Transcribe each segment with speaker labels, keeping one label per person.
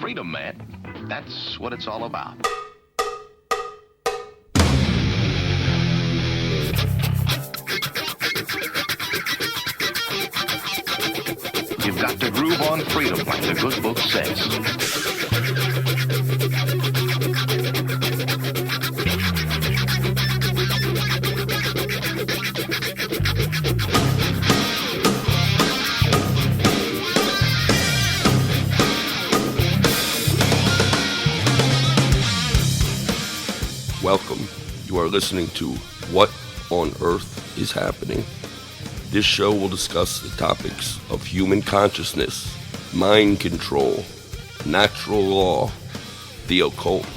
Speaker 1: freedom, man. That's what it's all about. You've got to groove on freedom, like the good book says.
Speaker 2: Welcome. You are listening to What on Earth is Happening. This show will discuss the topics of human consciousness, mind control, natural law, the occult,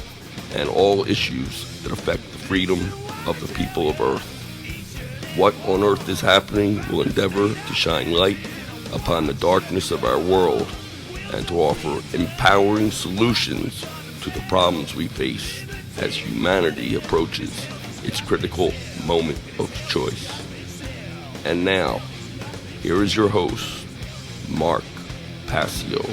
Speaker 2: and all issues that affect the freedom of the people of Earth. What on Earth is Happening will endeavor to shine light upon the darkness of our world and to offer empowering solutions to the problems we face as humanity approaches its critical moment of choice. And now, here is your host, Mark Passio.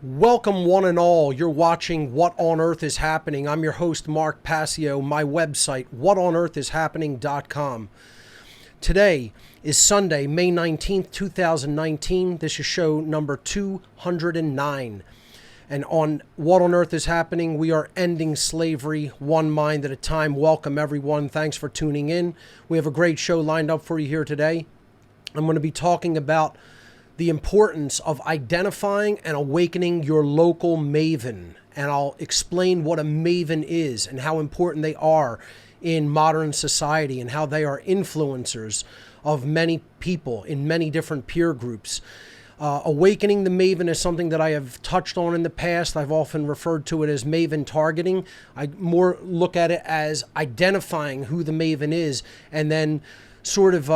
Speaker 3: Welcome one and all. You're watching What on Earth is Happening. I'm your host, Mark Passio. My website, whatonearthishappening.com. Today is Sunday, May 19th, 2019. This is show number 209. And on What on Earth is Happening, we are ending slavery one mind at a time. Welcome, everyone. Thanks for tuning in. We have a great show lined up for you here today. I'm going to be talking about the importance of identifying and awakening your local maven. And I'll explain what a maven is and how important they are in modern society and how they are influencers of many people in many different peer groups. Awakening the maven is something that I have touched on in the past. I've often referred to it as maven targeting. I more look at it as identifying who the maven is and then sort of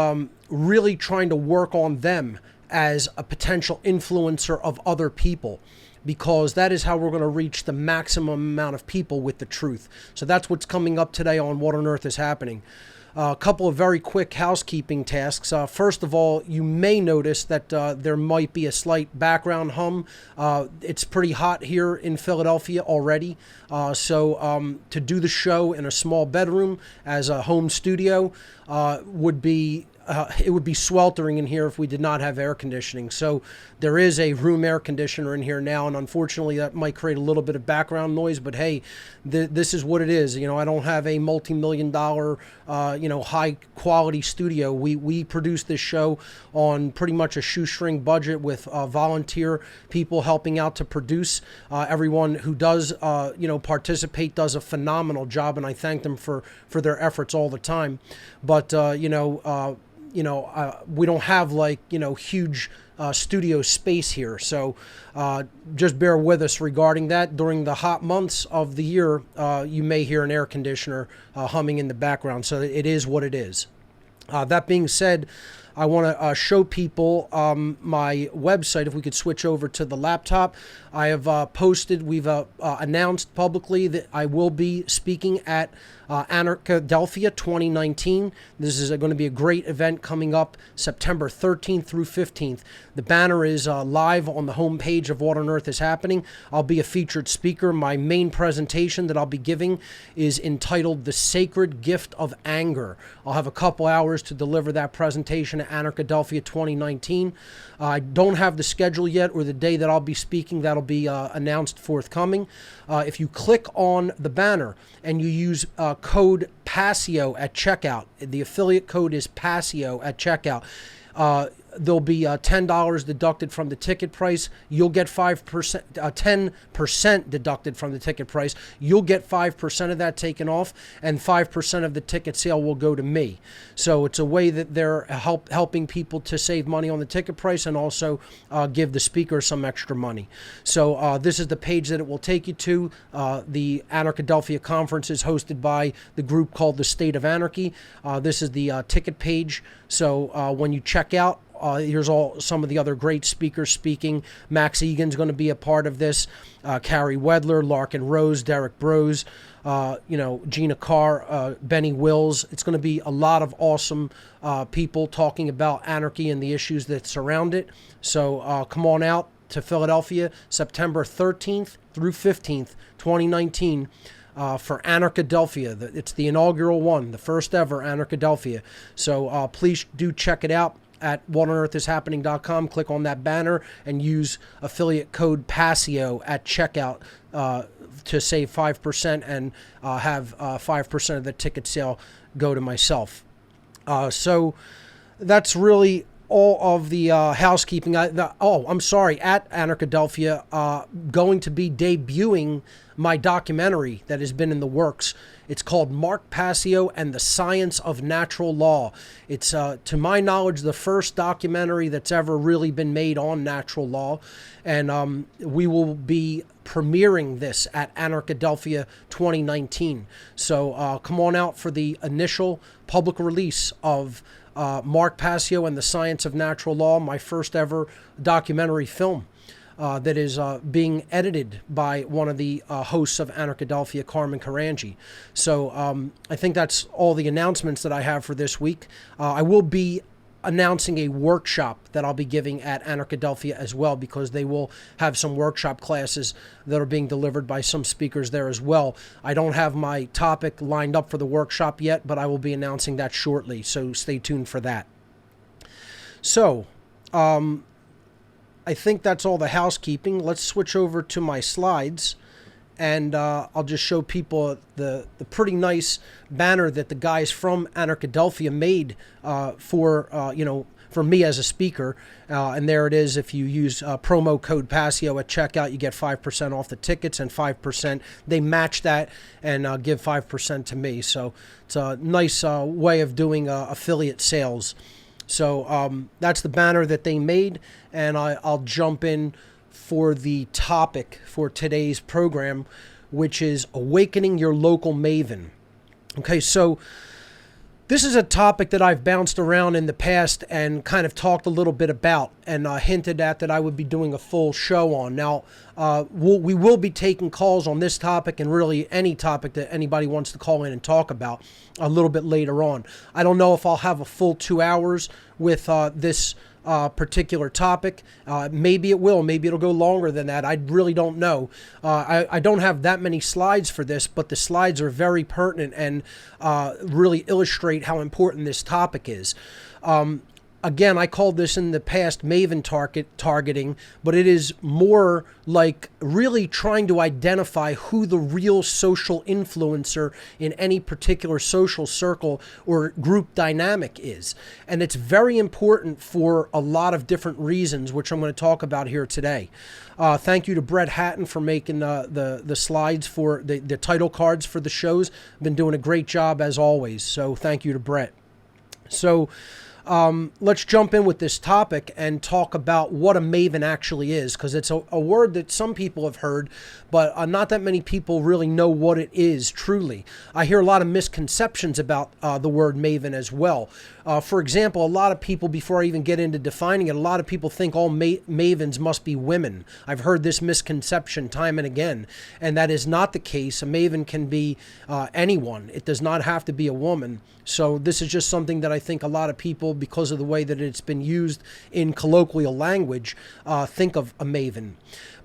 Speaker 3: really trying to work on them as a potential influencer of other people, because that is how we're going to reach the maximum amount of people with the truth. So that's what's coming up today on What on Earth is Happening. A couple of very quick housekeeping tasks. First of all, you may notice that there might be a slight background hum. It's pretty hot here in Philadelphia already. So to do the show in a small bedroom as a home studio would be it would be sweltering in here if we did not have air conditioning. So there is a room air conditioner in here now, and unfortunately that might create a little bit of background noise, but hey, this is what it is. You know, I don't have a multi-million-dollar, high quality studio. We produce this show on pretty much a shoestring budget with volunteer people helping out to produce. Everyone who does, participate does a phenomenal job, and I thank them for their efforts all the time. But, we don't have huge studio space here. So just bear with us regarding that. During the hot months of the year, you may hear an air conditioner humming in the background. So it is what it is. That being said, I want to show people my website. If we could switch over to the laptop, I have we've announced publicly that I will be speaking at Anarchadelphia 2019. This is going to be a great event coming up September 13th through 15th. The banner is live on the homepage of What on Earth is Happening. I'll be a featured speaker. My main presentation that I'll be giving is entitled The Sacred Gift of Anger. I'll have a couple hours to deliver that presentation at Anarchadelphia 2019. I don't have the schedule yet or the day that I'll be speaking. That'll be announced forthcoming. If you click on the banner and you use code Passio at checkout, the affiliate code is Passio at checkout, there'll be $10 deducted from the ticket price. You'll get 10% deducted from the ticket price. You'll get 5% of that taken off, and 5% of the ticket sale will go to me. So it's a way that they're helping people to save money on the ticket price and also give the speaker some extra money. So this is the page that it will take you to. The Anarchadelphia conference is hosted by the group called the State of Anarchy. This is the ticket page. So when you check out Here's all some of the other great speakers speaking. Max Egan's going to be a part of this. Carrie Wedler, Larkin Rose, Derek Brose, Gina Carr, Benny Wills. It's going to be a lot of awesome people talking about anarchy and the issues that surround it. So come on out to Philadelphia, September 13th through 15th, 2019. For Anarchadelphia. It's the inaugural one, the first ever Anarchadelphia. So please do check it out at whatonearthishappening.com. Click on that banner and use affiliate code Passio at checkout to save 5% and have 5% of the ticket sale go to myself. So that's really all of the housekeeping. I'm sorry, at Anarchadelphia, going to be debuting my documentary that has been in the works. It's called Mark Passio and the Science of Natural Law. It's, to my knowledge, the first documentary that's ever really been made on natural law. And we will be premiering this at Anarchadelphia 2019. So come on out for the initial public release of Mark Passio and the Science of Natural Law, my first ever documentary film. That is being edited by one of the hosts of Anarchadelphia, Carmen Carangi. So I think that's all the announcements that I have for this week. I will be announcing a workshop that I'll be giving at Anarchadelphia as well, because they will have some workshop classes that are being delivered by some speakers there as well. I don't have my topic lined up for the workshop yet, but I will be announcing that shortly, so stay tuned for that. So, I think that's all the housekeeping. Let's switch over to my slides, and I'll just show people the pretty nice banner that the guys from Anarchadelphia made for me as a speaker. And there it is. If you use promo code Passio at checkout, you get 5% off the tickets, and 5%, they match that and give 5% to me. So it's a nice way of doing affiliate sales. So that's the banner that they made, and I'll jump in for the topic for today's program, which is awakening your local maven. Okay, so this is a topic that I've bounced around in the past and kind of talked a little bit about, and hinted at that I would be doing a full show on. Now, we will be taking calls on this topic and really any topic that anybody wants to call in and talk about a little bit later on. I don't know if I'll have a full 2 hours with this particular topic. Maybe it will. Maybe it'll go longer than that. I really don't know. I don't have that many slides for this, but the slides are very pertinent and really illustrate how important this topic is. Again, I called this in the past maven targeting, but it is more like really trying to identify who the real social influencer in any particular social circle or group dynamic is. And it's very important for a lot of different reasons, which I'm going to talk about here today. Thank you to Brett Hatton for making the slides for the title cards for the shows. Been doing a great job as always. So thank you to Brett. So let's jump in with this topic and talk about what a maven actually is, because it's a word that some people have heard, but not that many people really know what it is truly. I hear a lot of misconceptions about the word maven as well. For example, a lot of people, before I even get into defining it, a lot of people think all mavens must be women. I've heard this misconception time and again, and that is not the case. A maven can be anyone. It does not have to be a woman. So this is just something that I think a lot of people, because of the way that it's been used in colloquial language, think of a maven.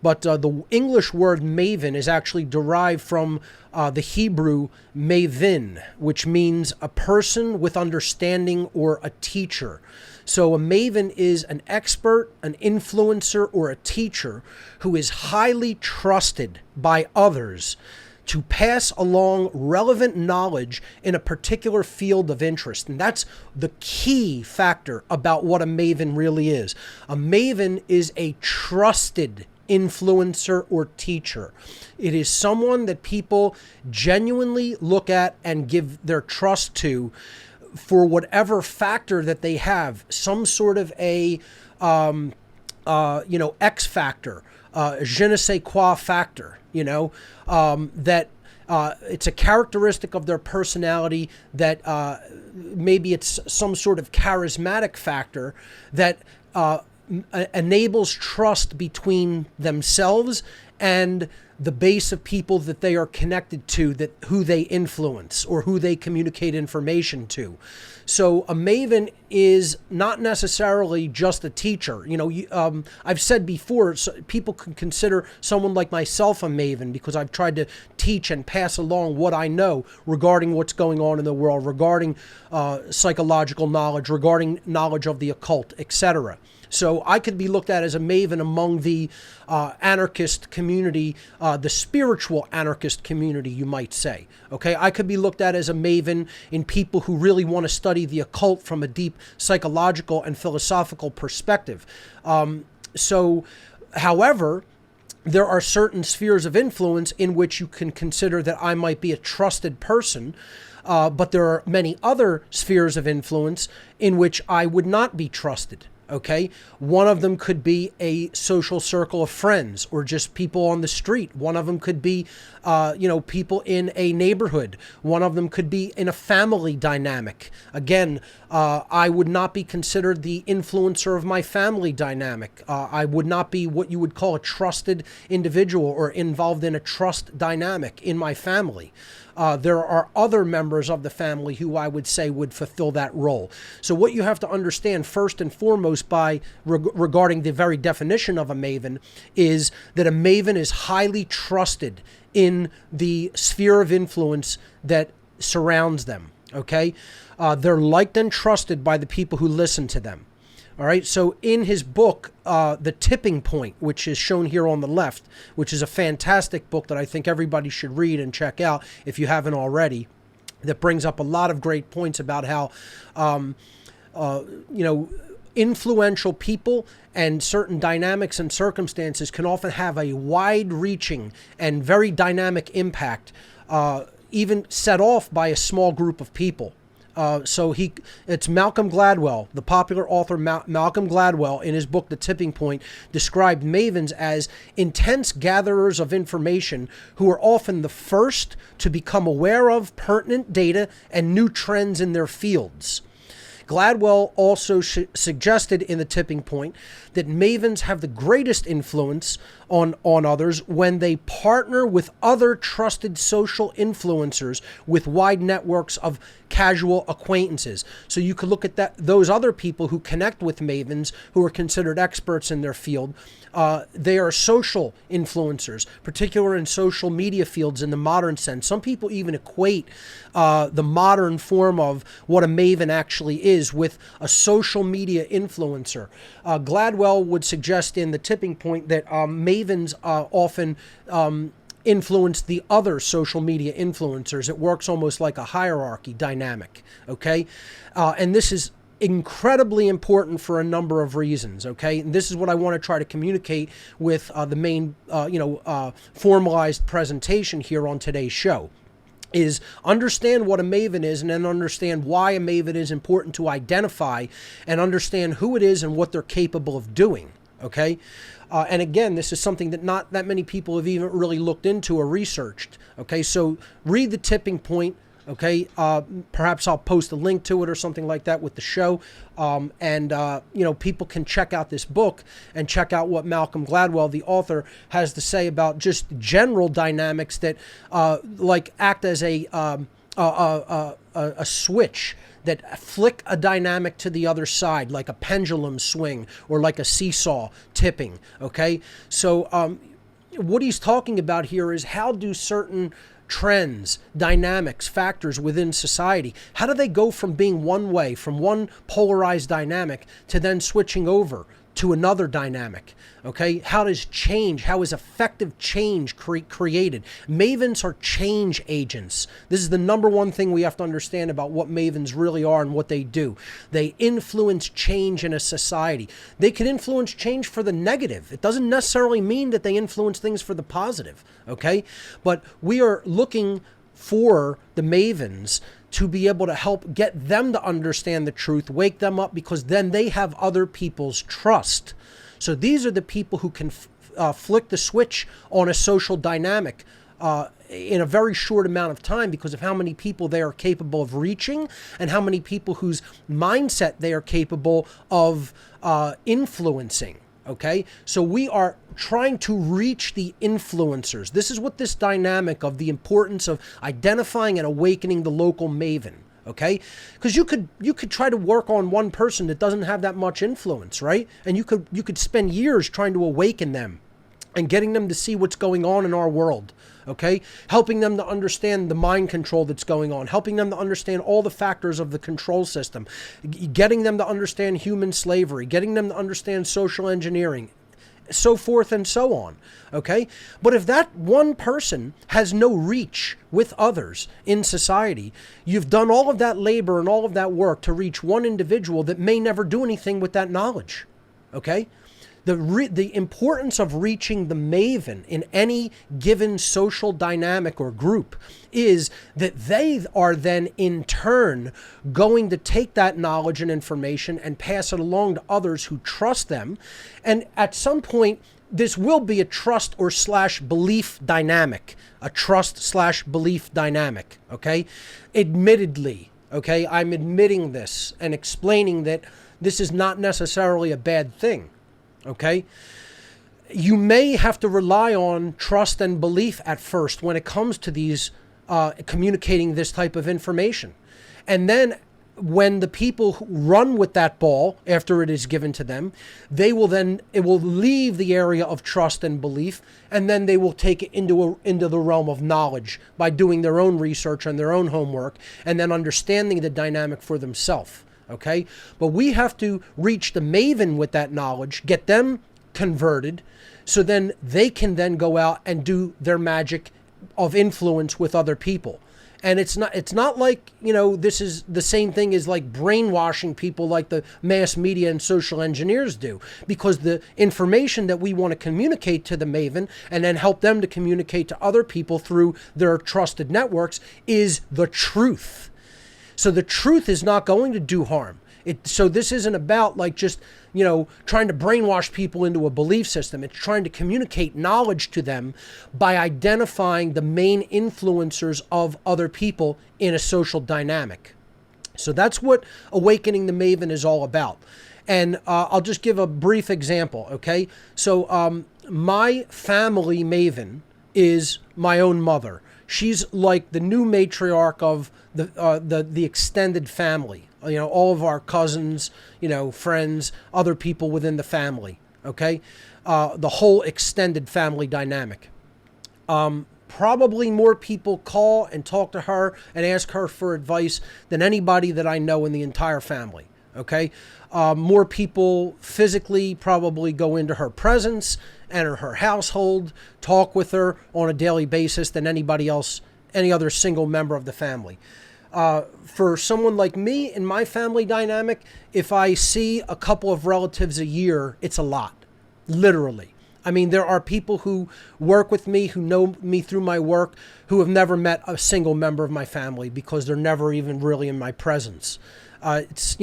Speaker 3: But the English word maven is actually derived from the Hebrew mavin, which means a person with understanding or a teacher. So a maven is an expert, an influencer, or a teacher who is highly trusted by others to pass along relevant knowledge in a particular field of interest. And that's the key factor about what a maven really is. A maven is a trusted influencer or teacher. It is someone that people genuinely look at and give their trust to for whatever factor that they have, some sort of a X factor, je ne sais quoi factor, that it's a characteristic of their personality that maybe it's some sort of charismatic factor that enables trust between themselves and the base of people that they are connected to, that who they influence or who they communicate information to. So a maven is not necessarily just a teacher. I've said before, people can consider someone like myself a maven because I've tried to teach and pass along what I know regarding what's going on in the world, regarding psychological knowledge, regarding knowledge of the occult, etc. So I could be looked at as a maven among the anarchist community, the spiritual anarchist community, you might say. Okay, I could be looked at as a maven in people who really want to study the occult from a deep psychological and philosophical perspective. However, there are certain spheres of influence in which you can consider that I might be a trusted person. But there are many other spheres of influence in which I would not be trusted. Okay, one of them could be a social circle of friends or just people on the street. One of them could be, people in a neighborhood. One of them could be in a family dynamic. Again, I would not be considered the influencer of my family dynamic. I would not be what you would call a trusted individual or involved in a trust dynamic in my family. There are other members of the family who I would say would fulfill that role. So what you have to understand first and foremost regarding the very definition of a maven is that a maven is highly trusted in the sphere of influence that surrounds them. Okay? They're liked and trusted by the people who listen to them. All right, so in his book, The Tipping Point, which is shown here on the left, which is a fantastic book that I think everybody should read and check out if you haven't already, that brings up a lot of great points about how, influential people and certain dynamics and circumstances can often have a wide-reaching and very dynamic impact, even set off by a small group of people. It's Malcolm Gladwell, the popular author Malcolm Gladwell, in his book The Tipping Point, described mavens as intense gatherers of information who are often the first to become aware of pertinent data and new trends in their fields. Gladwell also suggested in The Tipping Point that mavens have the greatest influence on others when they partner with other trusted social influencers with wide networks of casual acquaintances. So you could look at those other people who connect with mavens who are considered experts in their field. They are social influencers, particularly in social media fields in the modern sense. Some people even equate the modern form of what a maven actually is with a social media influencer. Gladwell would suggest in The Tipping Point that mavens often influence the other social media influencers. It works almost like a hierarchy dynamic, okay? And this is incredibly important for a number of reasons, okay? And this is what I want to try to communicate with the main, formalized presentation here on today's show. Is understand what a maven is and then understand why a maven is important to identify and understand who it is and what they're capable of doing, okay? And again, this is something that not that many people have even really looked into or researched, okay? So read The Tipping Point, okay? Perhaps I'll post a link to it or something like that with the show. People can check out this book and check out what Malcolm Gladwell, the author, has to say about just general dynamics that act as a switch that flick a dynamic to the other side, like a pendulum swing or like a seesaw tipping, okay? So what he's talking about here is how do certain trends, dynamics, factors within society, how do they go from being one way, from one polarized dynamic, to then switching over to another dynamic, okay? How is effective change created? Mavens are change agents. This is the number one thing we have to understand about what mavens really are and what they do. They influence change in a society. They can influence change for the negative. It doesn't necessarily mean that they influence things for the positive, okay? But we are looking for the mavens to be able to help get them to understand the truth, wake them up, because then they have other people's trust. So these are the people who can flick the switch on a social dynamic in a very short amount of time because of how many people they are capable of reaching and how many people whose mindset they are capable of influencing. Okay, so we are trying to reach the influencers. This is what this dynamic of the importance of identifying and awakening the local maven. Okay, because you could try to work on one person that doesn't have that much influence, right? And you could spend years trying to awaken them and getting them to see what's going on in our world. Okay, helping them to understand the mind control that's going on, helping them to understand all the factors of the control system, getting them to understand human slavery, getting them to understand social engineering, so forth and so on. Okay, but if that one person has no reach with others in society, you've done all of that labor and all of that work to reach one individual that may never do anything with that knowledge. Okay. The importance of reaching the maven in any given social dynamic or group is that they are then in turn going to take that knowledge and information and pass it along to others who trust them. And at some point, this will be a trust or slash belief dynamic, a trust slash belief dynamic. Okay. Admittedly, okay, I'm admitting this and explaining that this is not necessarily a bad thing. Okay, you may have to rely on trust and belief at first when it comes to these communicating this type of information. And then when the people who run with that ball after it is given to them, it will leave the area of trust and belief, and then they will take it into the realm of knowledge by doing their own research and their own homework and then understanding the dynamic for themselves. Okay, but we have to reach the maven with that knowledge, get them converted, so then they can then go out and do their magic of influence with other people. And it's not like, this is the same thing as like brainwashing people like the mass media and social engineers do, because the information that we want to communicate to the maven and then help them to communicate to other people through their trusted networks is the truth. So the truth is not going to do harm. So this isn't about like just, trying to brainwash people into a belief system. It's trying to communicate knowledge to them by identifying the main influencers of other people in a social dynamic. So that's what Awakening the Maven is all about. And I'll just give a brief example, okay? So my family maven is my own mother. She's like the new matriarch of the extended family. All of our cousins, friends, other people within the family. Okay, the whole extended family dynamic. Probably more people call and talk to her and ask her for advice than anybody that I know in the entire family. Okay, more people physically probably go into her presence, enter her household, talk with her on a daily basis than anybody else, any other single member of the family. For someone like me in my family dynamic, if I see a couple of relatives a year, it's a lot, literally. I mean, there are people who work with me, who know me through my work, who have never met a single member of my family because they're never even really in my presence. It's,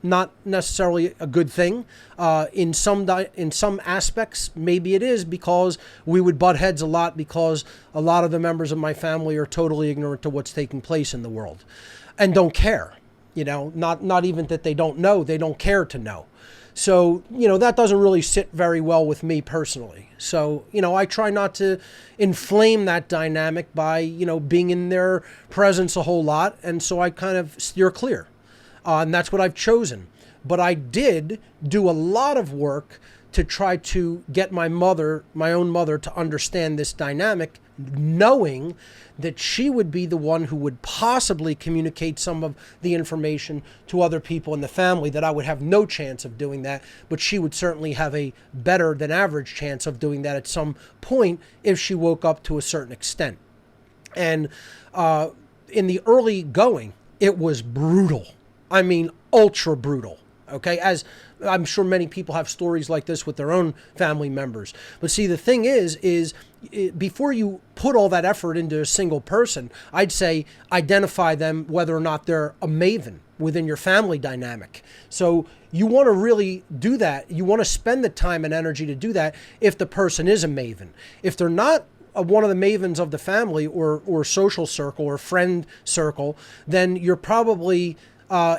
Speaker 3: not necessarily a good thing. In some aspects, maybe it is, because we would butt heads a lot because a lot of the members of my family are totally ignorant to what's taking place in the world and don't care. Not even that they don't know, they don't care to know. So, that doesn't really sit very well with me personally. So, I try not to inflame that dynamic by, being in their presence a whole lot. And so I kind of steer clear. And that's what I've chosen. But I did do a lot of work to try to get my own mother, to understand this dynamic, knowing that she would be the one who would possibly communicate some of the information to other people in the family, that I would have no chance of doing that, but she would certainly have a better than average chance of doing that at some point if she woke up to a certain extent. And in the early going, it was brutal. I mean, ultra brutal. Okay, as I'm sure many people have stories like this with their own family members. But see, the thing is before you put all that effort into a single person, I'd say identify them whether or not they're a maven within your family dynamic. So you want to really do that. You want to spend the time and energy to do that if the person is a maven. If they're not one of the mavens of the family or social circle or friend circle, then you're probably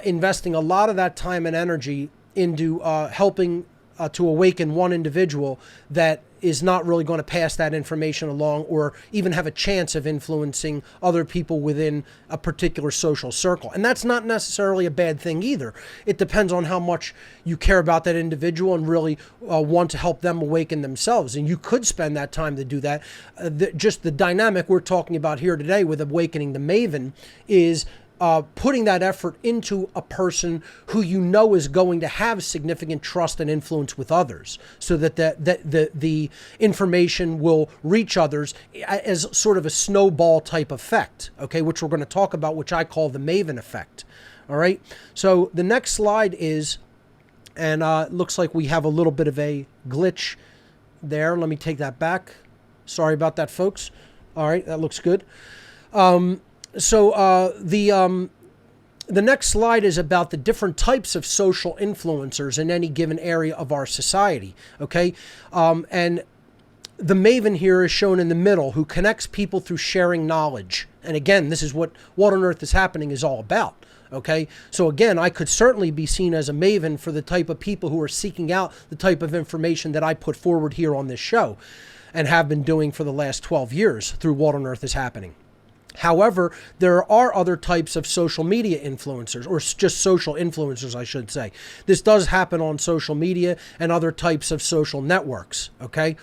Speaker 3: investing a lot of that time and energy into helping to awaken one individual that is not really going to pass that information along or even have a chance of influencing other people within a particular social circle. And that's not necessarily a bad thing either. It depends on how much you care about that individual and really want to help them awaken themselves. And you could spend that time to do that. Just the dynamic we're talking about here today with awakening the maven is putting that effort into a person who you know is going to have significant trust and influence with others, so that the information will reach others as sort of a snowball type effect, okay, which we're going to talk about, which I call the maven effect. All right, so the next slide is, and it looks like we have a little bit of a glitch there. Let me take that back. Sorry about that, folks. All right, that looks good. So the next slide is about the different types of social influencers in any given area of our society, okay? And the maven here is shown in the middle, who connects people through sharing knowledge. And again, this is what on Earth is Happening is all about, okay? So again, I could certainly be seen as a maven for the type of people who are seeking out the type of information that I put forward here on this show and have been doing for the last 12 years through What on Earth is Happening. However, there are other types of social media influencers, or just social influencers, I should say. This does happen on social media and other types of social networks, okay?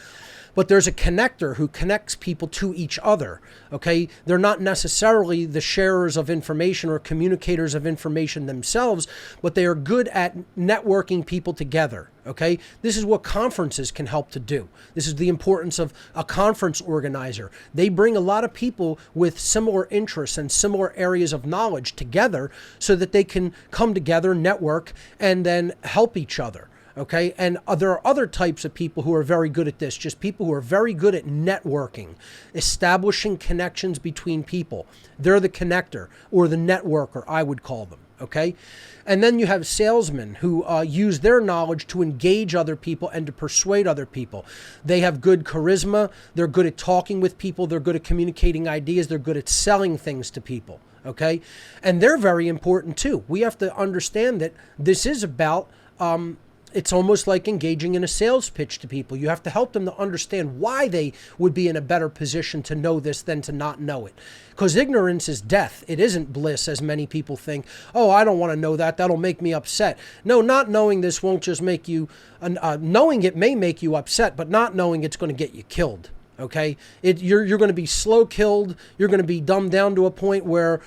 Speaker 3: But there's a connector who connects people to each other, okay? They're not necessarily the sharers of information or communicators of information themselves, but they are good at networking people together, okay? This is what conferences can help to do. This is the importance of a conference organizer. They bring a lot of people with similar interests and similar areas of knowledge together so that they can come together, network, and then help each other. Okay, and there are other types of people who are very good at this, just people who are very good at networking, establishing connections between people. They're the connector, or the networker, I would call them, okay? And then you have salesmen who use their knowledge to engage other people and to persuade other people. They have good charisma, they're good at talking with people, they're good at communicating ideas, they're good at selling things to people, okay? And they're very important too. We have to understand that this is about... it's almost like engaging in a sales pitch to people. You have to help them to understand why they would be in a better position to know this than to not know it. Because ignorance is death. It isn't bliss, as many people think. Oh, I don't want to know that. That'll make me upset. No, not knowing this won't just make you... knowing it may make you upset, but not knowing it's going to get you killed. Okay, you're going to be slow killed. You're going to be dumbed down to a point where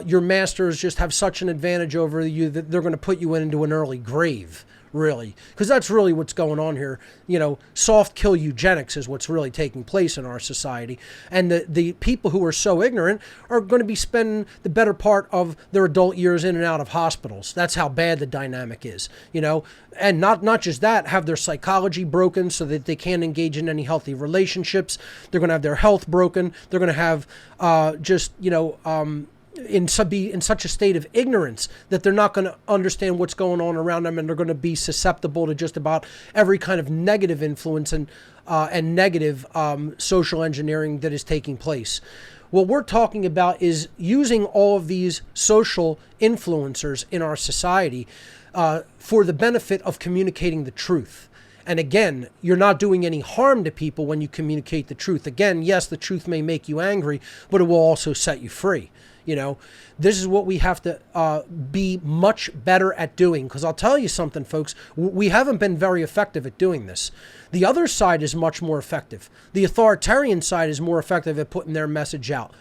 Speaker 3: your masters just have such an advantage over you that they're going to put you into an early grave. Really, because that's really what's going on here. You know, soft kill eugenics is what's really taking place in our society. And the people who are so ignorant are going to be spending the better part of their adult years in and out of hospitals. That's how bad the dynamic is, you know. And not just that, have their psychology broken so that they can't engage in any healthy relationships. They're going to have their health broken. They're going to have be in such a state of ignorance that they're not going to understand what's going on around them, and they're going to be susceptible to just about every kind of negative influence and negative social engineering that is taking place. What we're talking about is using all of these social influencers in our society for the benefit of communicating the truth. And again, you're not doing any harm to people when you communicate the truth. Again, yes, the truth may make you angry, but it will also set you free. You know, this is what we have to be much better at doing. Because I'll tell you something, folks, we haven't been very effective at doing this. The other side is much more effective. The authoritarian side is more effective at putting their message out.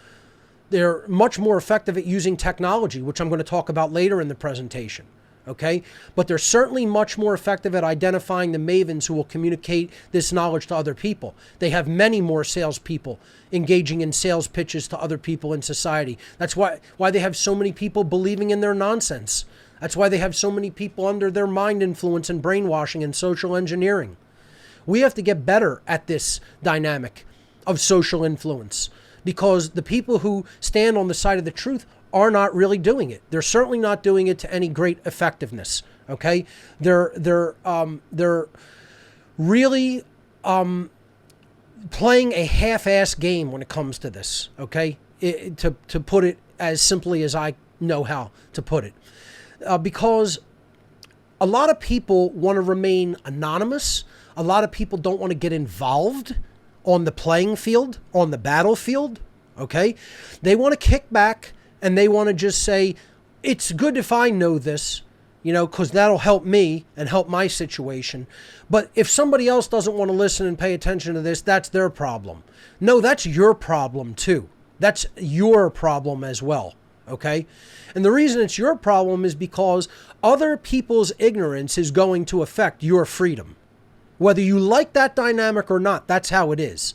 Speaker 3: They're much more effective at using technology, which I'm going to talk about later in the presentation. Okay, but they're certainly much more effective at identifying the mavens who will communicate this knowledge to other people. They have many more salespeople engaging in sales pitches to other people in society. That's why they have so many people believing in their nonsense. That's why they have so many people under their mind influence and brainwashing and social engineering. We have to get better at this dynamic of social influence, because the people who stand on the side of the truth are not really doing it. They're certainly not doing it to any great effectiveness. Okay, they're really playing a half-ass game when it comes to this, okay? To put it as simply as I know how to put it. Because a lot of people want to remain anonymous. A lot of people don't want to get involved on the playing field, on the battlefield, okay? They want to kick back and they want to just say, it's good if I know this, because that'll help me and help my situation. But if somebody else doesn't want to listen and pay attention to this, that's their problem. No, that's your problem too. That's your problem as well, okay? And the reason it's your problem is because other people's ignorance is going to affect your freedom. Whether you like that dynamic or not, that's how it is.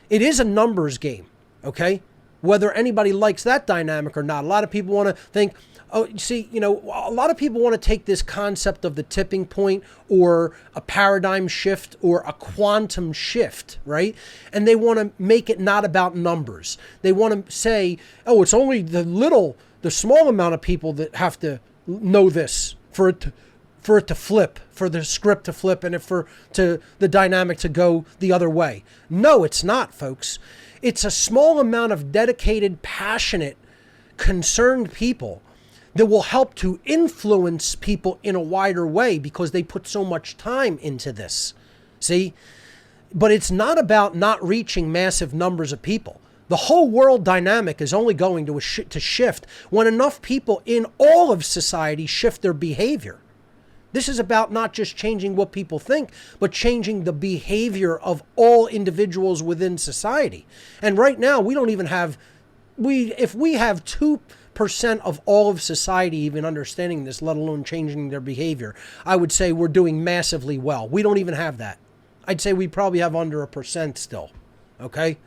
Speaker 3: It is a numbers game, okay? Whether anybody likes that dynamic or not. A lot of people want to think, a lot of people want to take this concept of the tipping point or a paradigm shift or a quantum shift, right? And they want to make it not about numbers. They want to say, oh, it's only the small amount of people that have to know this for it to flip, for the script to flip, and for the dynamic to go the other way. No, it's not, folks. It's a small amount of dedicated, passionate, concerned people that will help to influence people in a wider way because they put so much time into this. See? But it's not about not reaching massive numbers of people. The whole world dynamic is only going to shift when enough people in all of society shift their behavior. This is about not just changing what people think, but changing the behavior of all individuals within society. And right now, we don't even have, if we have 2% of all of society even understanding this, let alone changing their behavior, I would say we're doing massively well. We don't even have that. I'd say we probably have under 1% still, okay?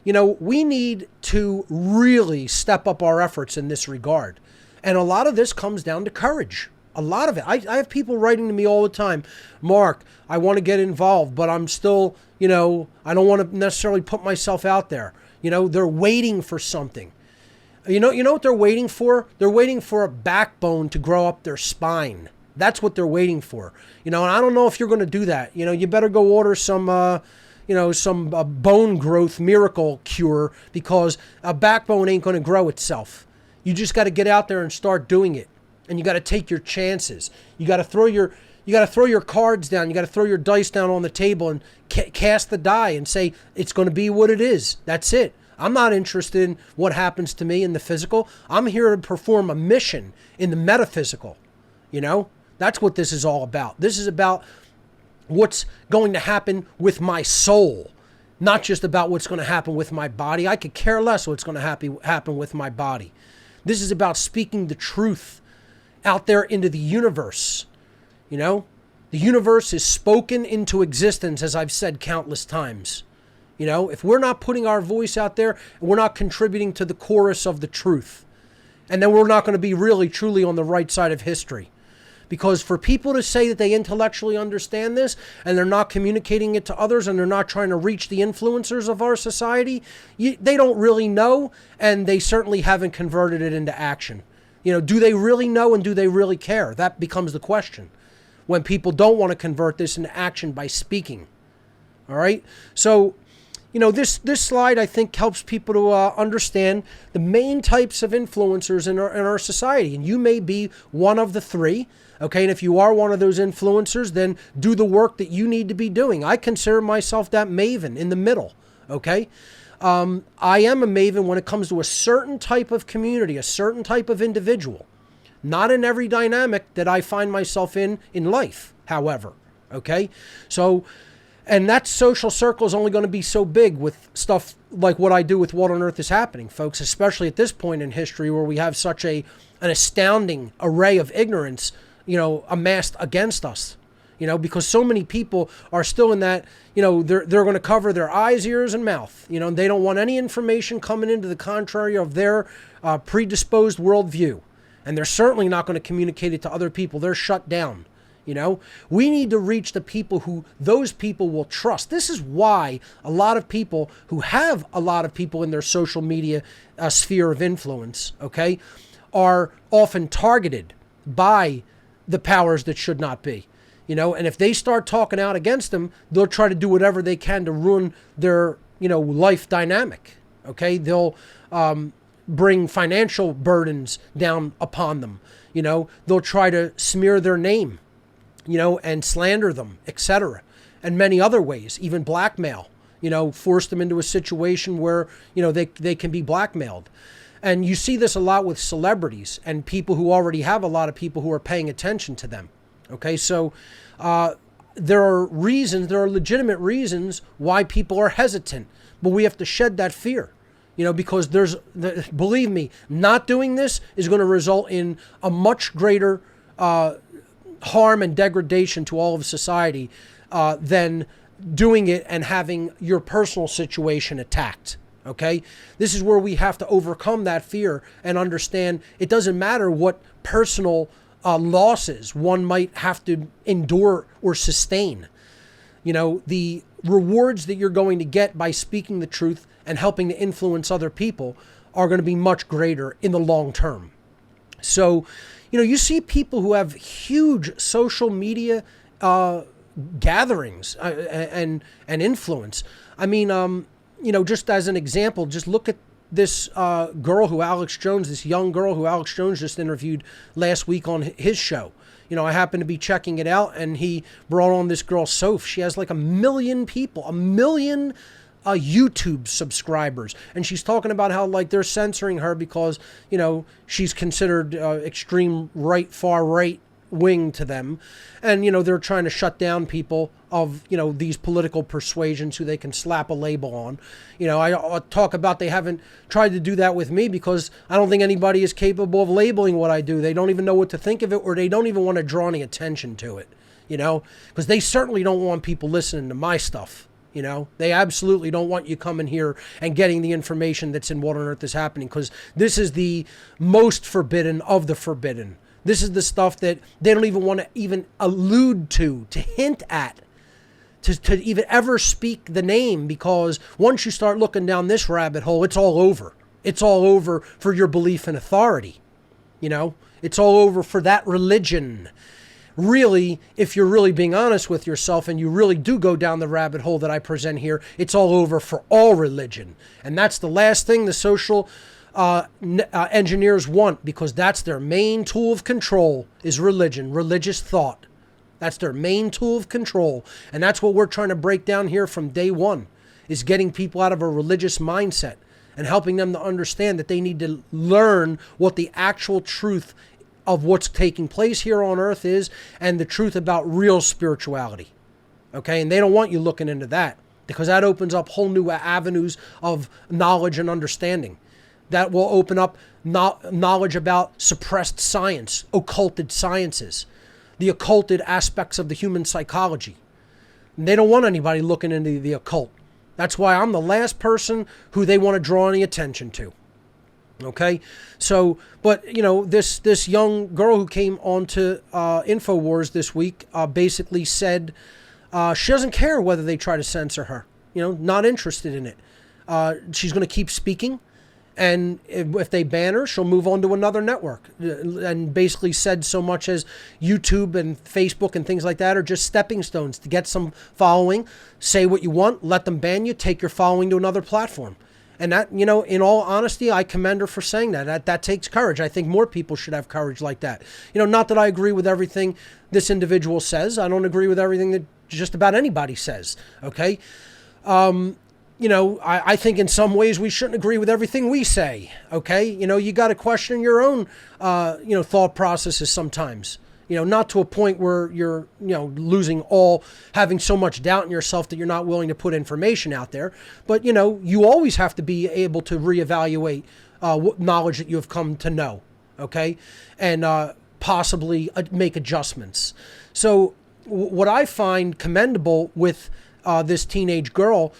Speaker 3: We need to really step up our efforts in this regard. And a lot of this comes down to courage. A lot of it. I have people writing to me all the time, Mark, I want to get involved, but I'm still, I don't want to necessarily put myself out there. They're waiting for something. You know what they're waiting for? They're waiting for a backbone to grow up their spine. That's what they're waiting for. And I don't know if you're going to do that. You better go order some bone growth miracle cure because a backbone ain't going to grow itself. You just got to get out there and start doing it. And you got to take your chances. You got to throw your cards down. You got to throw your dice down on the table and cast the die and say, it's going to be what it is. That's it. I'm not interested in what happens to me in the physical. I'm here to perform a mission in the metaphysical. That's what this is all about. This is about what's going to happen with my soul, not just about what's going to happen with my body. I could care less what's going to happen with my body. This is about speaking the truth out there into the universe. The universe is spoken into existence, as I've said countless times. If we're not putting our voice out there, we're not contributing to the chorus of the truth. And then we're not going to be really, truly on the right side of history. Because for people to say that they intellectually understand this and they're not communicating it to others and they're not trying to reach the influencers of our society, they don't really know, and they certainly haven't converted it into action. Do they really know and do they really care? That becomes the question when people don't want to convert this into action by speaking. All right? So, this slide, I think, helps people to understand the main types of influencers in our society. And you may be one of the three. Okay, and if you are one of those influencers, then do the work that you need to be doing. I consider myself that maven in the middle, okay? I am a maven when it comes to a certain type of community, a certain type of individual. Not in every dynamic that I find myself in life, however, okay? So, and that social circle is only going to be so big with stuff like what I do with What on Earth is Happening, folks, especially at this point in history where we have such an astounding array of ignorance amassed against us, because so many people are still in that, they're going to cover their eyes, ears, and mouth, and they don't want any information coming into the contrary of their predisposed worldview. And they're certainly not going to communicate it to other people. They're shut down. We need to reach the people who those people will trust. This is why a lot of people who have a lot of people in their social media sphere of influence, okay, are often targeted by the powers that should not be. And if they start talking out against them, they'll try to do whatever they can to ruin their, life dynamic. Okay. They'll bring financial burdens down upon them. They'll try to smear their name, and slander them, etc. And many other ways, even blackmail, force them into a situation where, they can be blackmailed. And you see this a lot with celebrities and people who already have a lot of people who are paying attention to them. Okay, so there are legitimate reasons why people are hesitant, but we have to shed that fear, because believe me, not doing this is going to result in a much greater harm and degradation to all of society than doing it and having your personal situation attacked. Okay, this is where we have to overcome that fear and understand it doesn't matter what personal losses one might have to endure or sustain. The rewards that you're going to get by speaking the truth and helping to influence other people are going to be much greater in the long term. So, you see people who have huge social media gatherings and influence. I mean, just as an example, just look at this young girl who Alex Jones just interviewed last week on his show. I happened to be checking it out, and he brought on this girl, Soph. She has like 1 million people, 1 million YouTube subscribers. And she's talking about how like they're censoring her because, she's considered extreme right, far right wing to them. And, they're trying to shut down people of, these political persuasions who they can slap a label on. I talk about they haven't tried to do that with me because I don't think anybody is capable of labeling what I do. They don't even know what to think of it, or they don't even want to draw any attention to it, because they certainly don't want people listening to my stuff. They absolutely don't want you coming here and getting the information that's in What on Earth is Happening, because this is the most forbidden of the forbidden. This is the stuff that they don't even want to even allude to hint at, to even ever speak the name, because once you start looking down this rabbit hole, it's all over. It's all over for your belief in authority. It's all over for that religion. Really, if you're really being honest with yourself and you really do go down the rabbit hole that I present here, it's all over for all religion. And that's the last thing the social engineers want, because that's their main tool of control is religion, religious thought. That's their main tool of control. And that's what we're trying to break down here from day one, is getting people out of a religious mindset and helping them to understand that they need to learn what the actual truth of what's taking place here on earth is, and the truth about real spirituality. Okay? And they don't want you looking into that, because that opens up whole new avenues of knowledge and understanding. That will open up knowledge about suppressed science, occulted sciences, the occulted aspects of the human psychology. And they don't want anybody looking into the occult. That's why I'm the last person who they want to draw any attention to. Okay? So, but, this young girl who came onto InfoWars this week basically said she doesn't care whether they try to censor her. Not interested in it. She's going to keep speaking. And if they ban her, she'll move on to another network, and basically said so much as YouTube and Facebook and things like that are just stepping stones to get some following. Say what you want, let them ban you, take your following to another platform. And that, in all honesty, I commend her for saying that. That takes courage. I think more people should have courage like that. Not that I agree with everything this individual says. I don't agree with everything that just about anybody says. Okay? I think in some ways we shouldn't agree with everything we say, okay? You got to question your own, thought processes sometimes, not to a point where you're, having so much doubt in yourself that you're not willing to put information out there. But, you always have to be able to reevaluate what knowledge that you have come to know, okay? And possibly make adjustments. So what I find commendable with this teenage girl,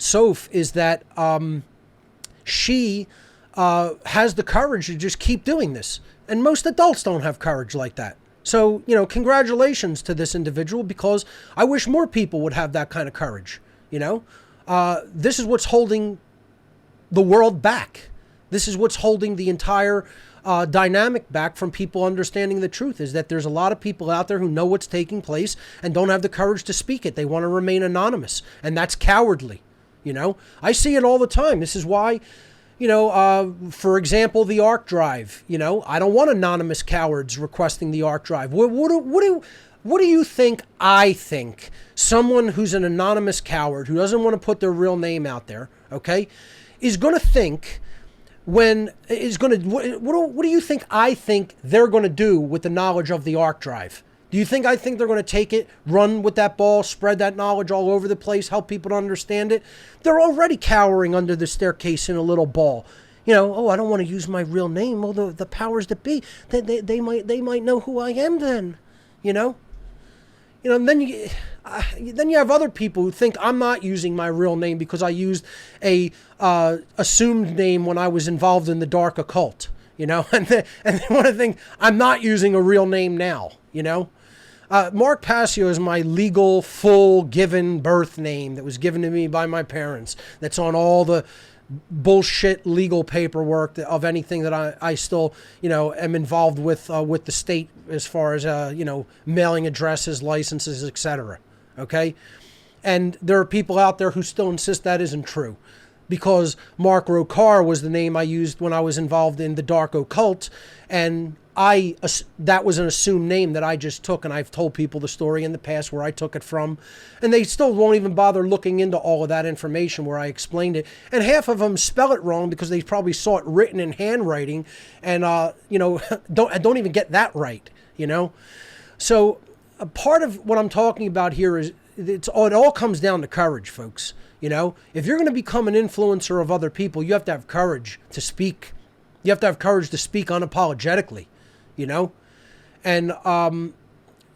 Speaker 3: Soph, is that she has the courage to just keep doing this. And most adults don't have courage like that. So, congratulations to this individual, because I wish more people would have that kind of courage. This is what's holding the world back. This is what's holding the entire dynamic back from people understanding the truth, is that there's a lot of people out there who know what's taking place and don't have the courage to speak it. They want to remain anonymous, and that's cowardly. I see it all the time. This is why, for example, the ARC drive. I don't want anonymous cowards requesting the ARC drive. What do you think I think someone who's an anonymous coward, who doesn't want to put their real name out there, okay, is going to think what do you think I think they're going to do with the knowledge of the ARC drive? Do you think I think they're going to take it, run with that ball, spread that knowledge all over the place, help people to understand it? They're already cowering under the staircase in a little ball. I don't want to use my real name. Well, the powers that be, they might know who I am then, and then you have other people who think I'm not using my real name because I used a assumed name when I was involved in the dark occult, and they want to think I'm not using a real name now, Mark Passio is my legal, full, given birth name that was given to me by my parents. That's on all the bullshit legal paperwork of anything that I still, am involved with the state as far as, mailing addresses, licenses, etc. Okay. And there are people out there who still insist that isn't true, because Mark Rokar was the name I used when I was involved in the dark occult. And that was an assumed name that I just took, and I've told people the story in the past where I took it from, and they still won't even bother looking into all of that information where I explained it. And half of them spell it wrong because they probably saw it written in handwriting, and don't even get that right. So a part of what I'm talking about here is it all comes down to courage, folks. If you're going to become an influencer of other people, you have to have courage to speak. You have to have courage to speak unapologetically. And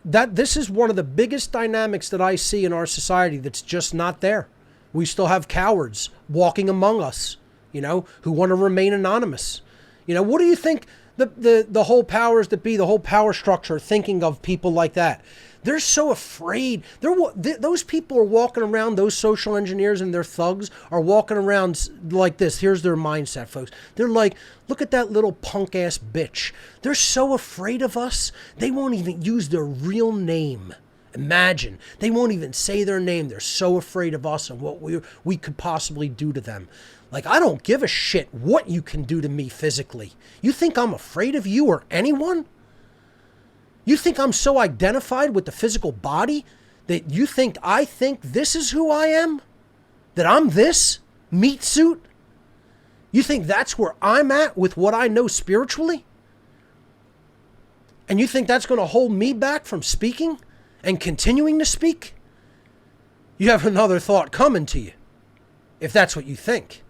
Speaker 3: that this is one of the biggest dynamics that I see in our society that's just not there. We still have cowards walking among us, who want to remain anonymous. What do you think the whole powers that be, the whole power structure thinking of people like that? They're so afraid. Those people are walking around, those social engineers and their thugs are walking around like this. Here's their mindset, folks. They're like, look at that little punk ass bitch. They're so afraid of us, they won't even use their real name. Imagine. They won't even say their name. They're so afraid of us and what we could possibly do to them. Like, I don't give a shit what you can do to me physically. You think I'm afraid of you or anyone? You think I'm so identified with the physical body that you think I think this is who I am? That I'm this meat suit? You think that's where I'm at with what I know spiritually? And you think that's going to hold me back from speaking and continuing to speak? You have another thought coming to you, if that's what you think.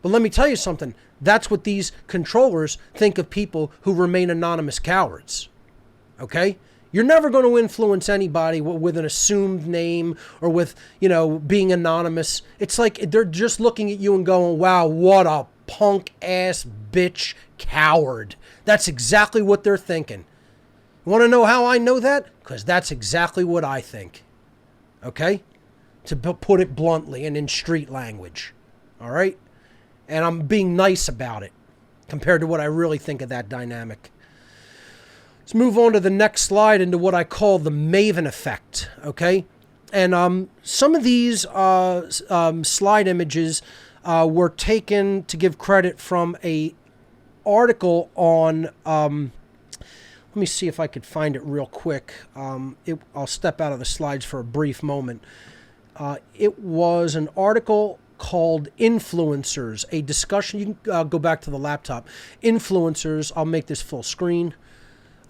Speaker 3: But let me tell you something. That's what these controllers think of people who remain anonymous cowards. Okay? You're never going to influence anybody with an assumed name or with, being anonymous. It's like they're just looking at you and going, wow, what a punk ass bitch coward. That's exactly what they're thinking. You want to know how I know that? Because that's exactly what I think. Okay? To put it bluntly and in street language. All right? And I'm being nice about it compared to what I really think of that dynamic. Let's move on to the next slide into what I call the maven effect, okay? And some of these slide images were taken to give credit from a article on, let me see if I could find it real quick. I'll step out of the slides for a brief moment. It was an article called Influencers, a discussion. You can go back to the laptop. Influencers, I'll make this full screen.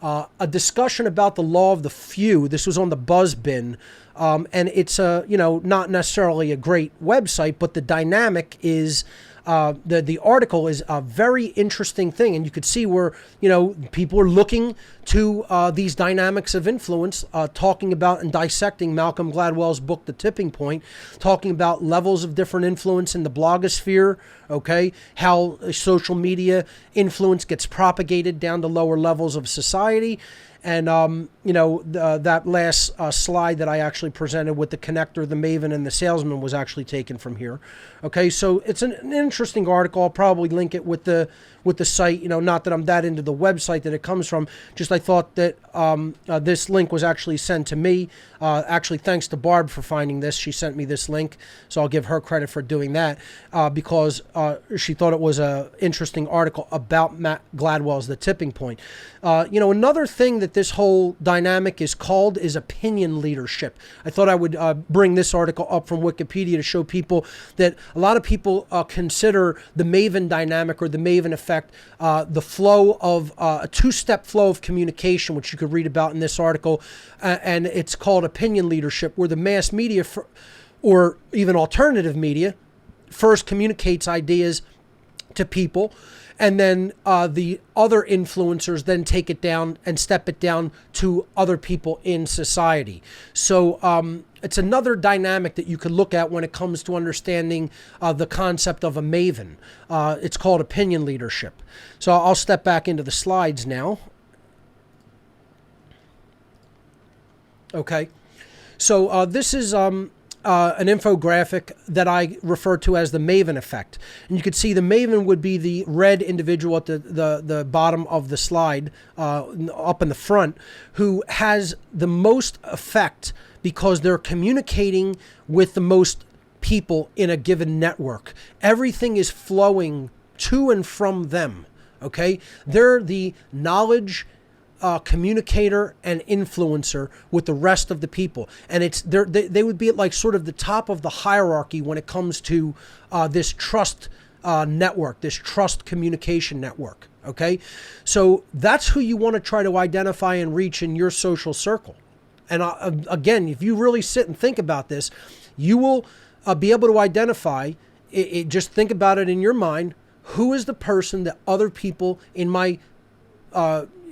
Speaker 3: A discussion about the law of the few. This was on the Buzzbin, and it's not necessarily a great website, but the dynamic is the article is a very interesting thing, and you could see where people are looking to these dynamics of influence, talking about and dissecting Malcolm Gladwell's book, The Tipping Point, talking about levels of different influence in the blogosphere, okay, how social media influence gets propagated down to lower levels of society, And, that last slide that I actually presented with the connector, the maven, and the salesman was actually taken from here. Okay, so it's an interesting article. I'll probably link it with the site. Not that I'm that into the website that it comes from. Just I thought that this link was actually sent to me. Actually, thanks to Barb for finding this. She sent me this link, so I'll give her credit for doing that because she thought it was an interesting article about Matt Gladwell's The Tipping Point. Another thing that this whole dynamic is called is opinion leadership. I thought I would bring this article up from Wikipedia to show people that a lot of people consider the maven dynamic or the maven effect the flow of a two-step flow of communication, which you could read about in this article, and it's called opinion leadership, where the mass media or even alternative media first communicates ideas to people, and then the other influencers then take it down and step it down to other people in society. So it's another dynamic that you could look at when it comes to understanding the concept of a maven. It's called opinion leadership. So I'll step back into the slides now. Okay. So this is an infographic that I refer to as the maven effect. And you can see the maven would be the red individual at the bottom of the slide, up in the front, who has the most effect because they're communicating with the most people in a given network. Everything is flowing to and from them, okay? They're the knowledge communicator and influencer with the rest of the people, and they would be at like sort of the top of the hierarchy when it comes to this trust network, this trust communication network. Okay, so that's who you want to try to identify and reach in your social circle. And again, if you really sit and think about this, you will be able to identify it. Just think about it in your mind. Who is the person that other people in my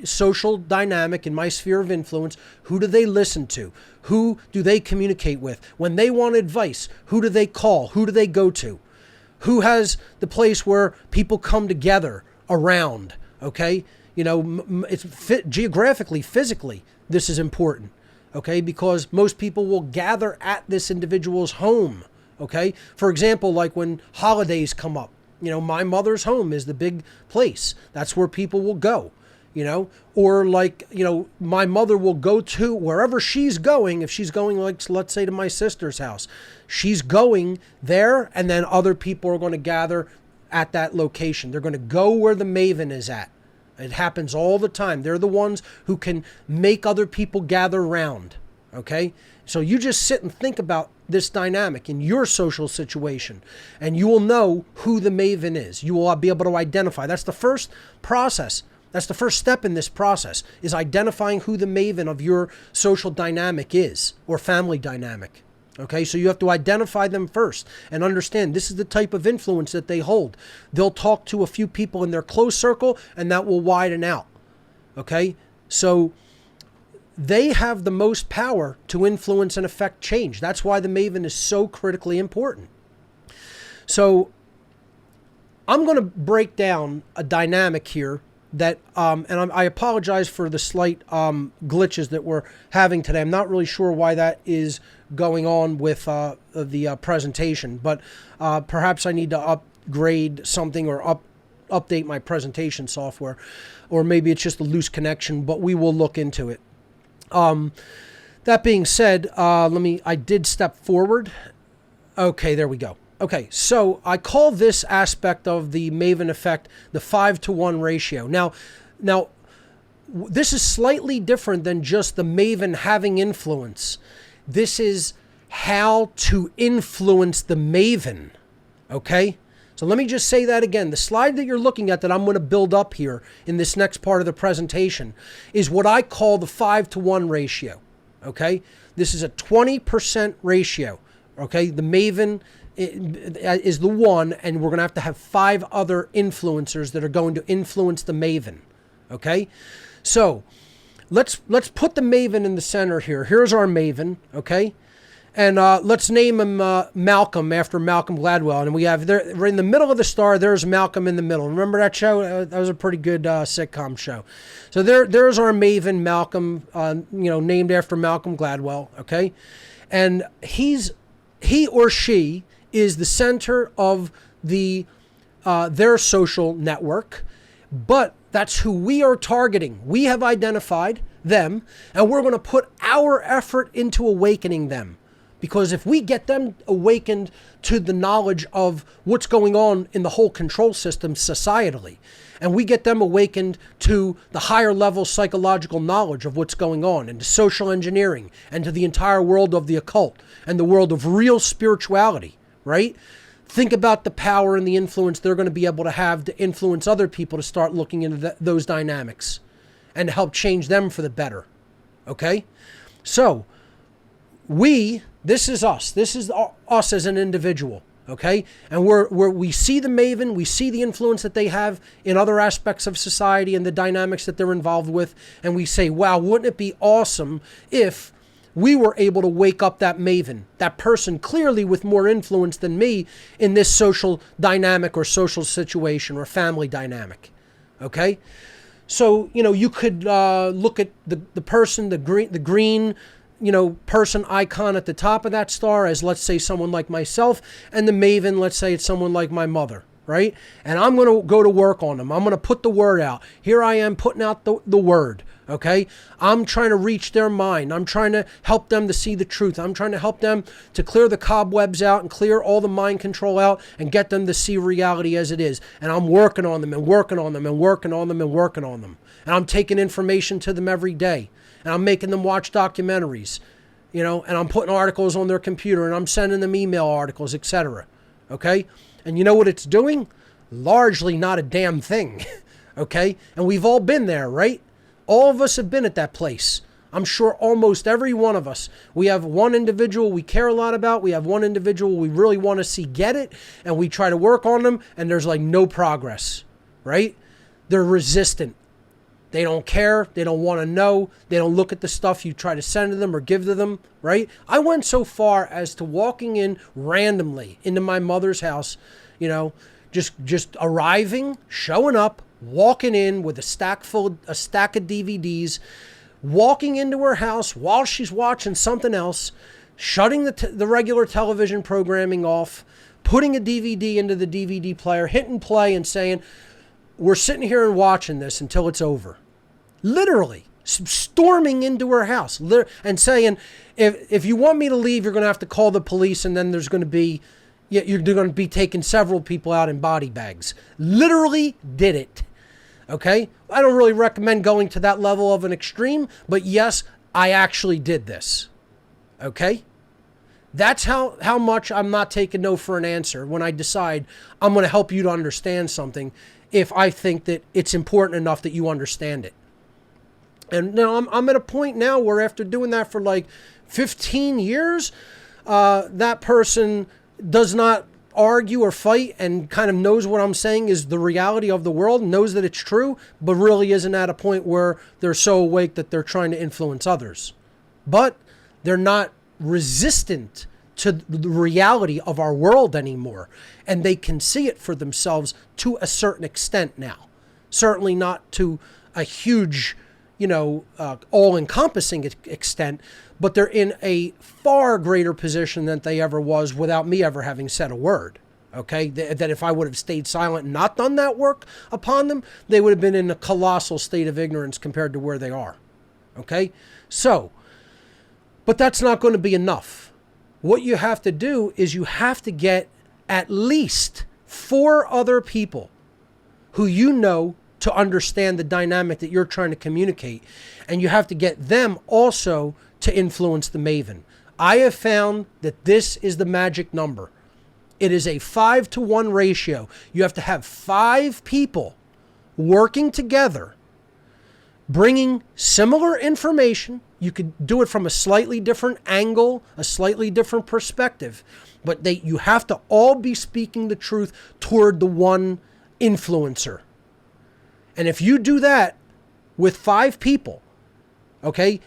Speaker 3: social dynamic, in my sphere of influence, who do they listen to? Who do they communicate with? When they want advice, who do they call? Who do they go to? Who has the place where people come together around? Okay, it's geographically, physically, this is important. Okay, because most people will gather at this individual's home. Okay, for example, like when holidays come up, my mother's home is the big place. That's where people will go. Or like, my mother will go to wherever she's going. If she's going, like, let's say to my sister's house, she's going there, and then other people are going to gather at that location. They're going to go where the maven is at. It happens all the time. They're the ones who can make other people gather around. Okay? So you just sit and think about this dynamic in your social situation, and you will know who the maven is. You will be able to identify. That's the first process. That's the first step in this process, is identifying who the maven of your social dynamic is, or family dynamic. Okay, so you have to identify them first and understand this is the type of influence that they hold. They'll talk to a few people in their close circle, and that will widen out. Okay, so they have the most power to influence and affect change. That's why the maven is so critically important. So I'm going to break down a dynamic here that, I apologize for the slight glitches that we're having today. I'm not really sure why that is going on with the presentation, but perhaps I need to upgrade something or update my presentation software, or maybe it's just a loose connection, but we will look into it. That being said, I did step forward. Okay, there we go. Okay, so I call this aspect of the maven effect the 5-to-1 ratio. Now, this is slightly different than just the maven having influence. This is how to influence the maven, okay? So let me just say that again. The slide that you're looking at that I'm going to build up here in this next part of the presentation is what I call the 5-to-1 ratio, okay? This is a 20% ratio, okay? The maven is the one, and we're going to have 5 other influencers that are going to influence the maven, okay? So let's put the maven in the center here. Here's our maven, okay? And let's name him Malcolm, after Malcolm Gladwell. And we have there in the middle of the star, there's Malcolm in the middle. Remember that show? That was a pretty good sitcom show. So there's our maven, Malcolm, named after Malcolm Gladwell. Okay, and he or she is the center of their social network, but that's who we are targeting. We have identified them, and we're going to put our effort into awakening them. Because if we get them awakened to the knowledge of what's going on in the whole control system societally, and we get them awakened to the higher level psychological knowledge of what's going on, and to social engineering, and to the entire world of the occult, and the world of real spirituality, right? Think about the power and the influence they're going to be able to have to influence other people to start looking into those dynamics and to help change them for the better. Okay? So, this is us. This is us as an individual. Okay? And we see the maven, we see the influence that they have in other aspects of society and the dynamics that they're involved with, and we say, wow, wouldn't it be awesome if we were able to wake up that maven, that person clearly with more influence than me in this social dynamic or social situation or family dynamic. Okay? So, you could look at the person, the green, person icon at the top of that star as, let's say, someone like myself, and the maven, let's say it's someone like my mother, right? And I'm going to go to work on them. I'm going to put the word out. Here I am putting out the word, okay? I'm trying to reach their mind. I'm trying to help them to see the truth. I'm trying to help them to clear the cobwebs out and clear all the mind control out and get them to see reality as it is. And I'm working on them and working on them and working on them and working on them. And I'm taking information to them every day. And I'm making them watch documentaries, and I'm putting articles on their computer, and I'm sending them email articles, etc. Okay? And you know what it's doing? Largely not a damn thing. Okay? And we've all been there, right? All of us have been at that place. I'm sure almost every one of us. We have one individual we care a lot about. We have one individual we really want to see get it, and we try to work on them, and there's like no progress, right? They're resistant. They don't care. They don't want to know. They don't look at the stuff you try to send to them or give to them, right? I went so far as to walking in randomly into my mother's house, just arriving, showing up, walking in with a stack of DVDs, walking into her house while she's watching something else, shutting the regular television programming off, putting a DVD into the DVD player, hitting play and saying, we're sitting here and watching this until it's over. Literally storming into her house and saying, if you want me to leave, you're going to have to call the police, and then you're going to be taking several people out in body bags. Literally did it. Okay? I don't really recommend going to that level of an extreme, but yes, I actually did this. Okay? That's how much I'm not taking no for an answer when I decide I'm going to help you to understand something if I think that it's important enough that you understand it. And now I'm at a point now where after doing that for like 15 years, that person does not argue or fight and kind of knows what I'm saying is the reality of the world, knows that it's true, but really isn't at a point where they're so awake that they're trying to influence others. But they're not resistant to the reality of our world anymore. And they can see it for themselves to a certain extent now. Certainly not to a huge, all-encompassing extent, but they're in a far greater position than they ever was without me ever having said a word. Okay? That if I would have stayed silent and not done that work upon them, they would have been in a colossal state of ignorance compared to where they are. Okay? So, but that's not going to be enough. What you have to do is you have to get at least 4 other people who you know to understand the dynamic that you're trying to communicate. And you have to get them also to influence the maven. I have found that this is the magic number. It is a 5-to-1 ratio. You have to have 5 people working together, bringing similar information. You could do it from a slightly different angle, a slightly different perspective, but you have to all be speaking the truth toward the one influencer. And if you do that with 5 people, okay,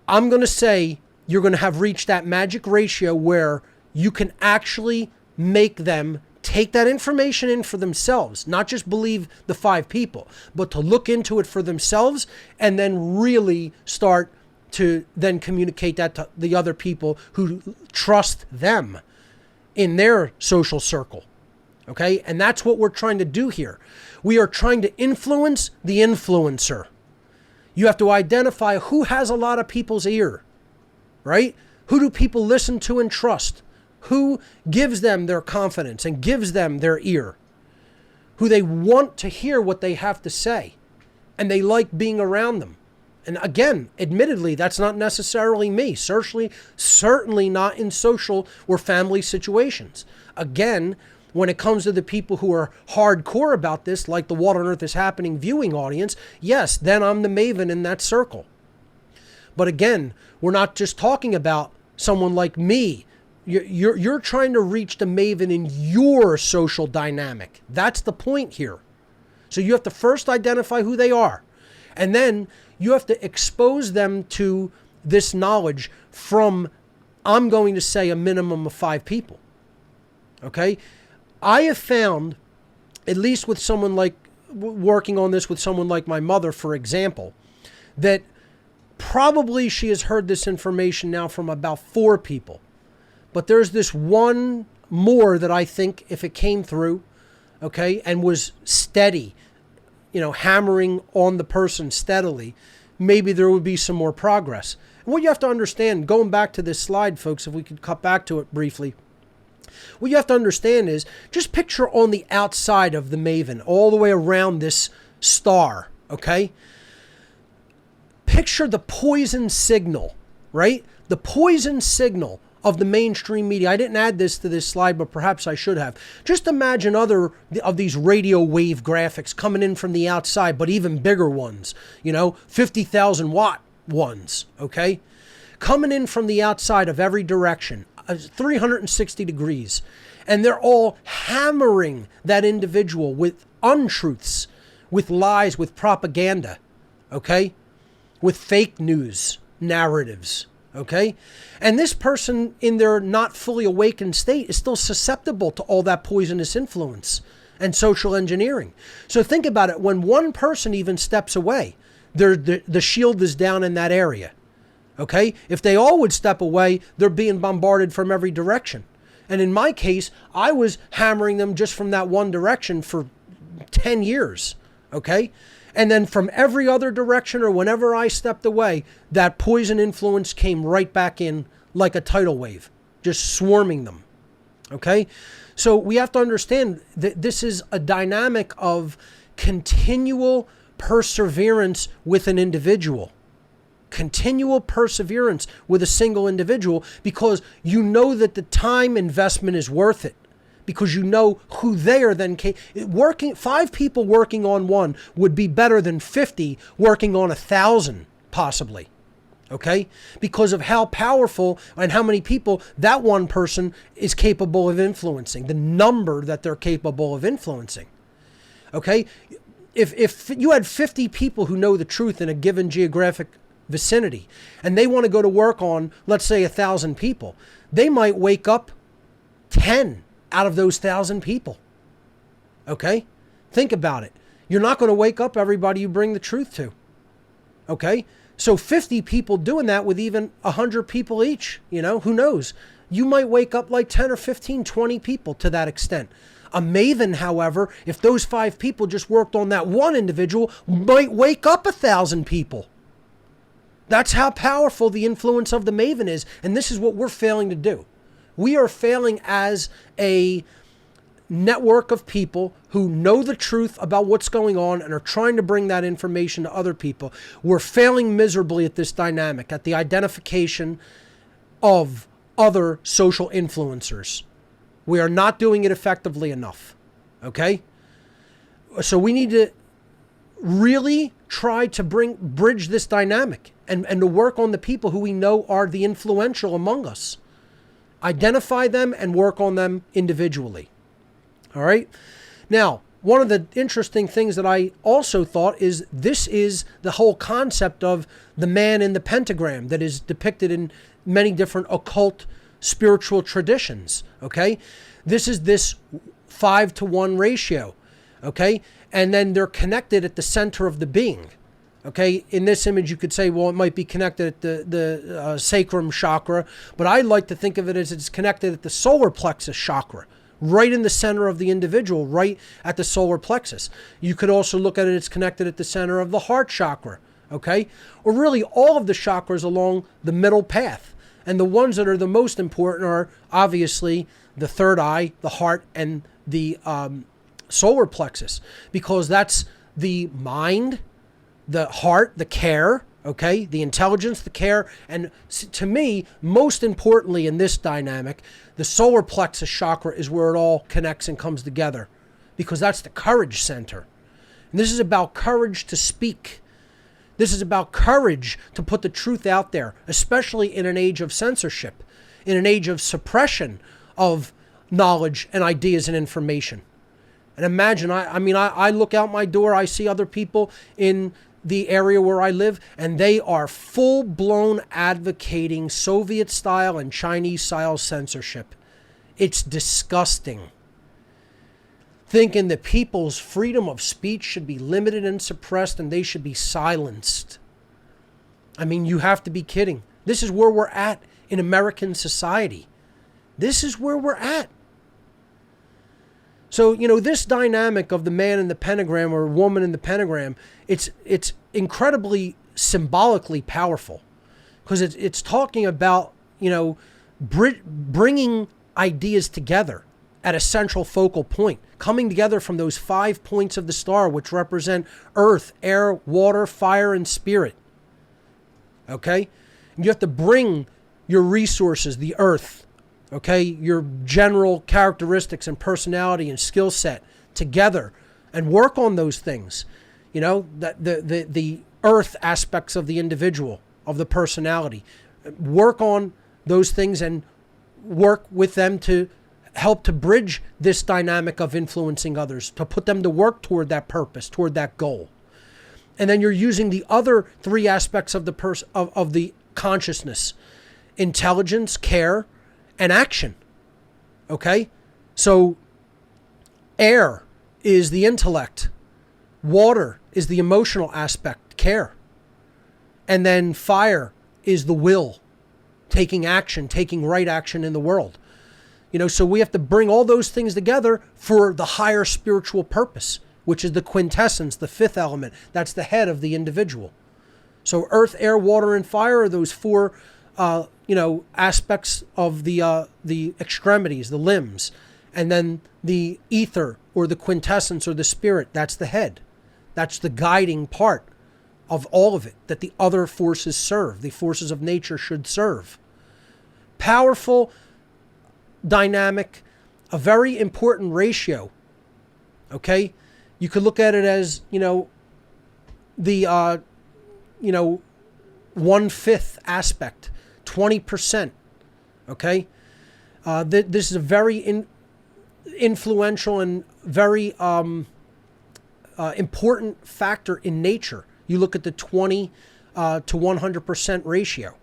Speaker 3: I'm going to say you're going to have reached that magic ratio where you can actually make them take that information in for themselves, not just believe the 5 people, but to look into it for themselves and then really start to then communicate that to the other people who trust them in their social circle. Okay? And that's what we're trying to do here. We are trying to influence the influencer. You have to identify who has a lot of people's ear, right? Who do people listen to and trust? Who gives them their confidence and gives them their ear? Who they want to hear what they have to say and they like being around them. And again, admittedly, that's not necessarily me. Certainly not in social or family situations. Again, when it comes to the people who are hardcore about this, like the What on Earth is Happening viewing audience, yes, then I'm the maven in that circle. But again, we're not just talking about someone like me. You're trying to reach the maven in your social dynamic. That's the point here. So you have to first identify who they are. And then you have to expose them to this knowledge from, I'm going to say, a minimum of 5 people. Okay? I have found, at least with someone like, working on this with someone like my mother, for example, that probably she has heard this information now from about 4 people. But there's this one more that I think, if it came through, okay, and was steady, hammering on the person steadily, maybe there would be some more progress. And what you have to understand, going back to this slide, folks, if we could cut back to it briefly, what you have to understand is, just picture on the outside of the maven, all the way around this star, okay? Picture the poison signal, right? The poison signal of the mainstream media. I didn't add this to this slide, but perhaps I should have. Just imagine other of these radio wave graphics coming in from the outside, but even bigger ones, 50,000 watt ones, okay? Coming in from the outside of every direction, 360 degrees. And they're all hammering that individual with untruths, with lies, with propaganda, okay? With fake news narratives. Okay? And this person in their not fully awakened state is still susceptible to all that poisonous influence and social engineering. So think about it. When one person even steps away, the shield is down in that area. Okay? If they all would step away, they're being bombarded from every direction. And in my case, I was hammering them just from that one direction for 10 years. Okay? And then from every other direction, or whenever I stepped away, that poison influence came right back in like a tidal wave, just swarming them. Okay? So we have to understand that this is a dynamic of continual perseverance with an individual. Continual perseverance with a single individual, because you know that the time investment is worth it. Because you know who they are then. 5 people working on one would be better than 50 working on 1,000, possibly. Okay? Because of how powerful and how many people that one person is capable of influencing, the number that they're capable of influencing. Okay? If you had 50 people who know the truth in a given geographic vicinity, and they want to go to work on, let's say, 1,000 people, they might wake up 10 out of those 1,000 people. Okay? Think about it. You're not going to wake up everybody you bring the truth to. Okay? So 50 people doing that with even 100 people each, who knows? You might wake up like 10 or 15, 20 people to that extent. A maven, however, if those 5 people just worked on that one individual, might wake up 1,000 people. That's how powerful the influence of the maven is. And this is what we're failing to do. We are failing as a network of people who know the truth about what's going on and are trying to bring that information to other people. We're failing miserably at this dynamic, at the identification of other social influencers. We are not doing it effectively enough. Okay? So we need to really try to bridge this dynamic and to work on the people who we know are the influential among us. Identify them and work on them individually. All right? Now, one of the interesting things that I also thought is this is the whole concept of the man in the pentagram that is depicted in many different occult spiritual traditions. Okay. This is this 5-to-1 ratio. Okay. And then they're connected at the center of the being. Okay. In this image, you could say, well, it might be connected at the sacrum chakra, but I like to think of it as it's connected at the solar plexus chakra, right in the center of the individual, right at the solar plexus. You could also look at it, it's connected at the center of the heart chakra, okay? Or really all of the chakras along the middle path. And the ones that are the most important are obviously the third eye, the heart, and the solar plexus, because that's the mind, the heart, the care, okay, the intelligence, the care, and to me, most importantly in this dynamic, the solar plexus chakra is where it all connects and comes together, because that's the courage center. And this is about courage to speak. This is about courage to put the truth out there, especially in an age of censorship, in an age of suppression of knowledge and ideas and information. And imagine, I look out my door, I see other people in the area where I live, and they are full-blown advocating Soviet-style and Chinese-style censorship. It's disgusting. Thinking that people's freedom of speech should be limited and suppressed and they should be silenced. I mean, you have to be kidding. This is where we're at in American society. This is where we're at. So, this dynamic of the man in the pentagram or woman in the pentagram, it's incredibly symbolically powerful, because it's talking about, bringing ideas together at a central focal point, coming together from those 5 points of the star, which represent earth, air, water, fire, and spirit. Okay? And you have to bring your resources, the earth, okay, your general characteristics and personality and skill set together and work on those things. The earth aspects of the individual, of the personality. Work on those things and work with them to help to bridge this dynamic of influencing others, to put them to work toward that purpose, toward that goal. And then you're using the other 3 aspects of the consciousness: intelligence, care, and action. Okay? So air is the intellect. Water is the emotional aspect, care. And then fire is the will, taking action, taking right action in the world. So we have to bring all those things together for the higher spiritual purpose, which is the quintessence, the 5th element. That's the head of the individual. So earth, air, water, and fire are those 4 aspects of the extremities, the limbs. And then the ether, or the quintessence, or the spirit, that's the head. That's the guiding part of all of it, that the other forces serve, the forces of nature should serve. Powerful, dynamic, a very important ratio. Okay? You could look at it as, the 1/5 aspect, 20%. Okay? This is a very influential and very important factor in nature. You look at the 20 to 100% ratio.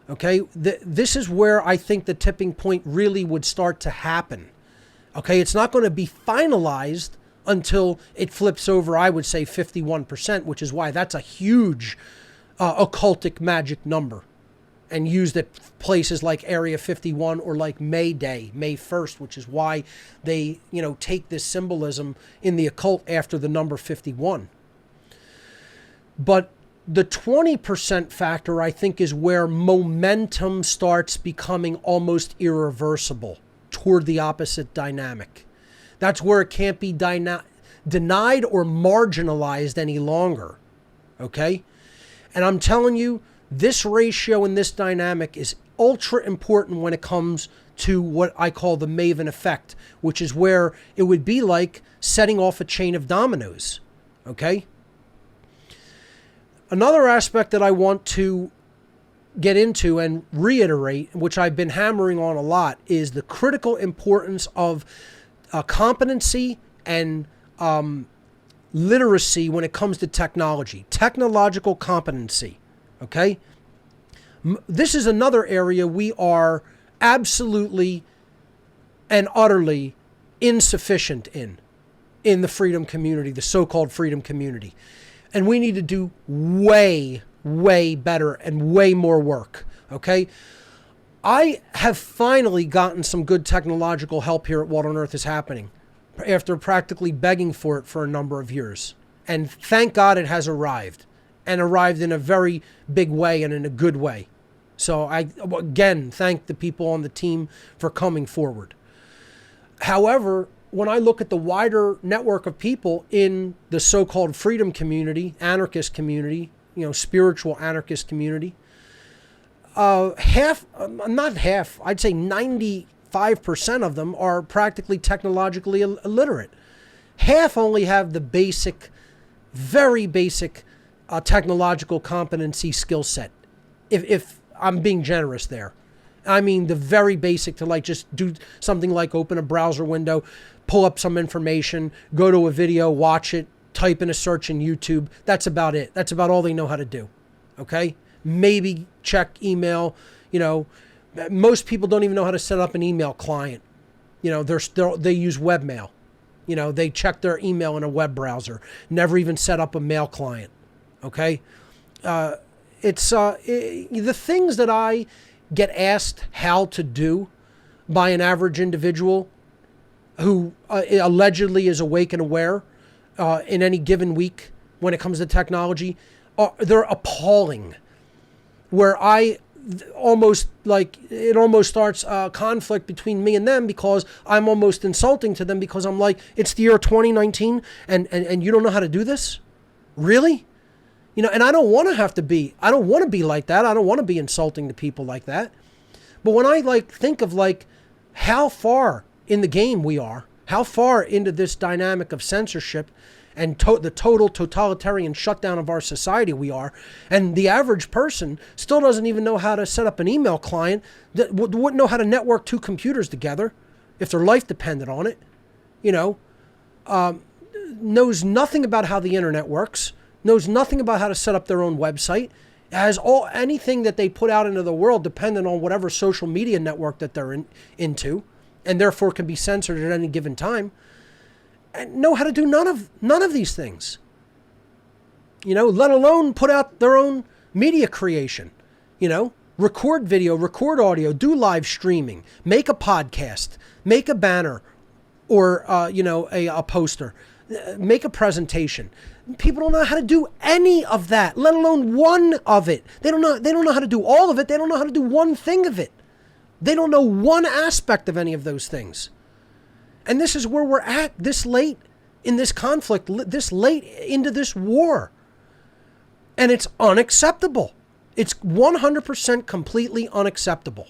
Speaker 3: Okay? This is where I think the tipping point really would start to happen. Okay? It's not going to be finalized until it flips over, I would say, 51%, which is why that's a huge occultic magic number, and used at places like Area 51 or like May Day, May 1st, which is why they, take this symbolism in the occult after the number 51. But the 20% factor, I think, is where momentum starts becoming almost irreversible toward the opposite dynamic. That's where it can't be denied or marginalized any longer. Okay? And I'm telling you, this ratio and this dynamic is ultra important when it comes to what I call the maven effect, which is where it would be like setting off a chain of dominoes. Okay? Another aspect that I want to get into and reiterate, which I've been hammering on a lot, is the critical importance of competency and literacy when it comes to technology, technological competency. Okay? This is another area we are absolutely and utterly insufficient in the freedom community, the so-called freedom community. And we need to do way, way better and way more work. Okay? I have finally gotten some good technological help here at What on Earth is Happening after practically begging for it for a number of years. And thank God it has arrived, and arrived in a very big way and in a good way. So I, again, thank the people on the team for coming forward. However, when I look at the wider network of people in the so-called freedom community, anarchist community, spiritual anarchist community, I'd say 95% of them are practically technologically illiterate. Half only have the basic, very basic technological competency skill set. If I'm being generous there. I mean the very basic to just do something like open a browser window, pull up some information, go to a video, watch it, type in a search in YouTube. That's about it. That's about all they know how to do. Okay? Maybe check email. Most people don't even know how to set up an email client. They use webmail. They check their email in a web browser. Never even set up a mail client. Okay? It's the things that I get asked how to do by an average individual who allegedly is awake and aware in any given week when it comes to technology, they're appalling. Where it almost starts a conflict between me and them because I'm almost insulting to them because I'm like, it's the year 2019 and you don't know how to do this? Really? And I don't want to be like that. I don't want to be insulting to people like that. But when I think of how far in the game we are, how far into this dynamic of censorship and the total totalitarian shutdown of our society we are, and the average person still doesn't even know how to set up an email client, that wouldn't know how to network two computers together if their life depended on it, knows nothing about how the internet works, knows nothing about how to set up their own website, has anything that they put out into the world dependent on whatever social media network that they're into, and therefore can be censored at any given time, and know how to do none of these things. Let alone put out their own media creation. Record video, record audio, do live streaming, make a podcast, make a banner, or a poster, make a presentation. People don't know how to do any of that, let alone one of it. They don't know how to do all of it. They don't know how to do one thing of it. They don't know one aspect of any of those things. And this is where we're at this late in this conflict, this late into this war. And it's unacceptable. It's 100% completely unacceptable.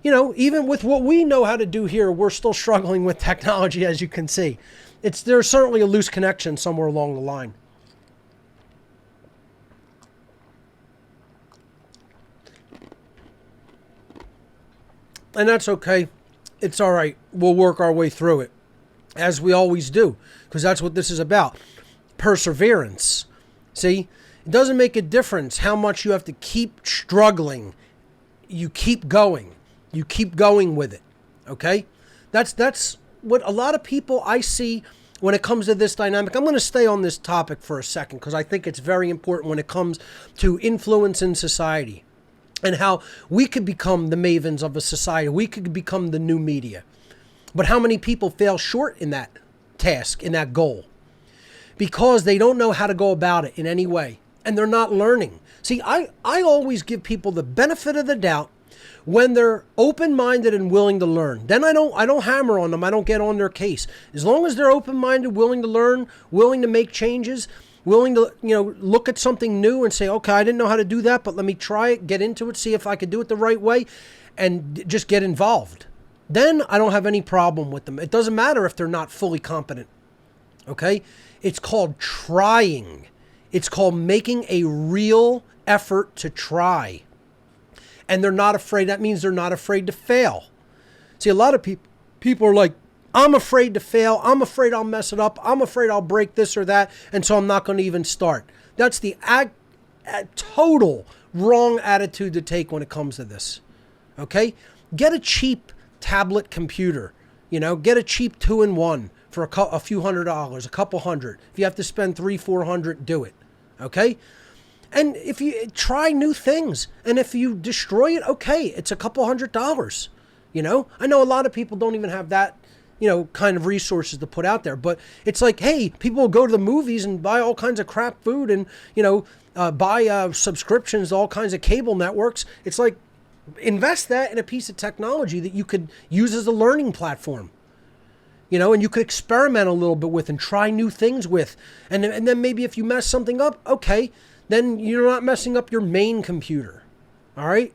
Speaker 3: Even with what we know how to do here, we're still struggling with technology, as you can see. There's certainly a loose connection somewhere along the line. And that's okay. It's all right. We'll work our way through it, as we always do, because that's what this is about. Perseverance. See, it doesn't make a difference how much you have to keep struggling. You keep going. You keep going with it. Okay? That's what a lot of people I see when it comes to this dynamic. I'm going to stay on this topic for a second because I think it's very important when it comes to influence in society and how we could become the mavens of a society. We could become the new media. But how many people fail short in that task, in that goal? Because they don't know how to go about it in any way. And they're not learning. See, I always give people the benefit of the doubt when they're open-minded and willing to learn. Then I don't hammer on them. I don't get on their case. As long as they're open-minded, willing to learn, willing to make changes, willing to look at something new and say, okay, I didn't know how to do that, but let me try it, get into it, see if I could do it the right way, and just get involved. Then I don't have any problem with them. It doesn't matter if they're not fully competent. Okay? It's called trying. It's called making a real effort to try. And they're not afraid. That means they're not afraid to fail. See, a lot of people are like, I'm afraid to fail. I'm afraid I'll mess it up. I'm afraid I'll break this or that. And so I'm not going to even start. That's the total wrong attitude to take when it comes to this. Okay? Get a cheap tablet computer. Get a cheap 2-in-1 for a few $100s, a couple hundred. If you have to spend $300-400, do it. Okay? And if you try new things, and if you destroy it, okay, it's a couple $100. I know a lot of people don't even have that, kind of resources to put out there. But it's like, hey, people will go to the movies and buy all kinds of crap food and, buy subscriptions to all kinds of cable networks. It's like, invest that in a piece of technology that you could use as a learning platform. And you could experiment a little bit with and try new things with. And then maybe if you mess something up, okay, then you're not messing up your main computer. All right?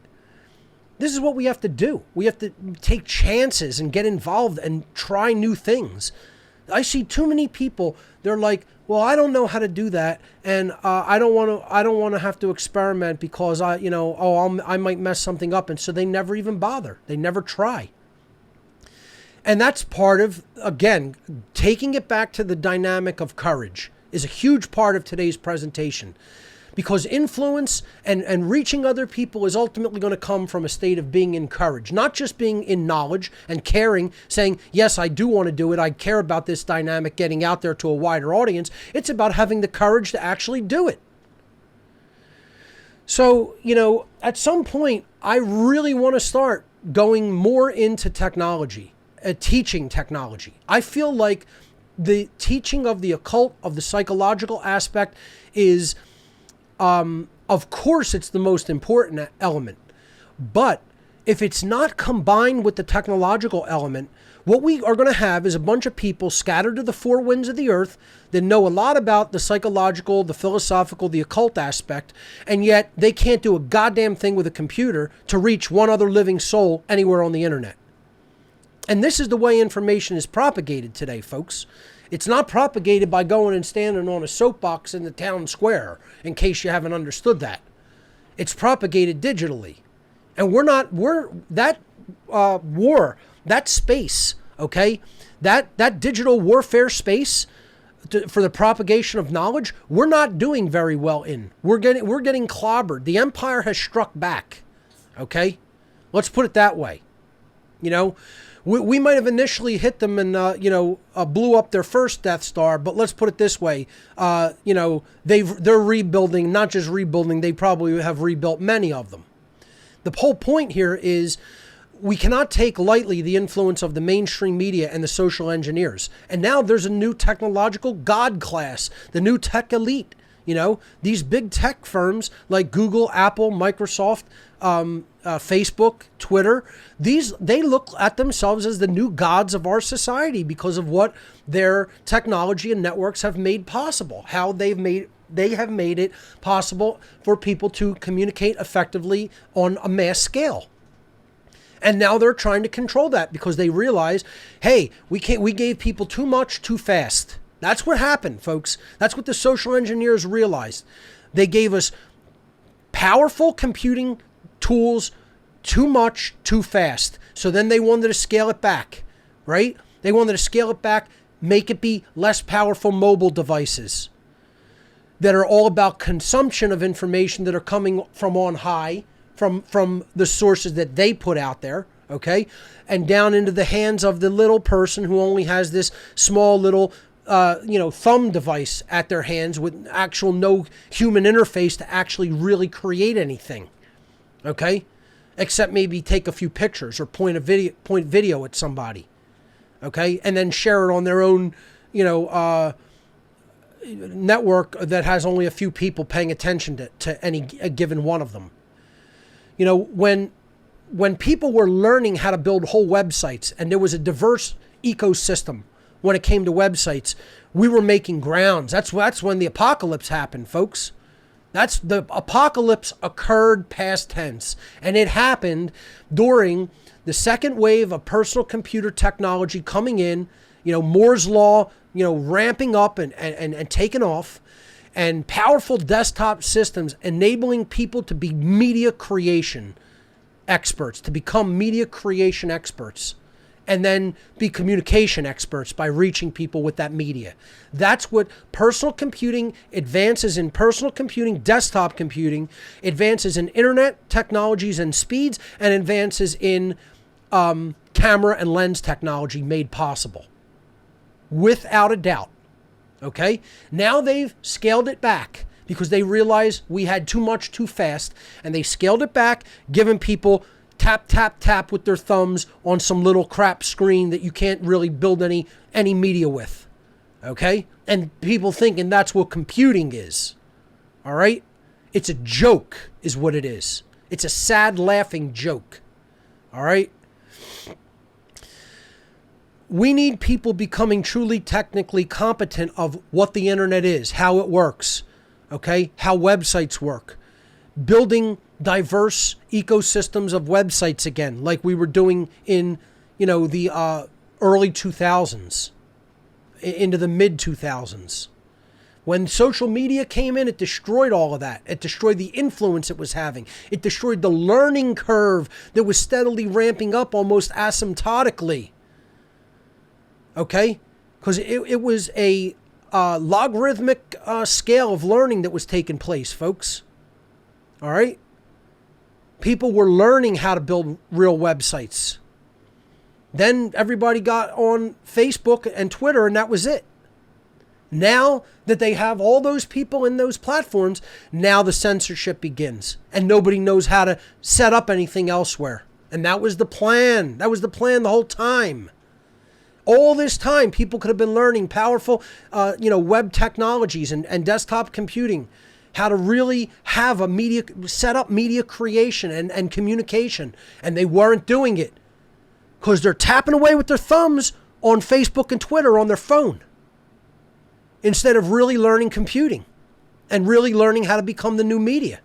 Speaker 3: This is what we have to do. We have to take chances and get involved and try new things. I see too many people, they're like, well, I don't know how to do that, and I don't want to have to experiment because I might mess something up, and so they never even bother. They never try. And that's part of, again, taking it back to the dynamic of courage is a huge part of today's presentation. Because influence and reaching other people is ultimately going to come from a state of being encouraged, not just being in knowledge and caring, saying, yes, I do want to do it. I care about this dynamic getting out there to a wider audience. It's about having the courage to actually do it. So, at some point, I really want to start going more into technology, teaching technology. I feel like the teaching of the occult, of the psychological aspect is... of course, it's the most important element. But if it's not combined with the technological element, what we are going to have is a bunch of people scattered to the four winds of the earth that know a lot about the psychological, the philosophical, the occult aspect, and yet they can't do a goddamn thing with a computer to reach one other living soul anywhere on the internet. And this is the way information is propagated today, folks. It's not propagated by going and standing on a soapbox in the town square, in case you haven't understood that. It's propagated digitally. And that space, okay? That digital warfare space for the propagation of knowledge, we're not doing very well in. We're getting clobbered. The empire has struck back, okay? Let's put it that way. We might have initially hit them and, blew up their first Death Star, but let's put it this way. They're rebuilding, not just rebuilding, they probably have rebuilt many of them. The whole point here is we cannot take lightly the influence of the mainstream media and the social engineers. And now there's a new technological God class, the new tech elite. These big tech firms like Google, Apple, Microsoft, Facebook, Twitter, they look at themselves as the new gods of our society because of what their technology and networks have made possible, how they have made it possible for people to communicate effectively on a mass scale. And now they're trying to control that because they realize, hey, we gave people too much too fast. That's what happened, folks. That's what the social engineers realized. They gave us powerful computing tools too much, too fast. So then they wanted to scale it back, right? They wanted to scale it back, make it be less powerful mobile devices that are all about consumption of information that are coming from on high, from the sources that they put out there, okay? And down into the hands of the little person who only has this small little thumb device at their hands with actual no human interface to actually really create anything, okay? Except maybe take a few pictures or point video at somebody, okay? And then share it on their own, network that has only a few people paying attention to any given one of them. When people were learning how to build whole websites and there was a diverse ecosystem when it came to websites, we were making grounds. That's when the apocalypse happened, folks. The apocalypse occurred past tense, and it happened during the second wave of personal computer technology coming in, Moore's Law, ramping up and taking off, and powerful desktop systems enabling people to be media creation experts, to become media creation experts. and then be communication experts by reaching people with that media. That's what personal computing, advances in personal computing, desktop computing, advances in internet technologies and speeds, and advances in camera and lens technology made possible. Without a doubt. Okay? Now they've scaled it back because they realized we had too much too fast, and they scaled it back, giving people tap, tap, tap with their thumbs on some little crap screen that you can't really build any media with. Okay? And people thinking that's what computing is. All right? It's a joke is what it is. It's a sad, laughing joke. All right? We need people becoming truly technically competent of what the internet is, how it works, okay? How websites work. Building diverse ecosystems of websites again, like we were doing in, the early 2000s, into the mid 2000s. When social media came in, it destroyed all of that. It destroyed the influence it was having. It destroyed the learning curve that was steadily ramping up almost asymptotically. Okay? Because it was a logarithmic scale of learning that was taking place, folks. All right? People were learning how to build real websites. Then everybody got on Facebook and Twitter, and that was it. Now that they have all those people in those platforms, now the censorship begins. And nobody knows how to set up anything elsewhere. And that was the plan. That was the plan the whole time. All this time, people could have been learning powerful, web technologies and desktop computing, how to really have set up media creation and communication. And they weren't doing it because they're tapping away with their thumbs on Facebook and Twitter on their phone instead of really learning computing and really learning how to become the new media.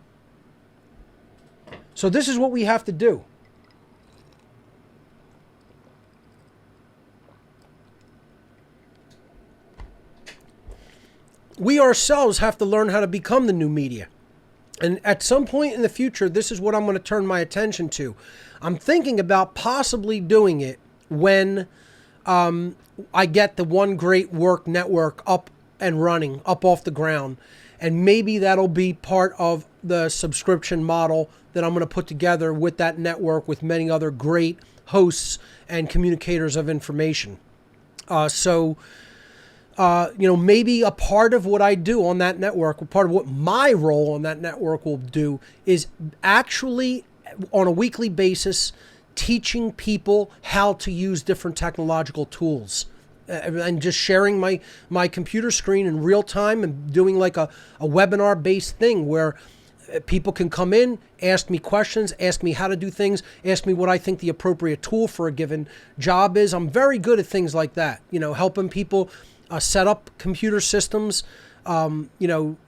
Speaker 3: So this is what we have to do. We ourselves have to learn how to become the new media. And at some point in the future, this is what I'm going to turn my attention to. I'm thinking about possibly doing it when I get the One Great Work Network up and running, up off the ground. And maybe that'll be part of the subscription model that I'm going to put together with that network with many other great hosts and communicators of information. Maybe a part of what I do on that network, part of what my role on that network will do is actually on a weekly basis teaching people how to use different technological tools and just sharing my computer screen in real time and doing like a webinar based thing where people can come in, ask me questions, ask me how to do things, ask me what I think the appropriate tool for a given job is. I'm very good at things like that, helping people set up computer systems,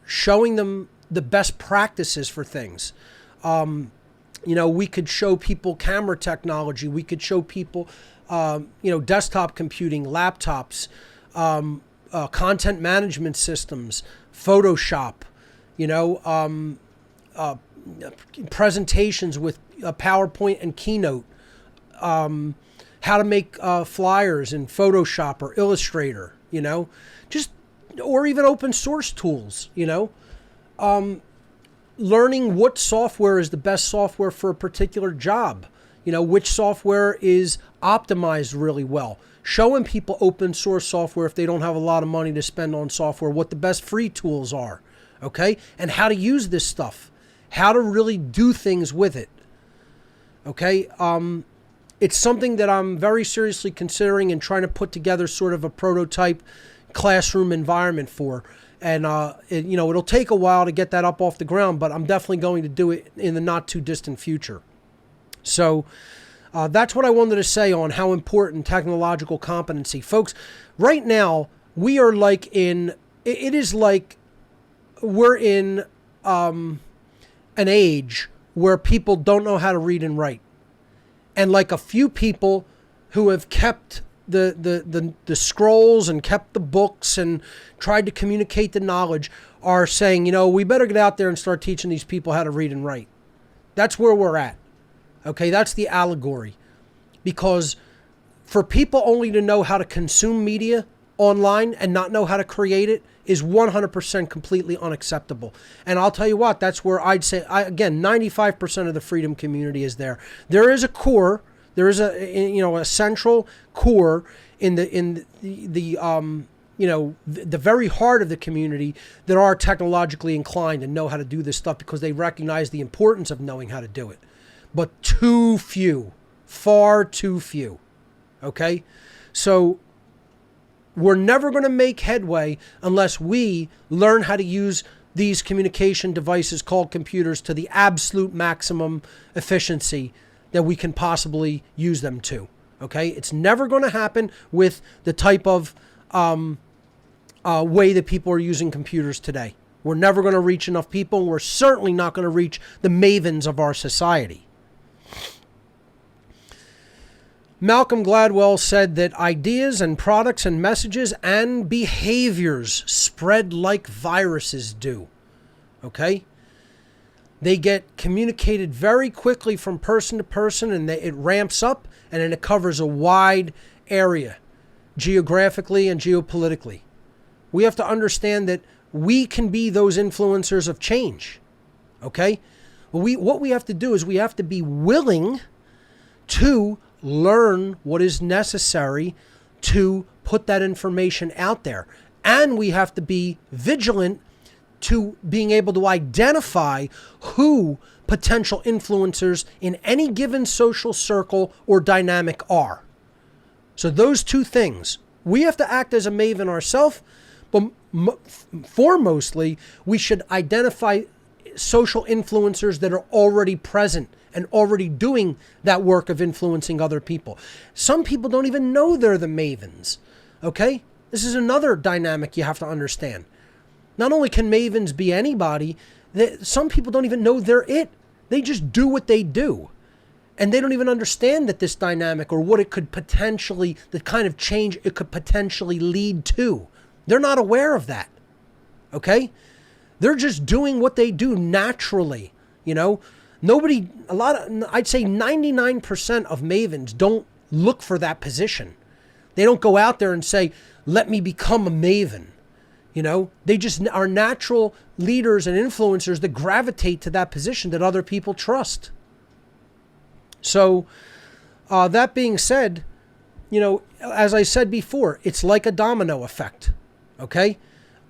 Speaker 3: showing them the best practices for things. We could show people camera technology. We could show people, desktop computing, laptops, content management systems, Photoshop, presentations with PowerPoint and Keynote, how to make flyers in Photoshop or Illustrator. Or even open source tools, learning what software is the best software for a particular job, which software is optimized really well, showing people open source software if they don't have a lot of money to spend on software, what the best free tools are, okay, and how to use this stuff, how to really do things with it, okay. It's something that I'm very seriously considering and trying to put together sort of a prototype classroom environment for. And, it'll take a while to get that up off the ground, but I'm definitely going to do it in the not too distant future. So that's what I wanted to say on how important technological competency. Folks, right now, we are it is like we're in an age where people don't know how to read and write. And like a few people who have kept the scrolls and kept the books and tried to communicate the knowledge are saying, we better get out there and start teaching these people how to read and write. That's where we're at. Okay, that's the allegory. Because For people only to know how to consume media online and not know how to create it is 100% completely unacceptable. And I'll tell you what, that's where I'd say, again, 95% of the freedom community is there. There is a core, there is a central core in the very heart of the community that are technologically inclined and know how to do this stuff because they recognize the importance of knowing how to do it. But too few, far too few. Okay? So we're never going to make headway unless we learn how to use these communication devices called computers to the absolute maximum efficiency that we can possibly use them to. Okay? It's never going to happen with the type of way that people are using computers today. We're never going to reach enough people, and we're certainly not going to reach the mavens of our society. Malcolm Gladwell said that ideas and products and messages and behaviors spread like viruses do. Okay? They get communicated very quickly from person to person, and it ramps up, and then it covers a wide area, geographically and geopolitically. We have to understand that we can be those influencers of change. Okay? What we have to do is we have to be willing to learn what is necessary to put that information out there. And we have to be vigilant to being able to identify who potential influencers in any given social circle or dynamic are. So those two things, we have to act as a maven ourselves, but foremostly, we should identify social influencers that are already present and already doing that work of influencing other people. Some people don't even know they're the mavens, okay? This is another dynamic you have to understand. Not only can mavens be anybody, some people don't even know they're it. They just do what they do. And they don't even understand that this dynamic or what it could potentially, the kind of change it could potentially lead to. They're not aware of that, okay? They're just doing what they do naturally, I'd say 99% of mavens don't look for that position. They don't go out there and say, let me become a maven. They just are natural leaders and influencers that gravitate to that position that other people trust. So that being said, as I said before, it's like a domino effect. Okay?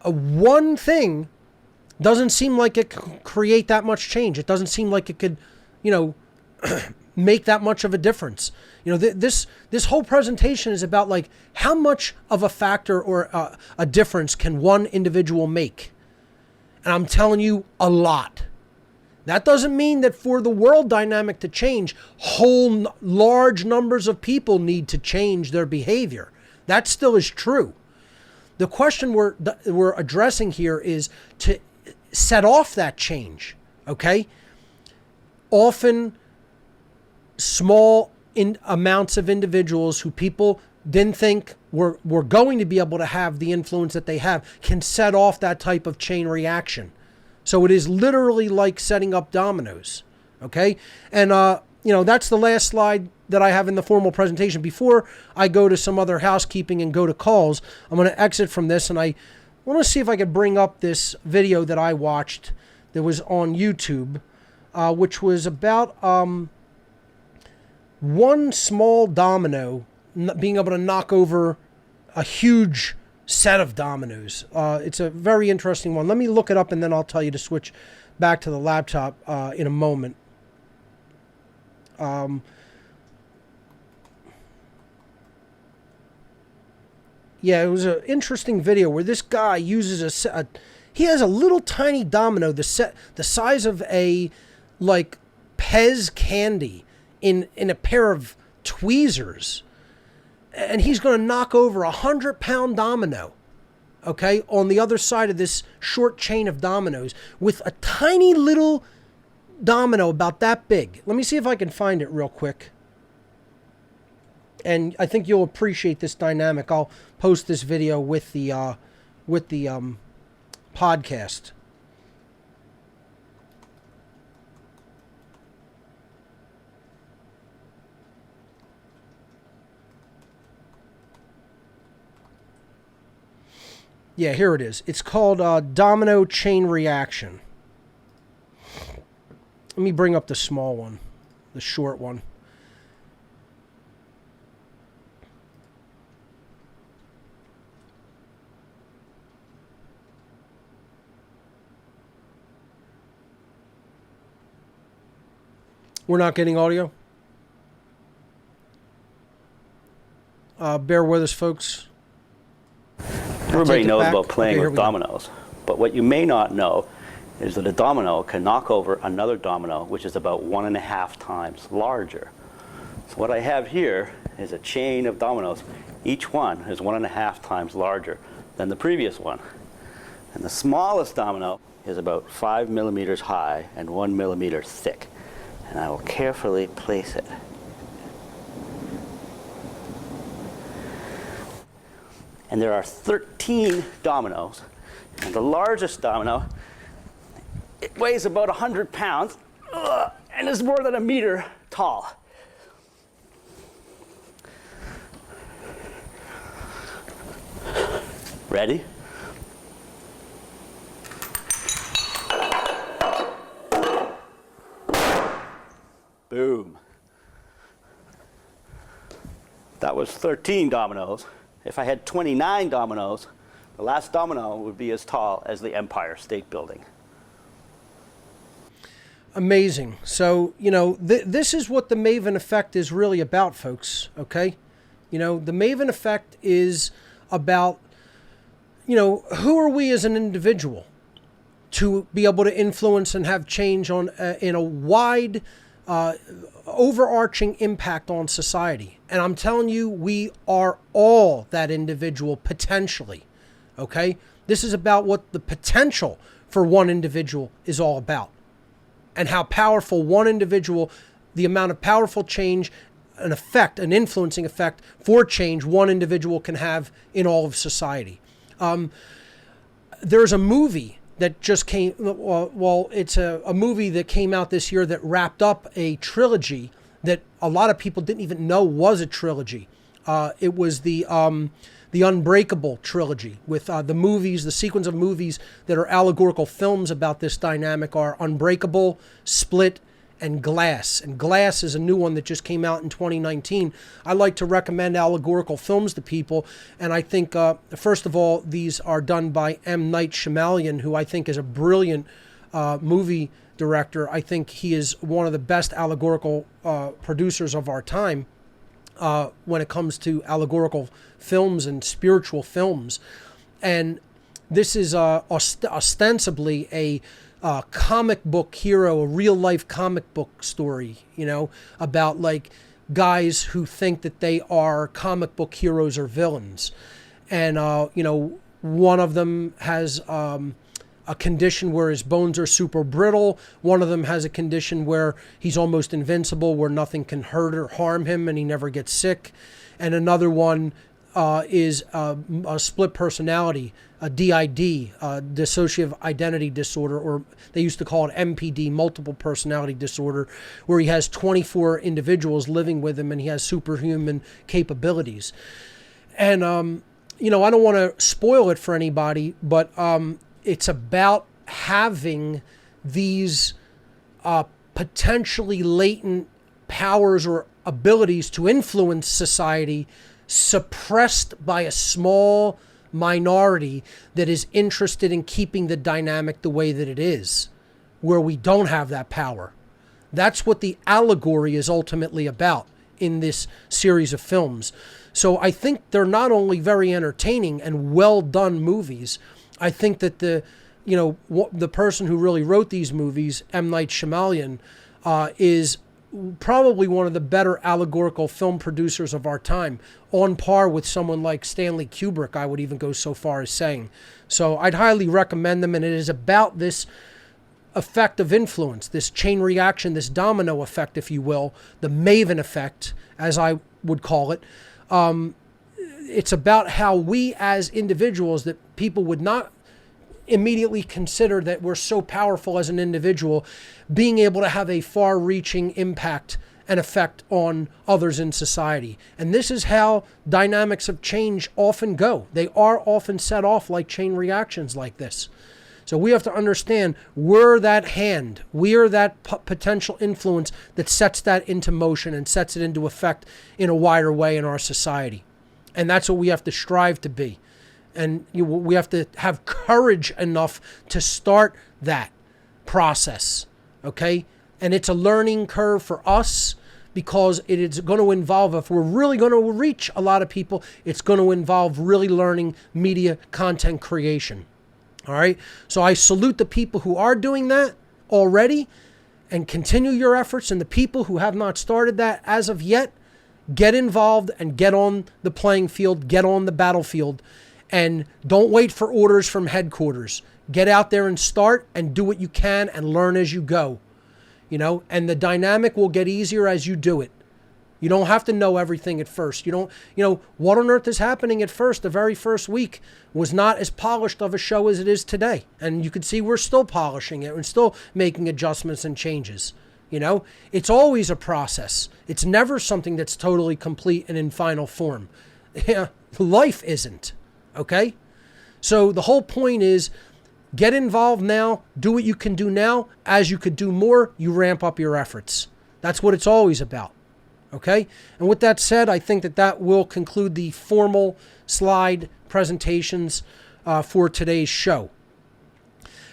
Speaker 3: One thing doesn't seem like it could create that much change. It doesn't seem like it could, make that much of a difference. This whole presentation is about like how much of a factor or a difference can one individual make. And I'm telling you, a lot. That doesn't mean that for the world dynamic to change, large numbers of people need to change their behavior. That still is true. The question we're addressing here is to set off that change, okay? Often small amounts of individuals who people didn't think were going to be able to have the influence that they have can set off that type of chain reaction. So it is literally like setting up dominoes, okay? And, that's the last slide that I have in the formal presentation. Before I go to some other housekeeping and go to calls, I'm going to exit from this, and I want to see if I could bring up this video that I watched that was on YouTube, which was about one small domino being able to knock over a huge set of dominoes. It's a very interesting one. Let me look it up, and then I'll tell you to switch back to the laptop in a moment. Yeah, it was an interesting video where this guy uses he has a little tiny domino the size of a like Pez candy in a pair of tweezers, and he's going to knock over 100-pound domino, okay, on the other side of this short chain of dominoes with a tiny little domino about that big. Let me see if I can find it real quick. And I think you'll appreciate this dynamic. I'll post this video with the podcast. Yeah, here it is. It's called domino chain reaction. Let me bring up the small one, the short one. We're not getting audio? Bear with us, folks.
Speaker 4: Everybody knows
Speaker 3: back.
Speaker 4: about playing
Speaker 3: Okay,
Speaker 4: with dominoes, but what you may not know is that a domino can knock over another domino, which is about 1.5 times larger. So what I have here is a chain of dominoes. Each one is 1.5 times larger than the previous one. And the smallest domino is about 5 millimeters high and 1 millimeter thick. And I will carefully place it. And there are 13 dominoes. And the largest domino, it weighs about 100 pounds and is more than 1 meter tall. Ready? Boom. That was 13 dominoes. If I had 29 dominoes, the last domino would be as tall as the Empire State Building.
Speaker 3: Amazing. So, this is what the maven effect is really about, folks, okay? The maven effect is about, who are we as an individual to be able to influence and have change on in a wide, overarching impact on society. And I'm telling you, we are all that individual potentially, okay? This is about what the potential for one individual is all about, and how powerful one individual, the amount of powerful change, an effect, an influencing effect for change one individual can have in all of society. There's a movie that just came, it's a movie that came out this year that wrapped up a trilogy that a lot of people didn't even know was a trilogy. It was the Unbreakable trilogy with the movies, the sequence of movies that are allegorical films about this dynamic are Unbreakable, Split, and Glass. And Glass is a new one that just came out in 2019. I like to recommend allegorical films to people, and I think, first of all, these are done by M. Night Shyamalan, who I think is a brilliant movie director. I think he is one of the best allegorical producers of our time when it comes to allegorical films and spiritual films. And this is ostensibly a comic book hero, a real life comic book story, about like guys who think that they are comic book heroes or villains. And, one of them has a condition where his bones are super brittle. One of them has a condition where he's almost invincible, where nothing can hurt or harm him and he never gets sick. And another one is a split personality, a DID, dissociative identity disorder, or they used to call it MPD, multiple personality disorder, where he has 24 individuals living with him and he has superhuman capabilities. And, I don't want to spoil it for anybody, but it's about having these potentially latent powers or abilities to influence society suppressed by a small minority that is interested in keeping the dynamic the way that it is, where we don't have that power. That's what the allegory is ultimately about in this series of films. So I think they're not only very entertaining and well done movies, I think that the person who really wrote these movies, M. Night Shyamalan, is probably one of the better allegorical film producers of our time, on par with someone like Stanley Kubrick, I would even go so far as saying. So I'd highly recommend them, and it is about this effect of influence, this chain reaction, this domino effect, if you will, the maven effect, as I would call it. It's about how we as individuals, that people would not immediately consider that we're so powerful as an individual, being able to have a far-reaching impact an effect on others in society. And this is how dynamics of change often go. They are often set off like chain reactions like this. So we have to understand we're that hand, we're that potential influence that sets that into motion and sets it into effect in a wider way in our society. And that's what we have to strive to be. And we have to have courage enough to start that process, okay? And it's a learning curve for us because it is going to involve, if we're really going to reach a lot of people, it's going to involve really learning media content creation. All right. So I salute the people who are doing that already and continue your efforts. And the people who have not started that as of yet, get involved and get on the playing field, get on the battlefield, and don't wait for orders from headquarters. Get out there and start and do what you can and learn as you go. And the dynamic will get easier as you do it. You don't have to know everything at first. What on Earth is Happening at first, the very first week, was not as polished of a show as it is today. And you can see we're still polishing it and still making adjustments and changes. It's always a process. It's never something that's totally complete and in final form. Life isn't. Okay? So the whole point is get involved now, do what you can do now. As you could do more, you ramp up your efforts. That's what it's always about. Okay? And with that said, I think that will conclude the formal slide presentations for today's show.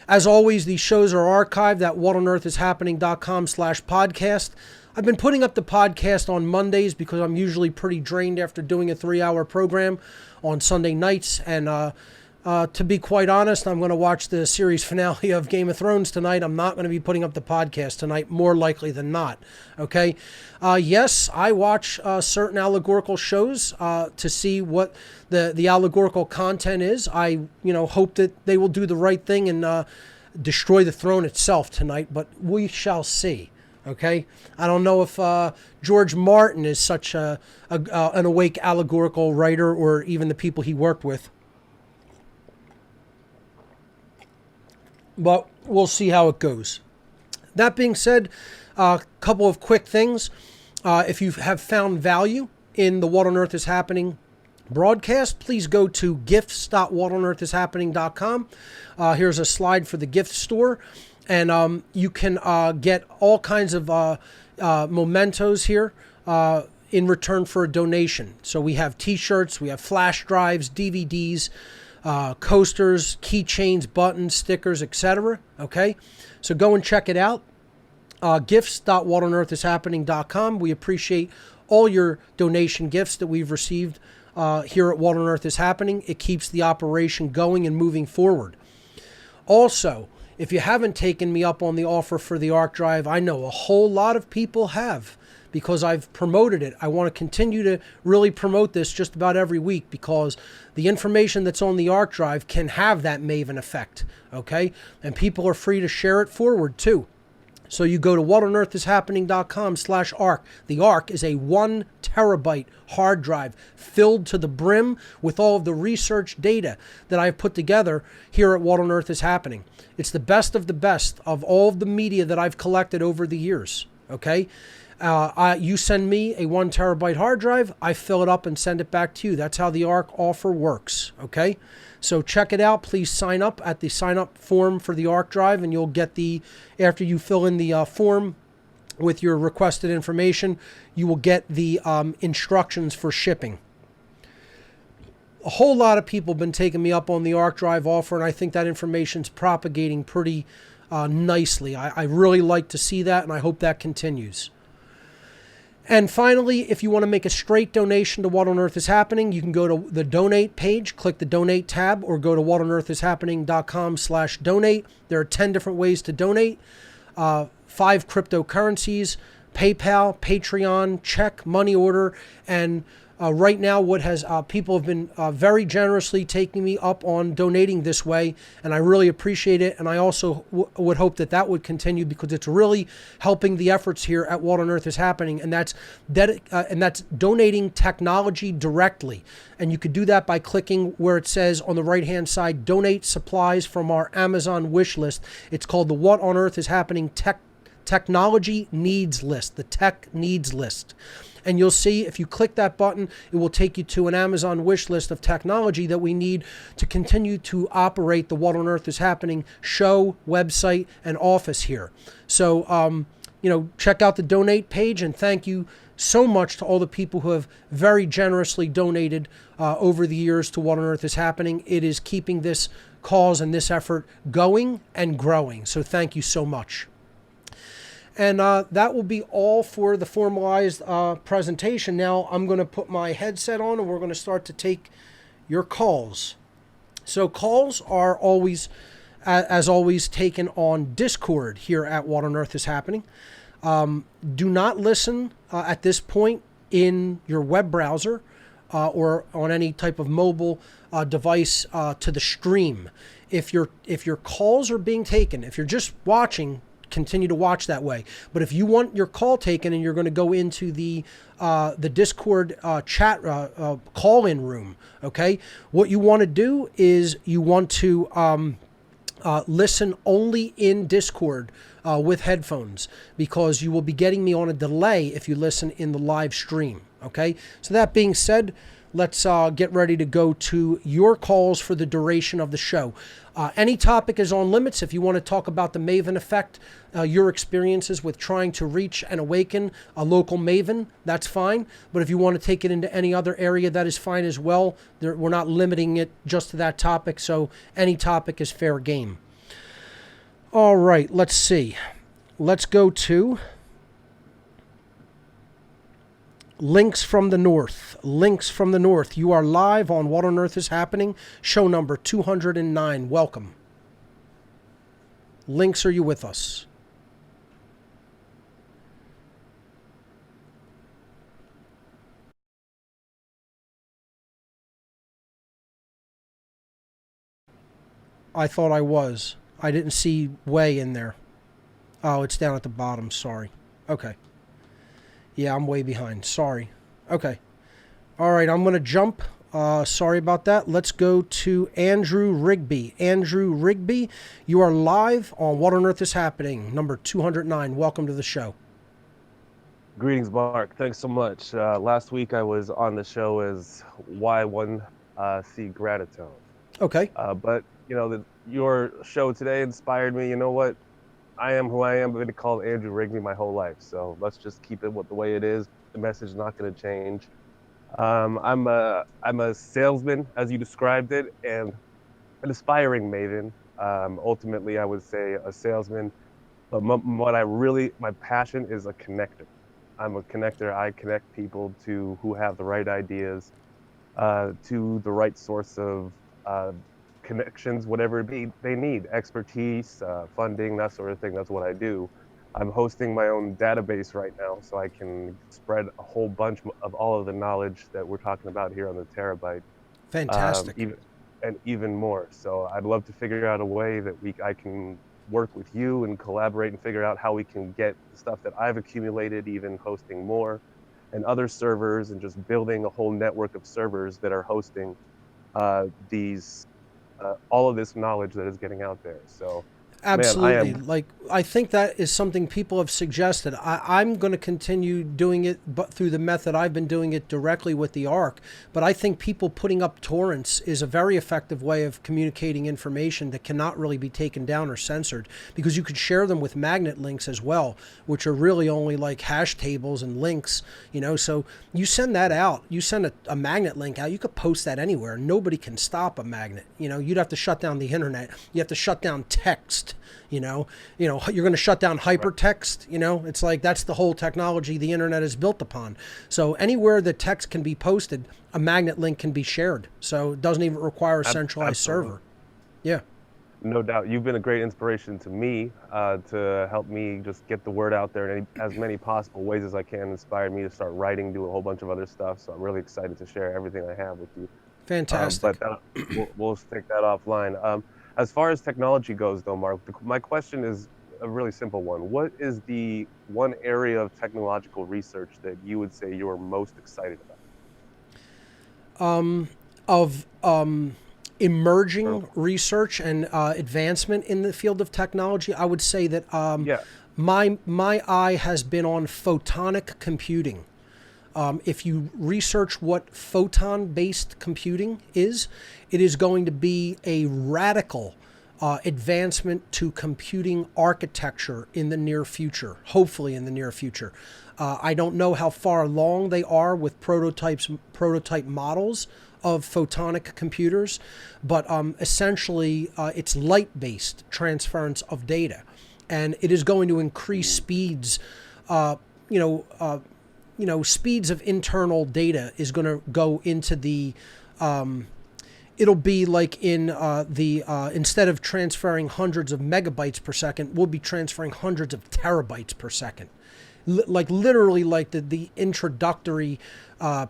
Speaker 3: As always, these shows are archived at whatonearthishappening.com/podcast. I've been putting up the podcast on Mondays because I'm usually pretty drained after doing a 3-hour program on Sunday nights. And to be quite honest, I'm going to watch the series finale of Game of Thrones tonight. I'm not going to be putting up the podcast tonight, more likely than not. Okay. Yes, I watch certain allegorical shows to see what the allegorical content is. I hope that they will do the right thing and destroy the throne itself tonight, but we shall see. Okay. I don't know if George Martin is such an awake allegorical writer, or even the people he worked with. But we'll see how it goes. That being said, a couple of quick things. If you have found value in the What on Earth is Happening broadcast, please go to gifts.whatonearthishappening.com. Here's a slide for the gift store. And you can get all kinds of mementos here in return for a donation. So we have t-shirts, we have flash drives, DVDs, coasters, keychains, buttons, stickers, etc. Okay, so go and check it out. Gifts.whatonearthishappening.com. We appreciate all your donation gifts that we've received here at What on Earth is Happening. It keeps the operation going and moving forward. Also, if you haven't taken me up on the offer for the ARC drive, I know a whole lot of people have, because I've promoted it. I want to continue to really promote this just about every week, because the information that's on the ARC drive can have that maven effect, okay? And people are free to share it forward too. So you go to whatonearthishappening.com/ARC. The ARC is a 1 terabyte hard drive filled to the brim with all of the research data that I've put together here at What on Earth is Happening. It's the best of all of the media that I've collected over the years, okay? You send me a 1 terabyte hard drive, I fill it up and send it back to you. That's how the ARC offer works, okay? So check it out. Please sign up at the sign up form for the ARC drive, and you'll get after you fill in the form with your requested information, you will get the instructions for shipping. A whole lot of people have been taking me up on the ARC drive offer, and I think that information's propagating pretty nicely. I really like to see that, and I hope that continues. And finally, if you want to make a straight donation to What on Earth is Happening, you can go to the donate page, click the donate tab, or go to whatonearthishappening.com/donate. There are 10 different ways to donate. 5 cryptocurrencies: PayPal, Patreon, check, money order, and right now people have been very generously taking me up on donating this way, and I really appreciate it. And I also would hope that would continue, because it's really helping the efforts here at What on Earth is Happening, and that's donating technology directly. And you could do that by clicking where it says on the right hand side, donate supplies from our Amazon wish list. It's called the What on Earth is Happening technology needs list, the tech needs list. And you'll see if you click that button, it will take you to an Amazon wish list of technology that we need to continue to operate the What on Earth is Happening show, website, and office here. So, check out the donate page, and thank you so much to all the people who have very generously donated over the years to What on Earth is Happening. It is keeping this cause and this effort going and growing. So thank you so much. And that will be all for the formalized presentation. Now I'm going to put my headset on and we're going to start to take your calls. So calls are always, as always, taken on Discord here at What on Earth is Happening. Do not listen at this point in your web browser or on any type of mobile device to the stream. If your calls are being taken, if you're just watching, continue to watch that way. But if you want your call taken and you're going to go into the Discord chat call-in room, okay, what you want to do is you want to listen only in Discord with headphones, because you will be getting me on a delay if you listen in the live stream. Okay, so that being said, let's get ready to go to your calls for the duration of the show. Any topic is on limits. If you want to talk about the Maven effect, your experiences with trying to reach and awaken a local Maven, that's fine. But if you want to take it into any other area, that is fine as well. We're not limiting it just to that topic, so any topic is fair game. All right, let's see. Let's go to Links from the North. Links from the North. You are live on What on Earth is Happening, show number 209. Welcome. Links, are you with us? I thought I was. I didn't see way in there. Oh, it's down at the bottom. Sorry. Okay. Yeah, I'm way behind. Sorry. Okay. All right, I'm going to jump. Sorry about that. Let's go to Andrew Rigby. Andrew Rigby, you are live on What on Earth is Happening, number 209. Welcome to the show.
Speaker 5: Greetings, Mark. Thanks so much. Last week I was on the show as Y1C Gratitone.
Speaker 3: Okay.
Speaker 5: But, your show today inspired me. You know what? I am who I am. I've been called Andrew Rigby my whole life. So let's just keep it the way it is. The message is not going to change. I'm a salesman, as you described it, and an aspiring maven. Ultimately, I would say a salesman. But my passion is a connector. I'm a connector. I connect people to who have the right ideas, to the right source of connections, whatever it be they need, expertise, funding, that sort of thing. That's what I do. I'm hosting my own database right now, so I can spread a whole bunch of all of the knowledge that we're talking about here on the Terabyte.
Speaker 3: Fantastic.
Speaker 5: Even more. So I'd love to figure out a way that I can work with you and collaborate and figure out how we can get the stuff that I've accumulated, even hosting more, and other servers, and just building a whole network of servers that are hosting all of this knowledge that is getting out there. So
Speaker 3: absolutely. I think that is something people have suggested. I'm going to continue doing it, but through the method I've been doing it directly with the ARC. But I think people putting up torrents is a very effective way of communicating information that cannot really be taken down or censored, because you could share them with magnet links as well, which are really only like hash tables and links, so you send that out, you send a magnet link out, you could post that anywhere. Nobody can stop a magnet. You'd have to shut down the internet. You have to shut down text. You're going to shut down hypertext. It's like that's the whole technology the internet is built upon. So anywhere that text can be posted, a magnet link can be shared. So it doesn't even require a centralized server. Yeah.
Speaker 5: No doubt. You've been a great inspiration to me to help me just get the word out there in as many possible ways as I can. Inspired me to start writing, do a whole bunch of other stuff. So I'm really excited to share everything I have with you.
Speaker 3: Fantastic.
Speaker 5: But we'll take that offline. As far as technology goes, though, Mark, my question is a really simple one. What is the one area of technological research that you would say you are most excited about? Emerging
Speaker 3: research and advancement in the field of technology, I would say that My eye has been on photonic computing. If you research what photon-based computing is, it is going to be a radical advancement to computing architecture in the near future, hopefully in the near future. I don't know how far along they are with prototype models of photonic computers, but essentially it's light-based transference of data, and it is going to increase speeds. Speeds of internal data is going to go into the. It'll be like in instead of transferring hundreds of megabytes per second, we'll be transferring hundreds of terabytes per second. Literally like the introductory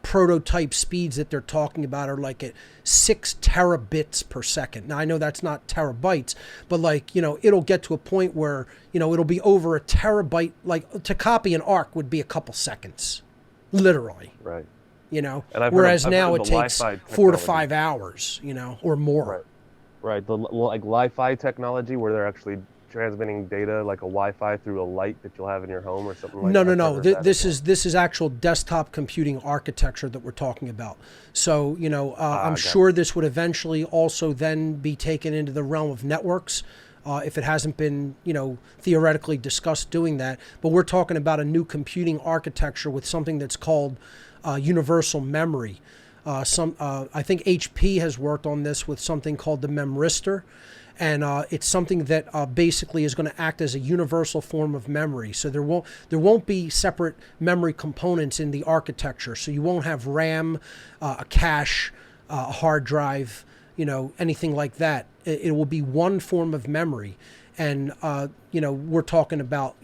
Speaker 3: prototype speeds that they're talking about are like at 6 terabits per second. Now I know that's not terabytes, but it'll get to a point where it'll be over a terabyte. Like to copy an ARC would be a couple seconds, literally.
Speaker 5: Right.
Speaker 3: Whereas now it takes 4 to 5 hours, or more.
Speaker 5: Right. The like Li-Fi technology where they're actually transmitting data like a Wi-Fi through a light that you'll have in your home or something like that?
Speaker 3: No. This is actual desktop computing architecture that we're talking about. So, I'm sure this would eventually also then be taken into the realm of networks if it hasn't been, theoretically discussed doing that. But we're talking about a new computing architecture with something that's called universal memory. I think HP has worked on this with something called the memristor. And it's something that basically is going to act as a universal form of memory. So there won't be separate memory components in the architecture. So you won't have RAM, a cache, a hard drive, anything like that. It will be one form of memory, and we're talking about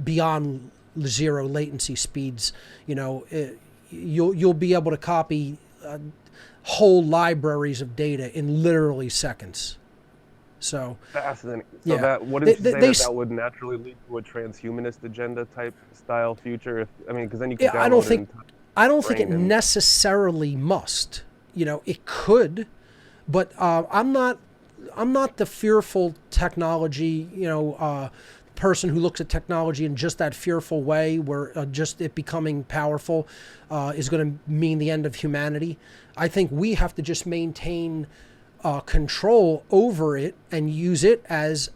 Speaker 3: beyond zero latency speeds. You'll be able to copy whole libraries of data in literally seconds. So
Speaker 5: fascinating. So
Speaker 3: yeah.
Speaker 5: that wouldn't you say that would naturally lead to a transhumanist agenda type style future? Because then you can.
Speaker 3: I don't think it necessarily must. It could, but I'm not the fearful technology. Person who looks at technology in just that fearful way, where just it becoming powerful is going to mean the end of humanity. I think we have to just maintain control over it and use it as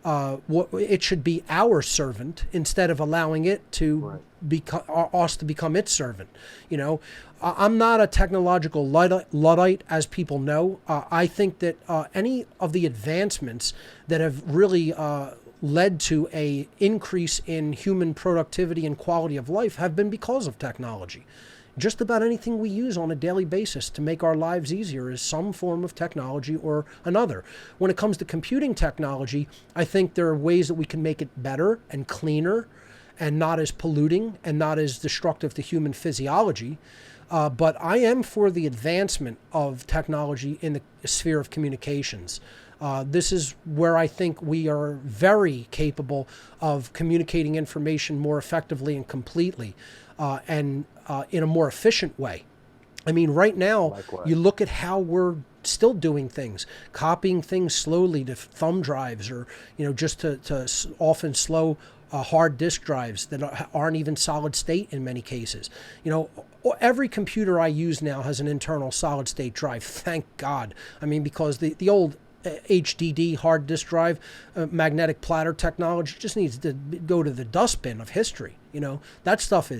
Speaker 3: what it should be, our servant, instead of allowing it to become us to become its servant. I'm not a technological Luddite, as people know. I think that any of the advancements that have really led to a increase in human productivity and quality of life have been because of technology. Just about anything we use on a daily basis to make our lives easier is some form of technology or another. When it comes to computing technology, I think there are ways that we can make it better and cleaner and not as polluting and not as destructive to human physiology. But I am for the advancement of technology in the sphere of communications. This is where I think we are very capable of communicating information more effectively and completely, and in a more efficient way. Right now, likewise, you look at how we're still doing things, copying things slowly to thumb drives, or just to often slow hard disk drives that aren't even solid state in many cases. Every computer I use now has an internal solid state drive. Thank God. Because the old HDD hard disk drive, magnetic platter technology just needs to go to the dustbin of history. That stuff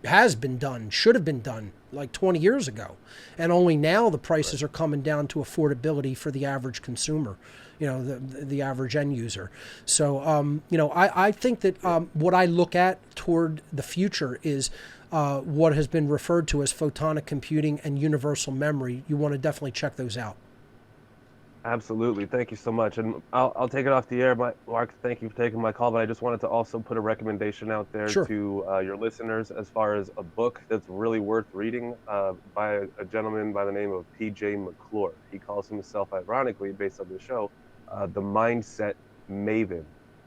Speaker 3: has been done, should have been done like 20 years ago, and only now the prices are coming down to affordability for the average consumer, the average end user. So I think that what I look at toward the future is what has been referred to as photonic computing and universal memory. You want to definitely check those out.
Speaker 5: Absolutely. Thank you so much. And I'll take it off the air. Mark, thank you for taking my call. But I just wanted to also put a recommendation out there to your listeners as far as a book that's really worth reading by a gentleman by the name of P.J. McClure. He calls himself, ironically, based on the show, the Mindset Maven.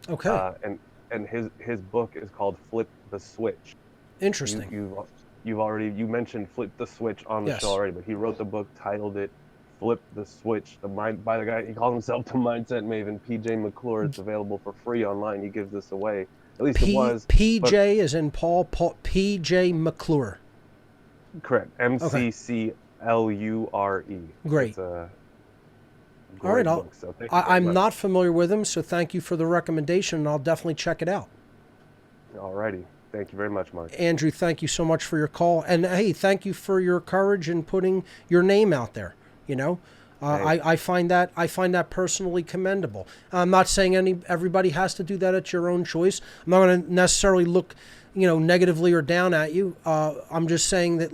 Speaker 3: Okay.
Speaker 5: And his book is called Flip the Switch.
Speaker 3: Interesting.
Speaker 5: You mentioned Flip the Switch on the show already, but he wrote the book, titled it flip the switch. By the guy, he calls himself the Mindset Maven, PJ McClure. It's available for free online. He gives this away. At least it was.
Speaker 3: PJ is in Paul, PJ McClure.
Speaker 5: Correct.
Speaker 3: Okay.
Speaker 5: MCCLURE.
Speaker 3: Great.
Speaker 5: It's a
Speaker 3: All right.
Speaker 5: great book. So thank you very
Speaker 3: I'm
Speaker 5: much.
Speaker 3: not familiar with him, so thank you for the recommendation, and I'll definitely check it out.
Speaker 5: Alrighty. Thank you very much, Mark.
Speaker 3: Andrew, thank you so much for your call. And hey, thank you for your courage in putting your name out there. You know, I find that personally commendable. I'm not saying everybody has to do that at your own choice. I'm not going to necessarily look, negatively or down at you. I'm just saying that,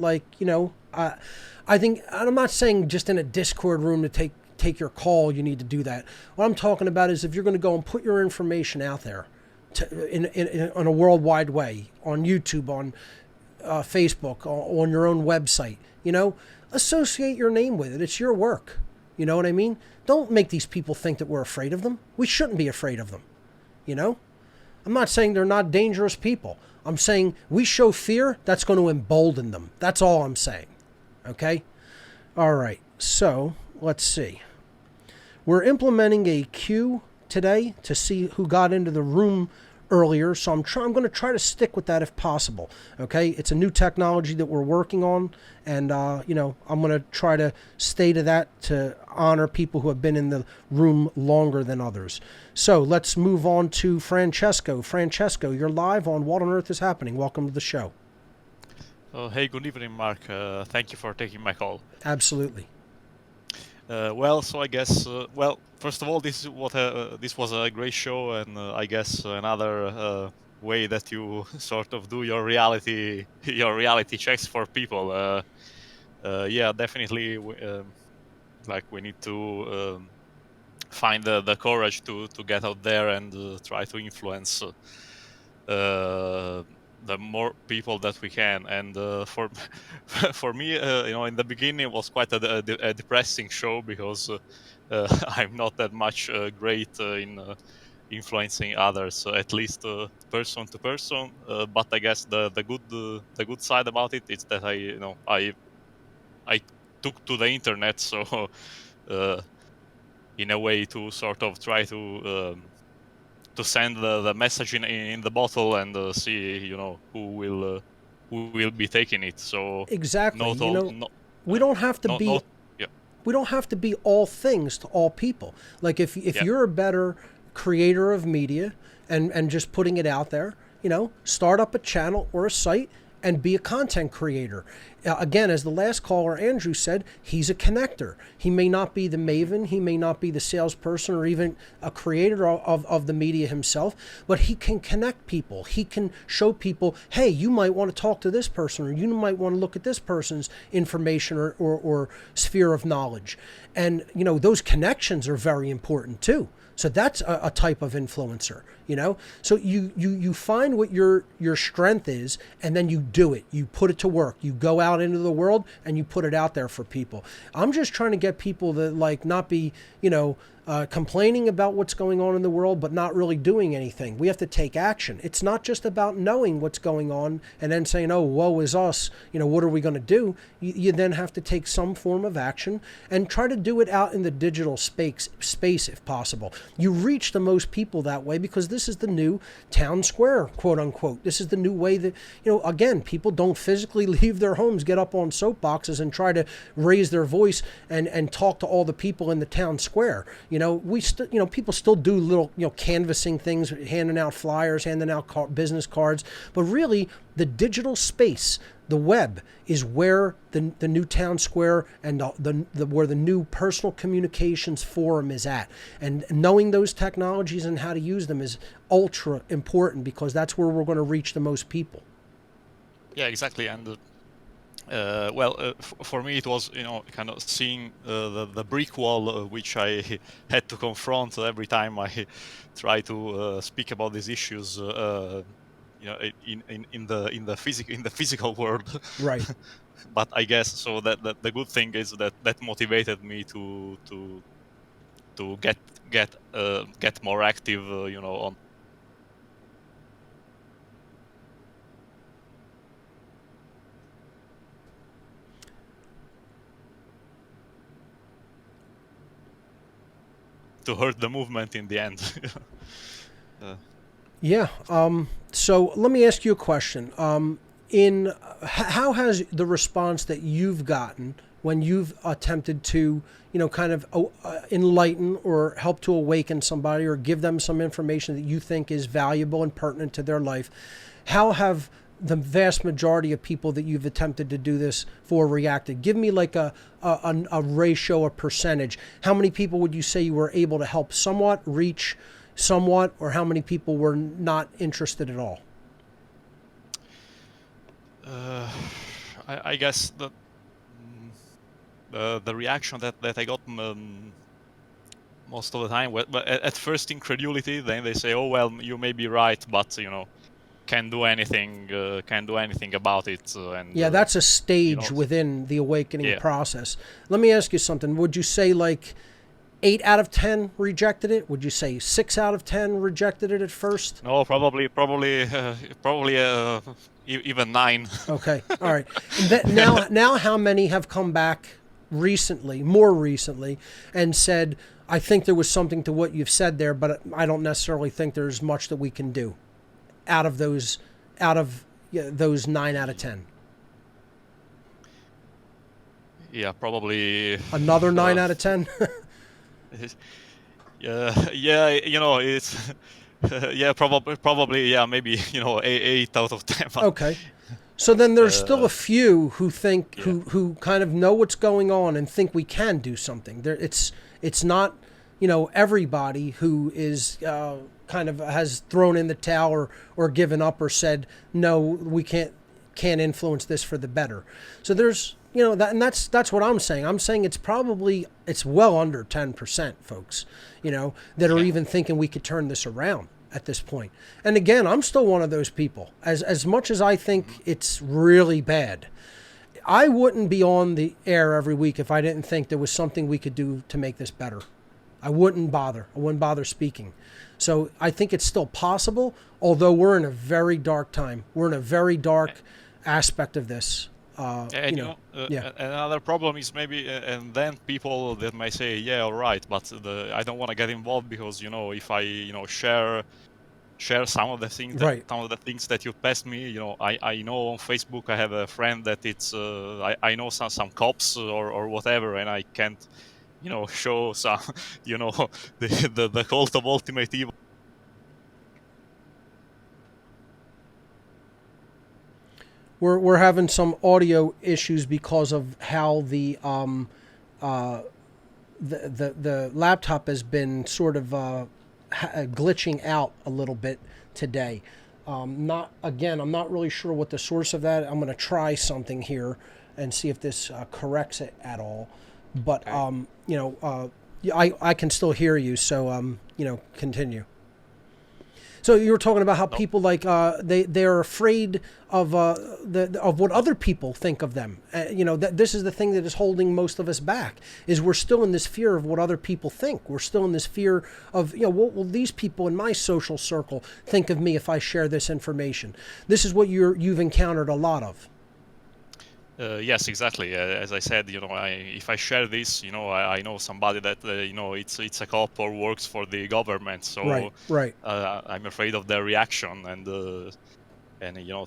Speaker 3: I think, and I'm not saying just in a Discord room to take your call, you need to do that. What I'm talking about is if you're going to go and put your information out there in a worldwide way, on YouTube, on Facebook, on your own website, associate your name with it. It's your work. You know what I mean? Don't make these people think that we're afraid of them. We shouldn't be afraid of them. I'm not saying they're not dangerous people. I'm saying we show fear, that's going to embolden them. That's all I'm saying. Okay? All right. So, let's see. We're implementing a queue today to see who got into the room earlier, so I'm going to try to stick with that if possible. Okay, it's a new technology that we're working on, and I'm going to try to stay to that to honor people who have been in the room longer than others. So let's move on to Francesco. Francesco, you're live on What on Earth is Happening. Welcome to the show.
Speaker 6: Hey, good evening, Mark. Thank you for taking my call.
Speaker 3: Absolutely.
Speaker 6: So I guess, first of all, this was a great show, and I guess another way that you sort of do your reality checks for people. Yeah, definitely. We need to find the courage to get out there and try to influence the more people that we can. And for for me, in the beginning it was quite a depressing show because I'm not that much great in influencing others, at least person to person. But I guess the good side about it is that I took to the internet, so in a way to sort of try to send the message in the bottle and see who will be taking it. So
Speaker 3: Exactly.
Speaker 6: we
Speaker 3: we don't have to be we don't have to be all things to all people. Like if you're a better creator of media and just putting it out there, start up a channel or a site and be a content creator. Again, as the last caller, Andrew, said, he's a connector. He may not be the maven, he may not be the salesperson or even a creator of the media himself, but he can connect people. He can show people, hey, you might want to talk to this person, or you might want to look at this person's information or sphere of knowledge. And, those connections are very important too. So that's a type of influencer, So you find what your strength is, and then you do it. You put it to work. You go out into the world and you put it out there for people. I'm just trying to get people to not be, complaining about what's going on in the world, but not really doing anything. We have to take action. It's not just about knowing what's going on and then saying, oh, woe is us. What are we going to do? You then have to take some form of action and try to do it out in the digital space if possible. You reach the most people that way because this is the new town square, quote unquote. This is the new way that, again, people don't physically leave their homes, get up on soapboxes and try to raise their voice and talk to all the people in the town square. People still do little, canvassing things, handing out flyers, handing out business cards, but really the digital space, the web, is where the new town square and where the new personal communications forum is at. And knowing those technologies and how to use them is ultra important because that's where we're going to reach the most people.
Speaker 6: Yeah, exactly. And for me, it was kind of seeing the brick wall which I had to confront every time I try to speak about these issues. In the physical world.
Speaker 3: Right.
Speaker 6: But I guess so that the good thing is that motivated me to get more active. On. to hurt the movement in the end.
Speaker 3: Yeah. So let me ask you a question. How has the response that you've gotten when you've attempted to, kind of enlighten or help to awaken somebody or give them some information that you think is valuable and pertinent to their life, how have the vast majority of people that you've attempted to do this for reacted? Give me like a ratio, a percentage. How many people would you say you were able to help somewhat, reach somewhat, or how many people were not interested at all?
Speaker 6: I guess the reaction that I got most of the time, but at first incredulity, then they say, "Oh well, you may be right, but can't do anything about it." And
Speaker 3: yeah, that's a stage within the awakening process. Let me ask you something. Would you say like 8 out of 10 rejected it? Would you say 6 out of 10 rejected it at first?
Speaker 6: No, probably even 9.
Speaker 3: Okay, all right. And now, how many have come back more recently, and said, "I think there was something to what you've said there, but I don't necessarily think there's much that we can do." Out of those 9 out of 10.
Speaker 6: Yeah, probably
Speaker 3: another 9 out of 10.
Speaker 6: Yeah, it's probably maybe 8 out of 10.
Speaker 3: Okay, so then there's still a few who think who kind of know what's going on and think we can do something. It's not everybody who is kind of has thrown in the towel or given up or said no, we can't influence this for the better. So there's that, and that's what I'm saying. I'm saying it's well under 10%, folks, that are even thinking we could turn this around at this point. And again, I'm still one of those people. As much as I think it's really bad, I wouldn't be on the air every week if I didn't think there was something we could do to make this better. I wouldn't bother speaking. So I think it's still possible, although we're in a very dark time. We're in a very dark aspect of this.
Speaker 6: Another problem is maybe, and then people that may say, yeah, all right, but I don't want to get involved because if I share some of the things some of the things that you passed me, I know on Facebook I have a friend that it's I know some cops or whatever, and I can't show some the cult of ultimate evil.
Speaker 3: We're having some audio issues because of how the laptop has been sort of glitching out a little bit today. I'm not really sure what the source of that. I'm going to try something here and see if this corrects it at all. But I can still hear you, so continue. So you were talking about how people they're afraid of what other people think of them. This is the thing that is holding most of us back. Is we're still in this fear of what other people think. We're still in this fear of what will these people in my social circle think of me if I share this information. This is what you've encountered a lot of.
Speaker 6: Yes, exactly. As I said, if I share this, I know somebody that it's a cop or works for the government, so
Speaker 3: right.
Speaker 6: I'm afraid of their reaction and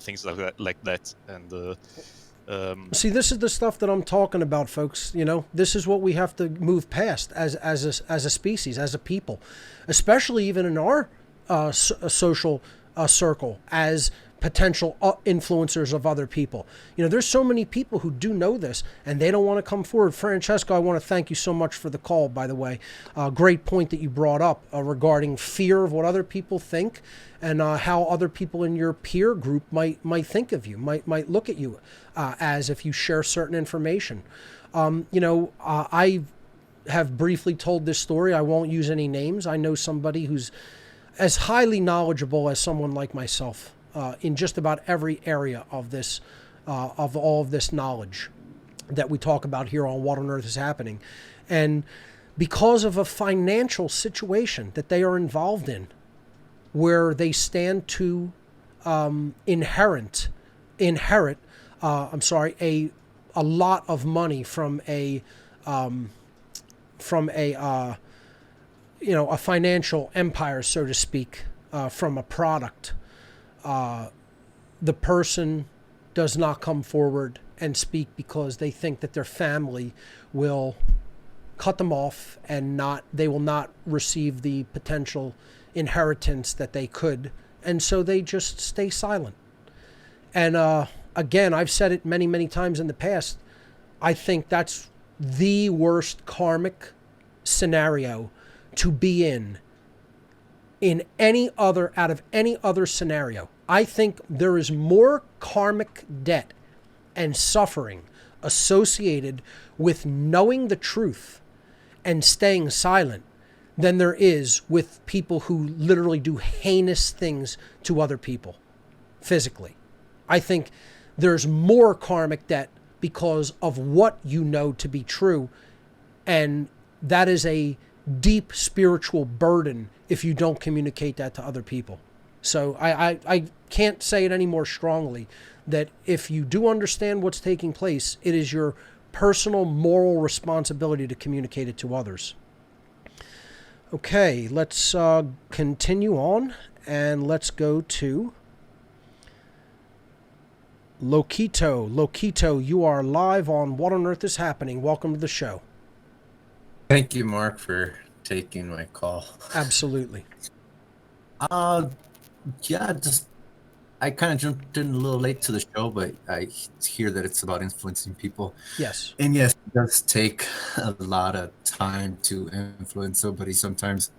Speaker 6: things like that. And
Speaker 3: see, this is the stuff that I'm talking about, folks. This is what we have to move past as a species, as a people, especially even in our social circle as potential influencers of other people. There's so many people who do know this and they don't want to come forward. Francesco, I want to thank you so much for the call, by the way. Great point that you brought up regarding fear of what other people think and how other people in your peer group might think of you, might look at you as if you share certain information. I have briefly told this story. I won't use any names. I know somebody who's as highly knowledgeable as someone like myself in just about every area of this, of all of this knowledge that we talk about here on What on Earth is Happening. And because of a financial situation that they are involved in, where they stand to inherit a lot of money from a a financial empire, so to speak, from a product, the person does not come forward and speak because they think that their family will cut them off and they will not receive the potential inheritance that they could, and so they just stay silent. And again, I've said it many, many times in the past, I think that's the worst karmic scenario to be in out of any other scenario. I think there is more karmic debt and suffering associated with knowing the truth and staying silent than there is with people who literally do heinous things to other people physically. I think there's more karmic debt because of what you know to be true, and that is a deep spiritual burden if you don't communicate that to other people. So I can't say it any more strongly that if you do understand what's taking place, it is your personal moral responsibility to communicate it to others. Okay, let's continue on, and let's go to Lokito. Lokito, you are live on What on Earth is Happening. Welcome to the show.
Speaker 7: Thank you, Mark, for taking my call.
Speaker 3: Absolutely.
Speaker 7: Yeah, I kind of jumped in a little late to the show, but I hear that it's about influencing people.
Speaker 3: Yes.
Speaker 7: And yes, it does take a lot of time to influence somebody sometimes.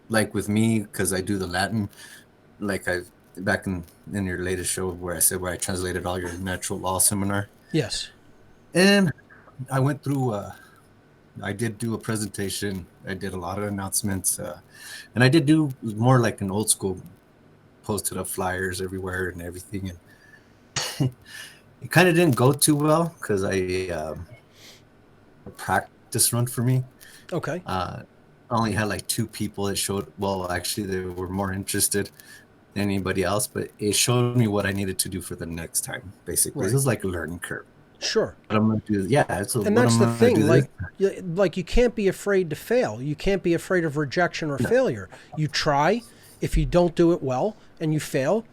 Speaker 7: Like with me, because I do the Latin, like back in your latest show where I translated all your natural law seminar.
Speaker 3: Yes.
Speaker 7: And I went through I did do a presentation. I did a lot of announcements, and I did do more like an old school, posted up flyers everywhere and everything. And it kind of didn't go too well because a practice run for me.
Speaker 3: Okay.
Speaker 7: I only had like 2 people that showed. Well, actually, they were more interested than anybody else, but it showed me what I needed to do for the next time. Basically,
Speaker 3: Right.
Speaker 7: It was like a learning curve.
Speaker 3: Sure.
Speaker 7: What I'm gonna do, yeah.
Speaker 3: And that's the thing, like you can't be afraid to fail. You can't be afraid of rejection or failure. You try. If you don't do it well and you fail,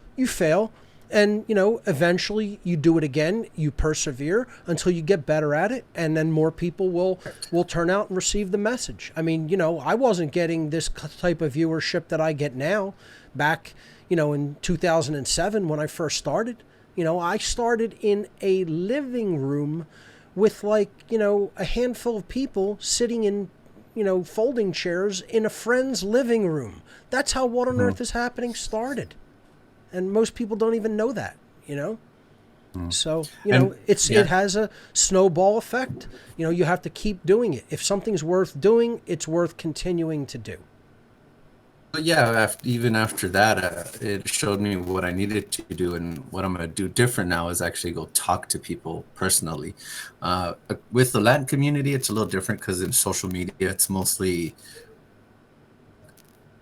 Speaker 3: and eventually you do it again. You persevere until you get better at it, and then more people will turn out and receive the message. I mean, I wasn't getting this type of viewership that I get now back, in 2007 when I first started. I started in a living room with a handful of people sitting in, folding chairs in a friend's living room. That's how What on Earth is Happening started. And most people don't even know that, So, it has a snowball effect. You have to keep doing it. If something's worth doing, it's worth continuing to do.
Speaker 7: But yeah, even after that, it showed me what I needed to do, and what I'm going to do different now is actually go talk to people personally. With the Latin community, it's a little different because in social media, it's mostly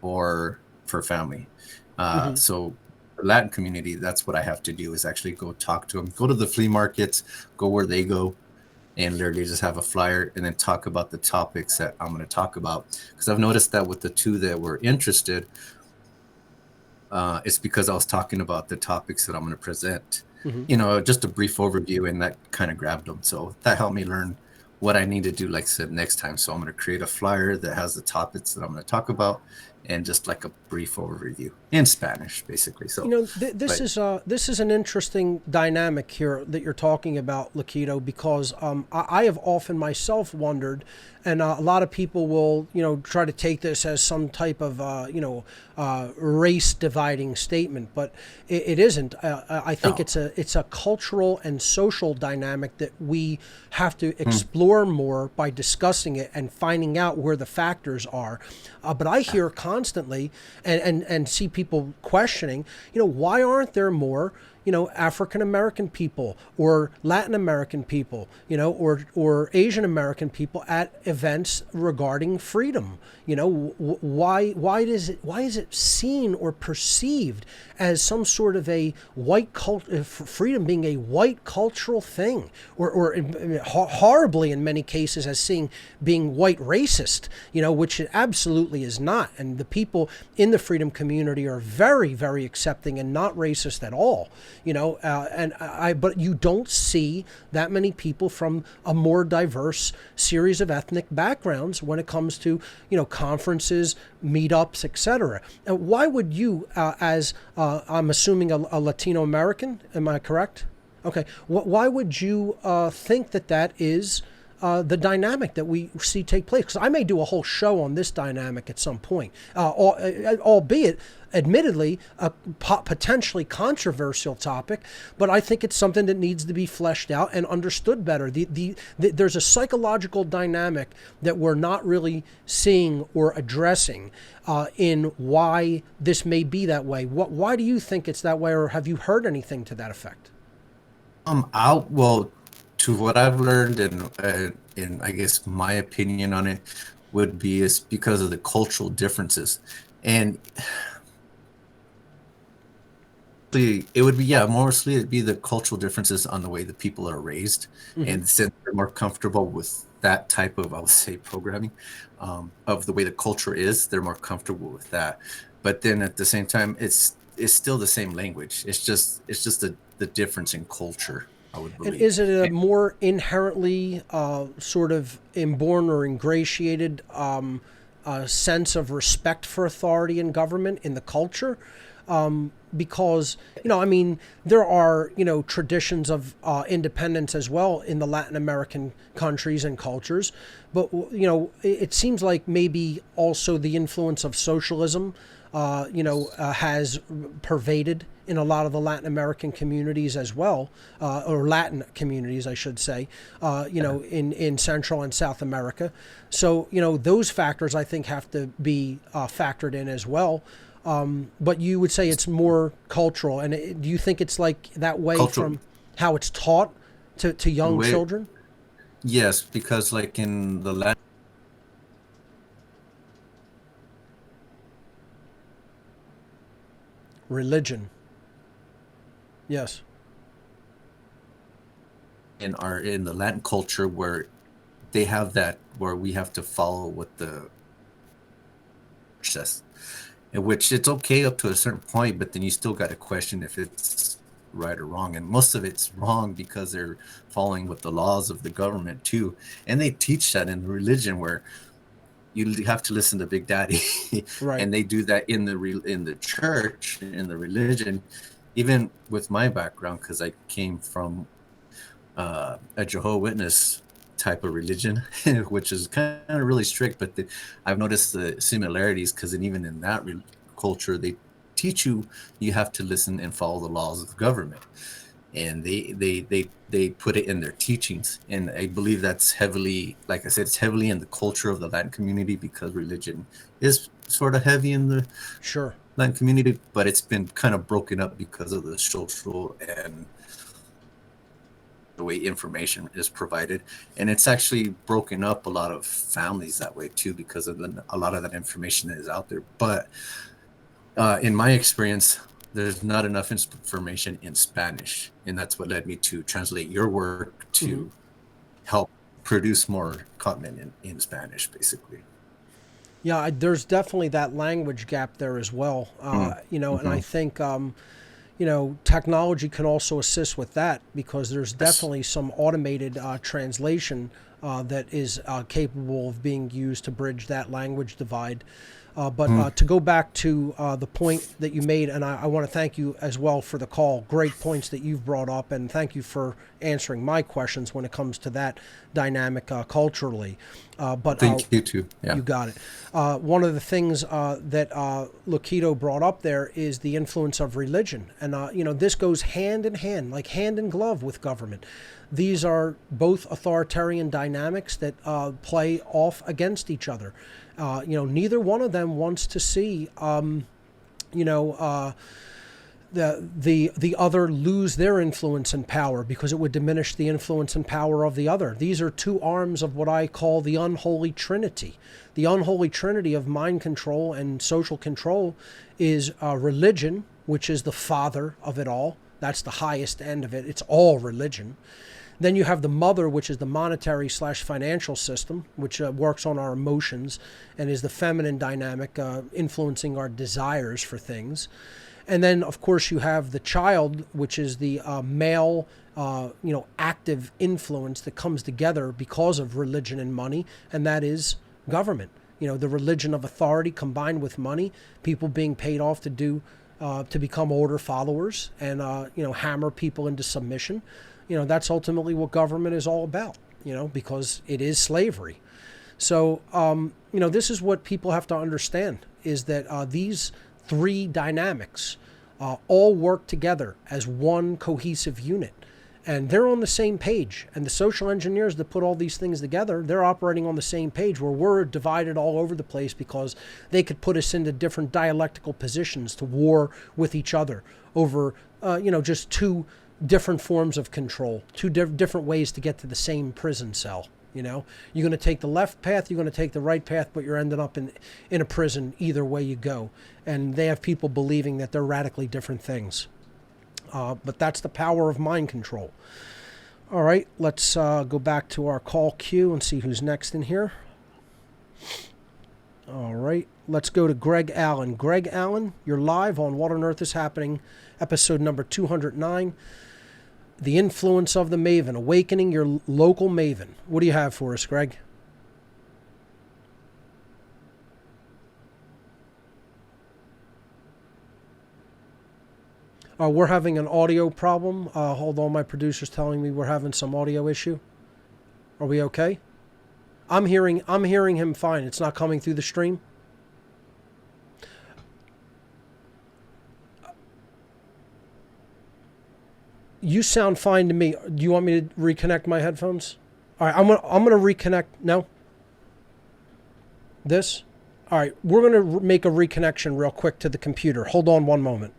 Speaker 7: for family. So the Latin community, that's what I have to do is actually go talk to them, go to the flea markets, go where they go, and literally just have a flyer and then talk about the topics that I'm going to talk about. Because I've noticed that with the 2 that were interested, it's because I was talking about the topics that I'm going to present. Just a brief overview, and that kind of grabbed them. So that helped me learn what I need to do, like I said, next time. So I'm going to create a flyer that has the topics that I'm going to talk about, and just like a brief overview in Spanish, basically. So
Speaker 3: this is an interesting dynamic here that you're talking about, Lakito, because I have often myself wondered, and a lot of people will try to take this as some type of race dividing statement, but it isn't. I think it's a cultural and social dynamic that we have to explore more by discussing it and finding out where the factors are. But I hear constantly and see people questioning, why aren't there more, African American people or Latin American people, or Asian American people at events regarding freedom. Why is it seen or perceived as some sort of a white freedom being a white cultural thing, or horribly in many cases as being white racist, which it absolutely is not. And the people in the freedom community are very, very accepting and not racist at all. But you don't see that many people from a more diverse series of ethnic backgrounds when it comes to, conferences, meetups, etc. Why would you, as I'm assuming a Latino American, am I correct? Okay. Why would you think that is the dynamic that we see take place? Because I may do a whole show on this dynamic at some point, albeit admittedly a potentially controversial topic, but I think it's something that needs to be fleshed out and understood better. There's a psychological dynamic that we're not really seeing or addressing in why this may be that way. Why do you think it's that way, or have you heard anything to that effect?
Speaker 7: Well, to what I've learned, and I guess my opinion on it would be is because of the cultural differences, and it would be mostly it'd be the cultural differences on the way the people are raised, and since they're more comfortable with that type of, I would say, programming of the way the culture is, they're more comfortable with that. But then at the same time, it's still the same language. It's just the difference in culture, I would believe.
Speaker 3: And is it a more inherently sort of inborn or ingratiated sense of respect for authority and government in the culture? Because, there are, traditions of independence as well in the Latin American countries and cultures. But, it seems like maybe also the influence of socialism, has pervaded in a lot of the Latin American communities as well, or Latin communities, I should say, in Central and South America. So, those factors I think have to be factored in as well. But you would say it's more cultural. And do you think it's like that way from how it's taught to young children?
Speaker 7: Yes, because like in the Latin
Speaker 3: religion. Yes.
Speaker 7: in the Latin culture where they have that, where we have to follow what the church says, in which it's okay up to a certain point, but then you still got to question if it's right or wrong. And most of it's wrong because they're following with the laws of the government too. And they teach that in religion where you have to listen to Big Daddy.
Speaker 3: Right.
Speaker 7: And they do that in the church, in the religion. Even with my background, because I came from a Jehovah's Witness type of religion, which is kind of really strict, but I've noticed the similarities, because even in that culture, they teach you have to listen and follow the laws of the government, and they put it in their teachings. And I believe that's heavily, like I said, it's heavily in the culture of the Latin community, because religion is sort of heavy in the Latin community, but it's been kind of broken up because of the social and the way information is provided. And it's actually broken up a lot of families that way too, because of a lot of that information that is out there. But in my experience, there's not enough information in Spanish, and that's what led me to translate your work to help produce more content in Spanish, basically.
Speaker 3: Yeah, there's definitely that language gap there as well. And I think technology can also assist with that, because there's definitely some automated translation that is capable of being used to bridge that language divide. But to go back to the point that you made, and I want to thank you as well for the call. Great points that you've brought up, and thank you for answering my questions when it comes to that dynamic culturally.
Speaker 7: Thank you too. Yeah.
Speaker 3: You got it. One of the things that Luquito brought up there is the influence of religion. And, this goes hand in hand, like hand in glove with government. These are both authoritarian dynamics that play off against each other. Neither one of them wants to see, the other lose their influence and power because it would diminish the influence and power of the other. These are two arms of what I call the unholy trinity. The unholy trinity of mind control and social control is religion, which is the father of it all. That's the highest end of it. It's all religion. Then you have the mother, which is the monetary/financial system, which works on our emotions and is the feminine dynamic, influencing our desires for things. And then, of course, you have the child, which is the male, active influence that comes together because of religion and money, and that is government. The religion of authority combined with money, people being paid off to become order followers and, hammer people into submission. That's ultimately what government is all about, because it is slavery. So, this is what people have to understand, is that these three dynamics all work together as one cohesive unit. And they're on the same page. And the social engineers that put all these things together, they're operating on the same page, where we're divided all over the place because they could put us into different dialectical positions to war with each other over, just two different forms of control, two different ways to get to the same prison cell. You're going to take the left path, you're going to take the right path, but you're ending up in a prison either way you go. And they have people believing that they're radically different things. But that's the power of mind control. All right, let's go back to our call queue and see who's next in here. All right, let's go to Greg Allen. Greg Allen, you're live on What on Earth is Happening, episode number 209. The influence of the maven, awakening your local maven. What do you have for us, Greg? We're having an audio problem. Hold on, my producer's telling me we're having some audio issue. Are we okay? I'm hearing him fine. It's not coming through the stream. You sound fine to me. Do you want me to reconnect my headphones? All right, I'm gonna reconnect. No. This. All right, we're gonna make a reconnection real quick to the computer. Hold on one moment.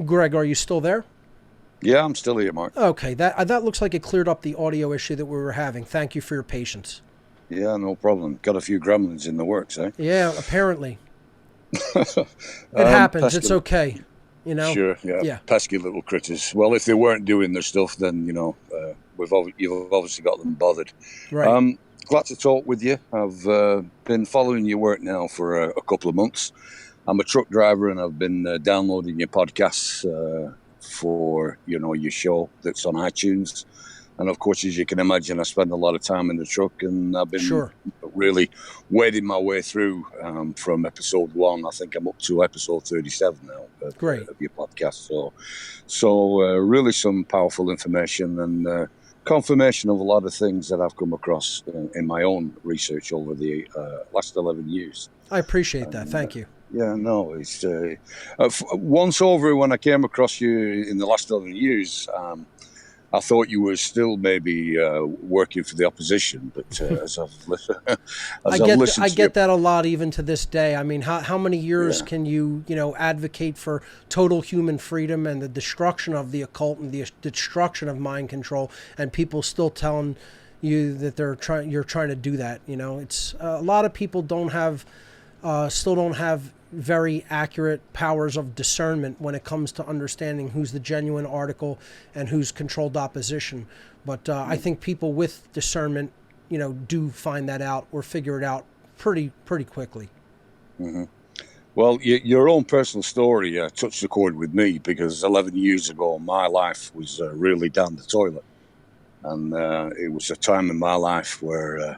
Speaker 3: Greg, are you still there?
Speaker 8: Yeah, I'm still here, Mark.
Speaker 3: Okay, that looks like it cleared up the audio issue that we were having. Thank you for your patience.
Speaker 8: Yeah, no problem. Got a few gremlins in the works, eh?
Speaker 3: Yeah, apparently. It happens.
Speaker 8: Pesky,
Speaker 3: it's okay.
Speaker 8: Sure, yeah. Pesky little critters. Well, if they weren't doing their stuff, then, you've obviously got them bothered.
Speaker 3: Right.
Speaker 8: Glad to talk with you. I've been following your work now for a couple of months. I'm a truck driver, and I've been downloading your podcasts for your show that's on iTunes, and of course, as you can imagine, I spend a lot of time in the truck, and I've been really wading my way through from episode 1. I think I'm up to episode 37 now of your podcast. So really some powerful information and confirmation of a lot of things that I've come across in my own research over the last 11 years.
Speaker 3: I appreciate that. Thank you.
Speaker 8: Yeah, no, it's once over when I came across you in the last 11 years, I thought you were still maybe working for the opposition, but as I've listened,
Speaker 3: I get that a lot even to this day. I mean, how many years can you advocate for total human freedom and the destruction of the occult and the destruction of mind control, and people still telling you that you're trying to do that? It's a lot of people still don't have very accurate powers of discernment when it comes to understanding who's the genuine article and who's controlled opposition. But I think people with discernment, do find that out or figure it out pretty quickly.
Speaker 8: Mm-hmm. Well, your own personal story touched a chord with me, because 11 years ago, my life was really down the toilet. And it was a time in my life where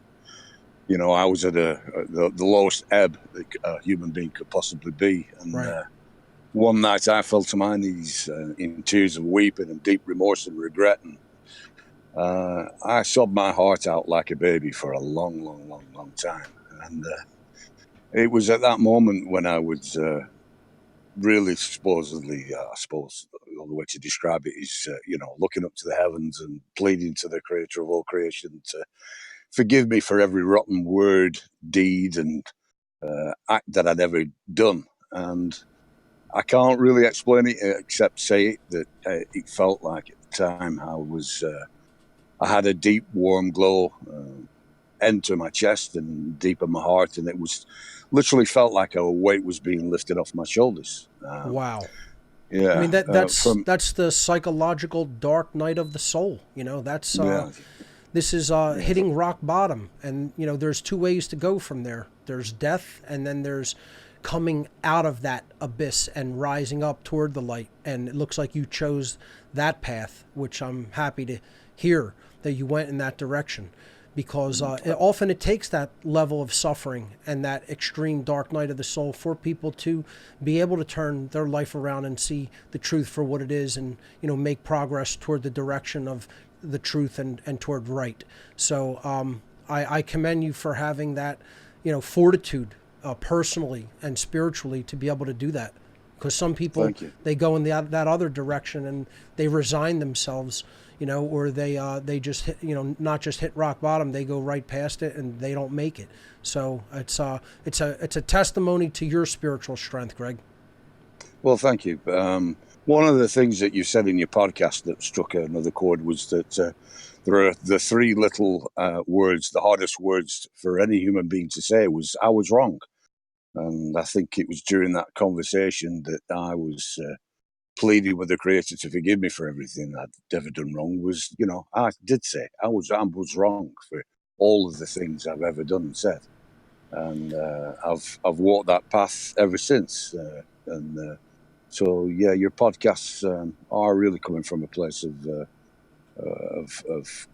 Speaker 8: I was at the lowest ebb that a human being could possibly be. And one night I fell to my knees in tears of weeping and deep remorse and regret. And I sobbed my heart out like a baby for a long time. And it was at that moment when I was really supposedly, only way to describe it is, looking up to the heavens and pleading to the creator of all creation to forgive me for every rotten word, deed, and act that I'd ever done. And I can't really explain it except say it, that it felt like at the time I had a deep, warm glow enter my chest and deep in my heart, and it was literally felt like a weight was being lifted off my shoulders.
Speaker 3: Wow.
Speaker 8: Yeah.
Speaker 3: I mean
Speaker 8: from
Speaker 3: that's the psychological dark night of the soul. That's
Speaker 8: yeah,
Speaker 3: this is
Speaker 8: yeah,
Speaker 3: hitting rock bottom, and there's two ways to go from there. There's death, and then there's coming out of that abyss and rising up toward the light. And it looks like you chose that path, which I'm happy to hear that you went in that direction, because often it takes that level of suffering and that extreme dark night of the soul for people to be able to turn their life around and see the truth for what it is, and make progress toward the direction of the truth and toward right. So I commend you for having that fortitude personally and spiritually to be able to do that, because some people, they go in that other direction and they resign themselves, or they just hit, not just hit rock bottom, they go right past it and they don't make it. So it's a testimony to your spiritual strength, Greg.
Speaker 8: Well, thank you. One of the things that you said in your podcast that struck another chord was that there are the three little words, the hardest words for any human being to say was, I was wrong. And I think it was during that conversation that I was pleading with the Creator to forgive me for everything I'd ever done wrong. Was, I did say I was wrong for all of the things I've ever done and said, and I've walked that path ever since. So yeah, your podcasts are really coming from a place of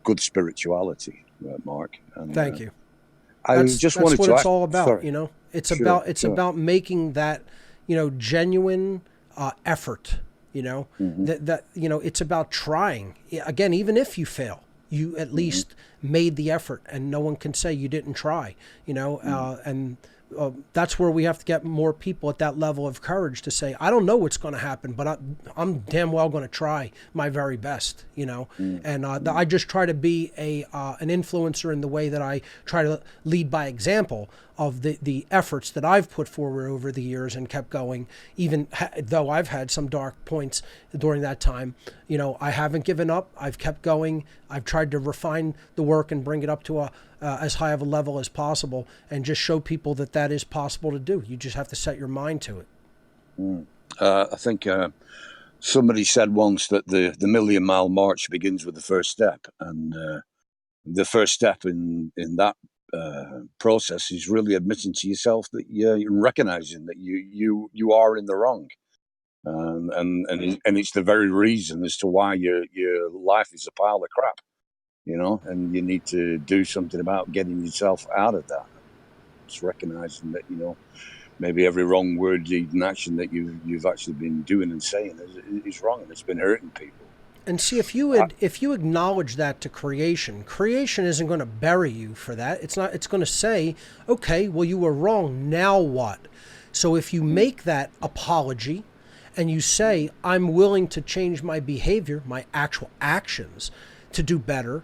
Speaker 8: good spirituality, Mark. And,
Speaker 3: thank you.
Speaker 8: That's
Speaker 3: what it's all about.
Speaker 8: Sorry.
Speaker 3: It's about making that genuine effort. That it's about trying. Again, even if you fail, you at least made the effort, and no one can say you didn't try. And that's where we have to get more people at that level of courage to say, I don't know what's going to happen, but I'm damn well going to try my very best, and I just try to be an influencer in the way that I try to lead by example of the efforts that I've put forward over the years and kept going, even though I've had some dark points during that time. I haven't given up. I've kept going. I've tried to refine the work and bring it up to as high of a level as possible, and just show people that is possible to do. You just have to set your mind to it.
Speaker 8: I think somebody said once that the Million Mile March begins with the first step, and the first step in that process is really admitting to yourself that you're recognizing that you are in the wrong, and it's the very reason as to why your life is a pile of crap. And you need to do something about getting yourself out of that. It's recognizing that, maybe every wrong word, deed, and action that you've actually been doing and saying is wrong, and it's been hurting people.
Speaker 3: And see, if you acknowledge that to creation isn't going to bury you for that. It's not. It's going to say, okay, well, you were wrong. Now what? So if you make that apology, and you say, I'm willing to change my behavior, my actual actions, to do better,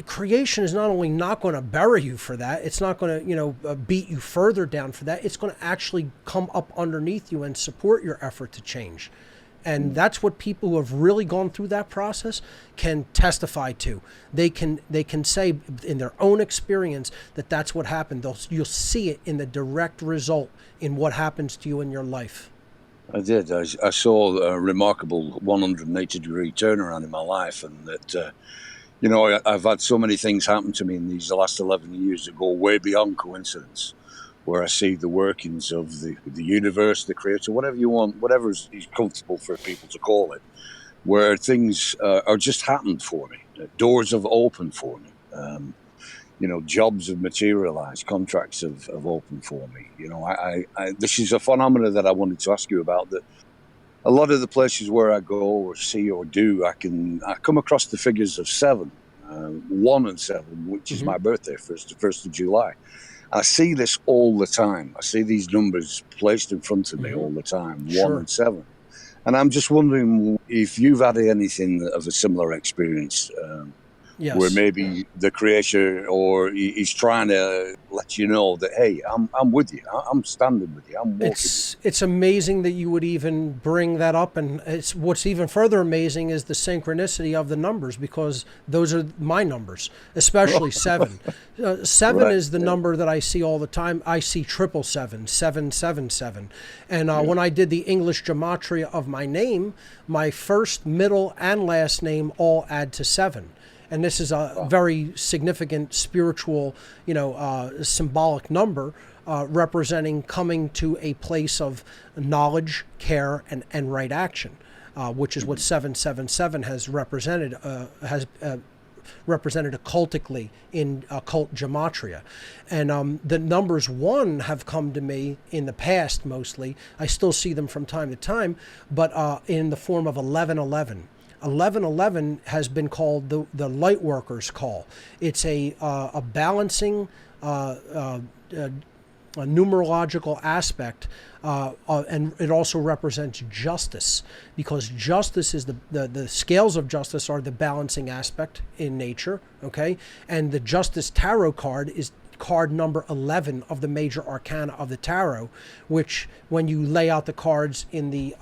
Speaker 3: creation is not only not going to bury you for that, it's not going to beat you further down for that. It's going to actually come up underneath you and support your effort to change. And that's what people who have really gone through that process can testify to. They can say in their own experience that that's what happened. You'll see it in the direct result in what happens to you in your life.
Speaker 8: I did. I saw a remarkable 180-degree turnaround in my life, and that I've had so many things happen to me in these last 11 years that go way beyond coincidence, where I see the workings of the universe, the creator, whatever you want, whatever is comfortable for people to call it, where things are just happened for me. Doors have opened for me. Jobs have materialized, contracts have opened for me. This is a phenomena that I wanted to ask you about, that a lot of the places where I go or see or do, I come across the figures of 7, 1 and 7, which is my birthday, 1st of July. I see this all the time. I see these numbers placed in front of me all the time, 1 and 7. And I'm just wondering if you've had anything of a similar experience,
Speaker 3: Yes.
Speaker 8: where maybe the creator or he's trying to let you know that, hey, I'm with you. I'm standing with you. I'm walking with
Speaker 3: It's amazing that you would even bring that up, and it's what's even further amazing is the synchronicity of the numbers, because those are my numbers, especially 7. 7
Speaker 8: Right.
Speaker 3: is the number that I see all the time. I see 777, 777, and when I did the English gematria of my name, my first, middle, and last name all add to 7. And this is a very significant spiritual, symbolic number, representing coming to a place of knowledge, care, and right action, which is what 777 has represented, represented occultically in occult gematria. And the numbers 1 have come to me in the past mostly. I still see them from time to time, but in the form of 1111. 1111 has been called the light worker's call. It's a balancing a numerological aspect, and it also represents justice, because justice is the scales of justice are the balancing aspect in nature, okay? And the Justice Tarot card is card number 11 of the major arcana of the tarot, which when you lay out the cards in the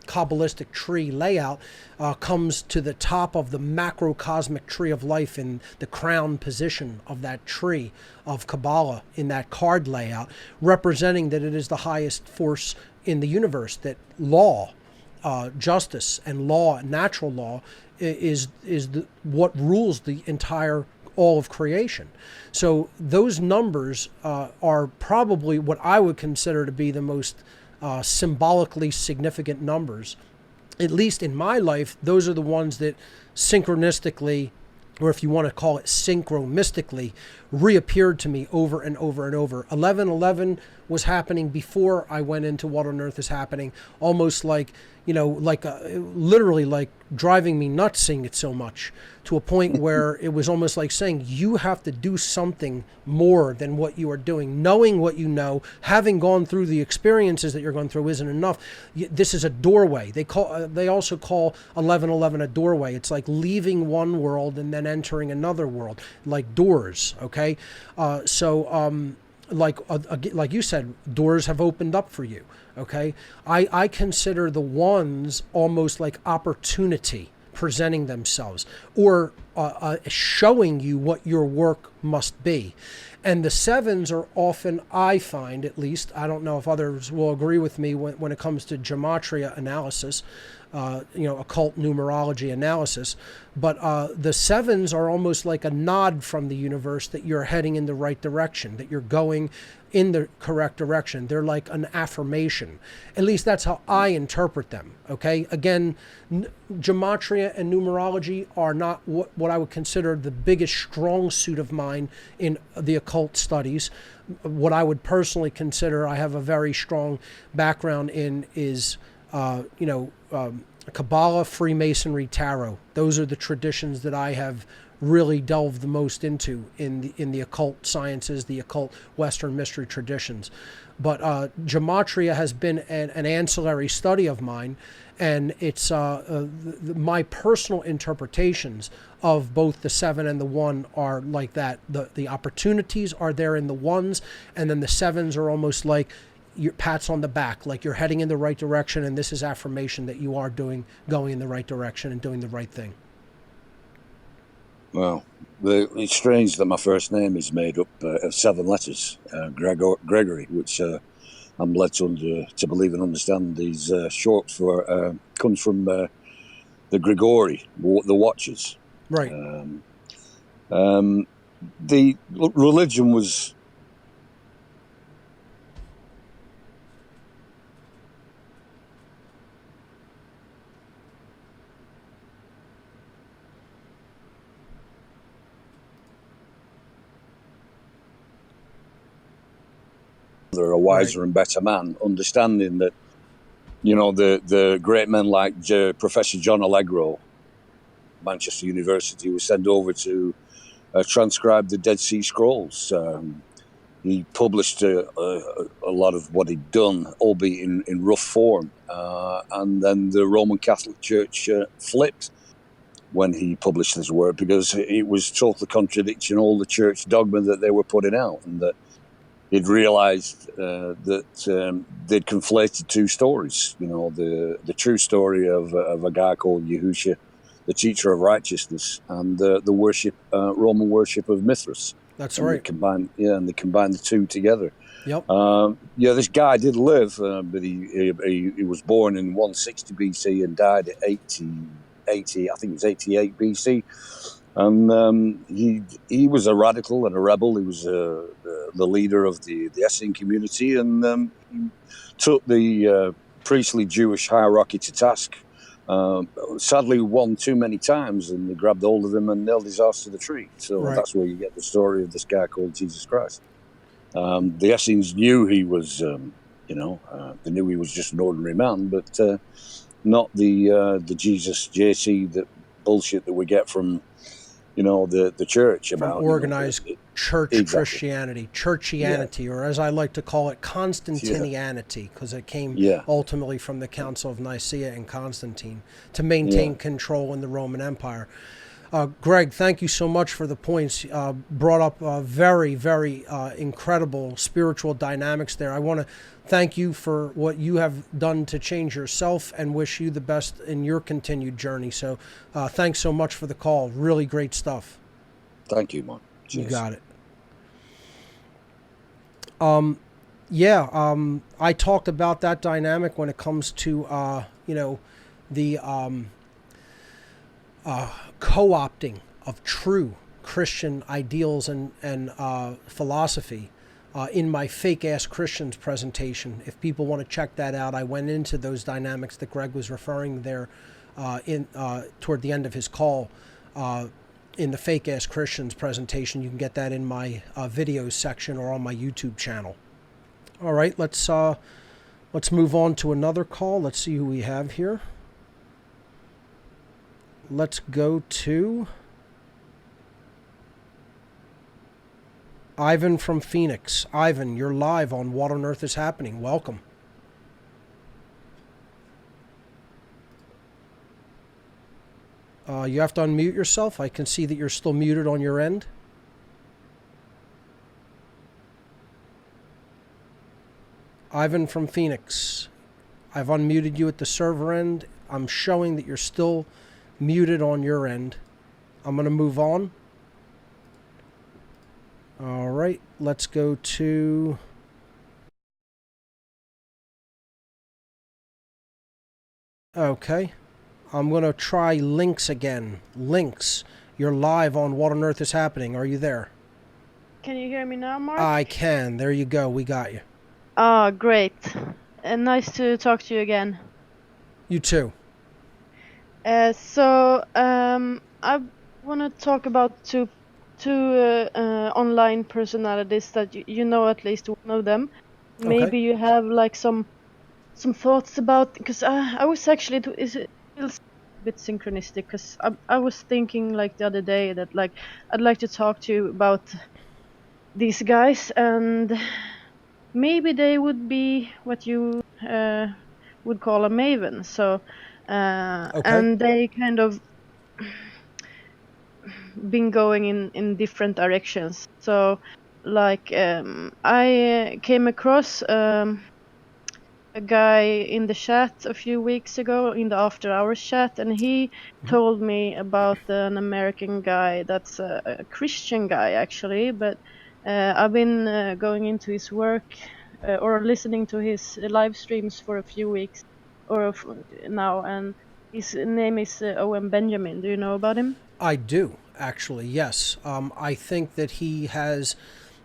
Speaker 3: Kabbalistic tree layout, comes to the top of the macrocosmic tree of life in the crown position of that tree of Kabbalah in that card layout, representing that it is the highest force in the universe, that law, justice and law, natural law, is what rules the entire all of creation. So those numbers are probably what I would consider to be the most symbolically significant numbers. At least in my life, those are the ones that synchronistically, or if you want to call it synchromystically, reappeared to me over and over and over. 1111 was happening before I went into What on Earth is Happening, almost like, literally like driving me nuts seeing it so much, to a point where it was almost like saying, you have to do something more than what you are doing. Knowing what you know, having gone through the experiences that you're going through isn't enough. This is a doorway. They also call 1111 a doorway. It's like leaving one world and then entering another world, like doors, okay? Like you said, doors have opened up for you, okay? I consider the ones almost like opportunity presenting themselves, or showing you what your work must be. And the 7s are often, I find at least, I don't know if others will agree with me when it comes to gematria analysis, occult numerology analysis, but the 7s are almost like a nod from the universe that you're heading in the right direction, that you're going in the correct direction. They're like an affirmation. At least that's how I interpret them, okay? Again, gematria and numerology are not what I would consider the biggest strong suit of mine in the occult studies. What I would personally consider I have a very strong background in is Kabbalah, Freemasonry, Tarot. Those are the traditions that I have really delved the most into in the occult sciences, the occult Western mystery traditions. But gematria has been an ancillary study of mine, and it's my personal interpretations of both the 7 and the 1 are like that. The opportunities are there in the 1s, and then the 7s are almost like your pats on the back, like you're heading in the right direction, and this is affirmation that you are going in the right direction and doing the right thing.
Speaker 8: Well, it's strange that my first name is made up of 7 letters, Gregory, which I'm led to believe and understand is short for, comes from the Grigori, the Watchers.
Speaker 3: Right.
Speaker 8: The religion was... a wiser and better man, understanding that, the great men like Professor John Allegro, Manchester University, was sent over to transcribe the Dead Sea Scrolls. he published a lot of what he'd done, albeit in rough form. And then the Roman Catholic Church flipped when he published his work, because it was totally contradicting all the church dogma that they were putting out, and that he'd realized that they'd conflated two stories. You know, the true story of a guy called Yahusha, the teacher of righteousness, and the Roman worship of Mithras.
Speaker 3: That's
Speaker 8: and
Speaker 3: right.
Speaker 8: They combined the two together.
Speaker 3: Yep.
Speaker 8: This guy did live, but he was born in 160 BC and died at 80, I think it was 88 BC. And he was a radical and a rebel. He was the leader of the Essene community, and he took the priestly Jewish hierarchy to task. Sadly, won too many times, and they grabbed hold of him and nailed his ass to the tree. So
Speaker 3: Right.
Speaker 8: that's where you get the story of this guy called Jesus Christ. The Essenes knew he was, they knew he was just an ordinary man, but not the Jesus JC that bullshit that we get from, the church
Speaker 3: From
Speaker 8: about
Speaker 3: organized church
Speaker 8: exactly.
Speaker 3: Christianity, churchianity, or as I like to call it, Constantinianity, because it came ultimately from the Council of Nicaea and Constantine to maintain control in the Roman Empire. Greg, thank you so much for the points. Brought up very, very incredible spiritual dynamics there. I want to thank you for what you have done to change yourself and wish you the best in your continued journey. So thanks so much for the call. Really great stuff.
Speaker 8: Thank you, man. Cheers.
Speaker 3: You got it. I talked about that dynamic when it comes to, the co-opting of true Christian ideals and philosophy in my Fake Ass Christians presentation. If people want to check that out, I went into those dynamics that Greg was referring there toward the end of his call in the Fake Ass Christians presentation. You can get that in my videos section or on my YouTube channel. All right, let's move on to another call. Let's see who we have here. Let's go to Ivan from Phoenix. Ivan, you're live on What on Earth is Happening. Welcome. You have to unmute yourself. I can see that you're still muted on your end. Ivan from Phoenix. I've unmuted you at the server end. I'm showing that you're still muted on your end. I'm going to move on. All right, let's go to okay. I'm going to try Lynx again. Lynx, you're live on What on Earth is Happening. Are you there?
Speaker 9: Can you hear me now, Mark?
Speaker 3: I can. There you go. We got you.
Speaker 9: Ah, great. And nice to talk to you again.
Speaker 3: You too.
Speaker 9: I want to talk about two online personalities that you know at least one of them.
Speaker 3: Okay.
Speaker 9: Maybe you have like some thoughts about, because I was actually it feels a bit synchronistic, because I was thinking like the other day that like I'd like to talk to you about these guys, and maybe they would be what you would call a maven. So and they kind of been going in different directions. So like I came across a guy in the chat a few weeks ago, in the after hours chat, and he told me about an American guy that's a Christian guy actually, but I've been going into his work or listening to his live streams for a few weeks now, and his name is Owen Benjamin. Do you know about him?
Speaker 3: I do, actually, yes. I think that he has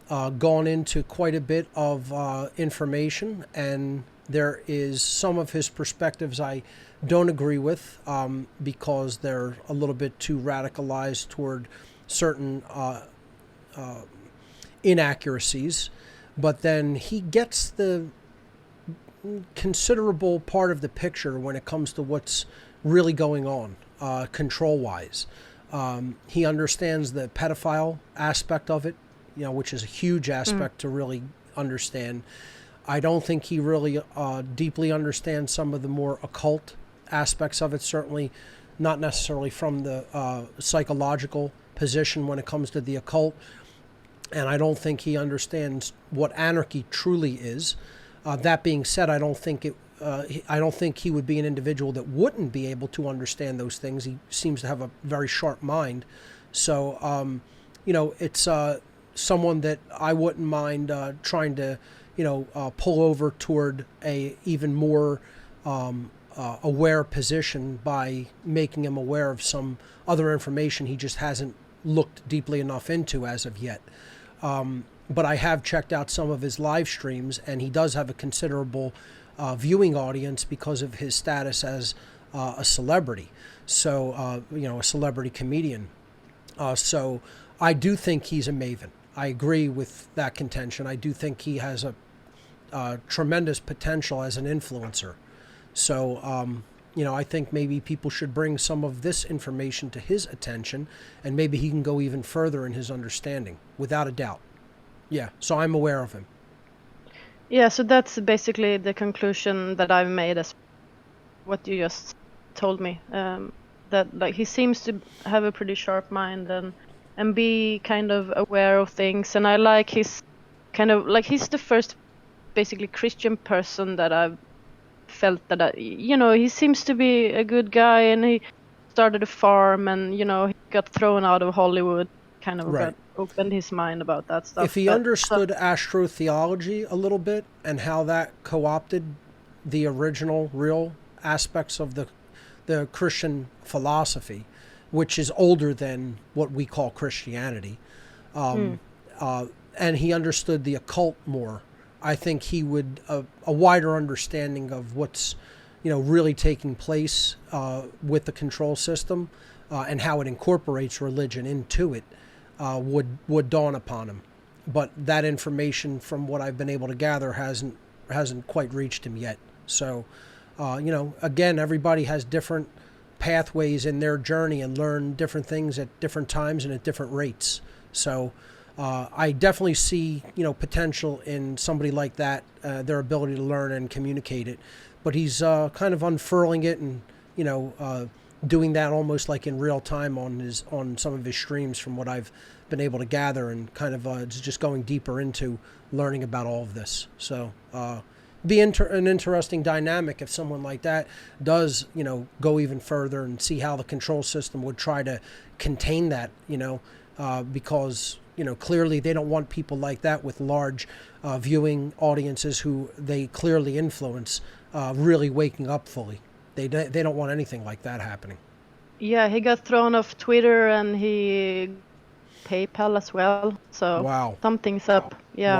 Speaker 3: gone into quite a bit of information, and there is some of his perspectives I don't agree with because they're a little bit too radicalized toward certain inaccuracies. But then he gets the considerable part of the picture when it comes to what's really going on control-wise. He understands the pedophile aspect of it which is a huge aspect to really understand. I don't think he really deeply understands some of the more occult aspects of it, certainly not necessarily from the psychological position when it comes to the occult. And I don't think he understands what anarchy truly is. That being said, I don't think he would be an individual that wouldn't be able to understand those things. He seems to have a very sharp mind. So, it's someone that I wouldn't mind trying to, pull over toward a even more aware position by making him aware of some other information he just hasn't looked deeply enough into as of yet. But I have checked out some of his live streams, and he does have a considerable viewing audience because of his status as a celebrity. So, a celebrity comedian. So I do think he's a maven. I agree with that contention. I do think he has a tremendous potential as an influencer. So, I think maybe people should bring some of this information to his attention, and maybe he can go even further in his understanding, without a doubt. Yeah, so I'm aware of him.
Speaker 9: Yeah, so that's basically the conclusion that I've made as what you just told me. That like he seems to have a pretty sharp mind and be kind of aware of things, and I like his kind of like he's the first basically Christian person that I've felt that he seems to be a good guy, and he started a farm, and he got thrown out of Hollywood, kind of
Speaker 3: Right.
Speaker 9: opened his mind about that stuff.
Speaker 3: If he understood astrotheology a little bit and how that co-opted the original real aspects of the Christian philosophy, which is older than what we call Christianity, and he understood the occult more, I think he would a wider understanding of what's really taking place with the control system and how it incorporates religion into it would dawn upon him. But that information, from what I've been able to gather, hasn't quite reached him yet. So, again, everybody has different pathways in their journey and learn different things at different times and at different rates. So, I definitely see, potential in somebody like that, their ability to learn and communicate it. But he's kind of unfurling it and, doing that almost like in real time on some of his streams, from what I've been able to gather, and kind of just going deeper into learning about all of this. So be an interesting dynamic if someone like that does, go even further and see how the control system would try to contain that, because, clearly they don't want people like that with large viewing audiences who they clearly influence really waking up fully. They don't want anything like that happening.
Speaker 9: Yeah, he got thrown off Twitter, and he PayPal as well. So
Speaker 3: wow,
Speaker 9: something's up. Yeah.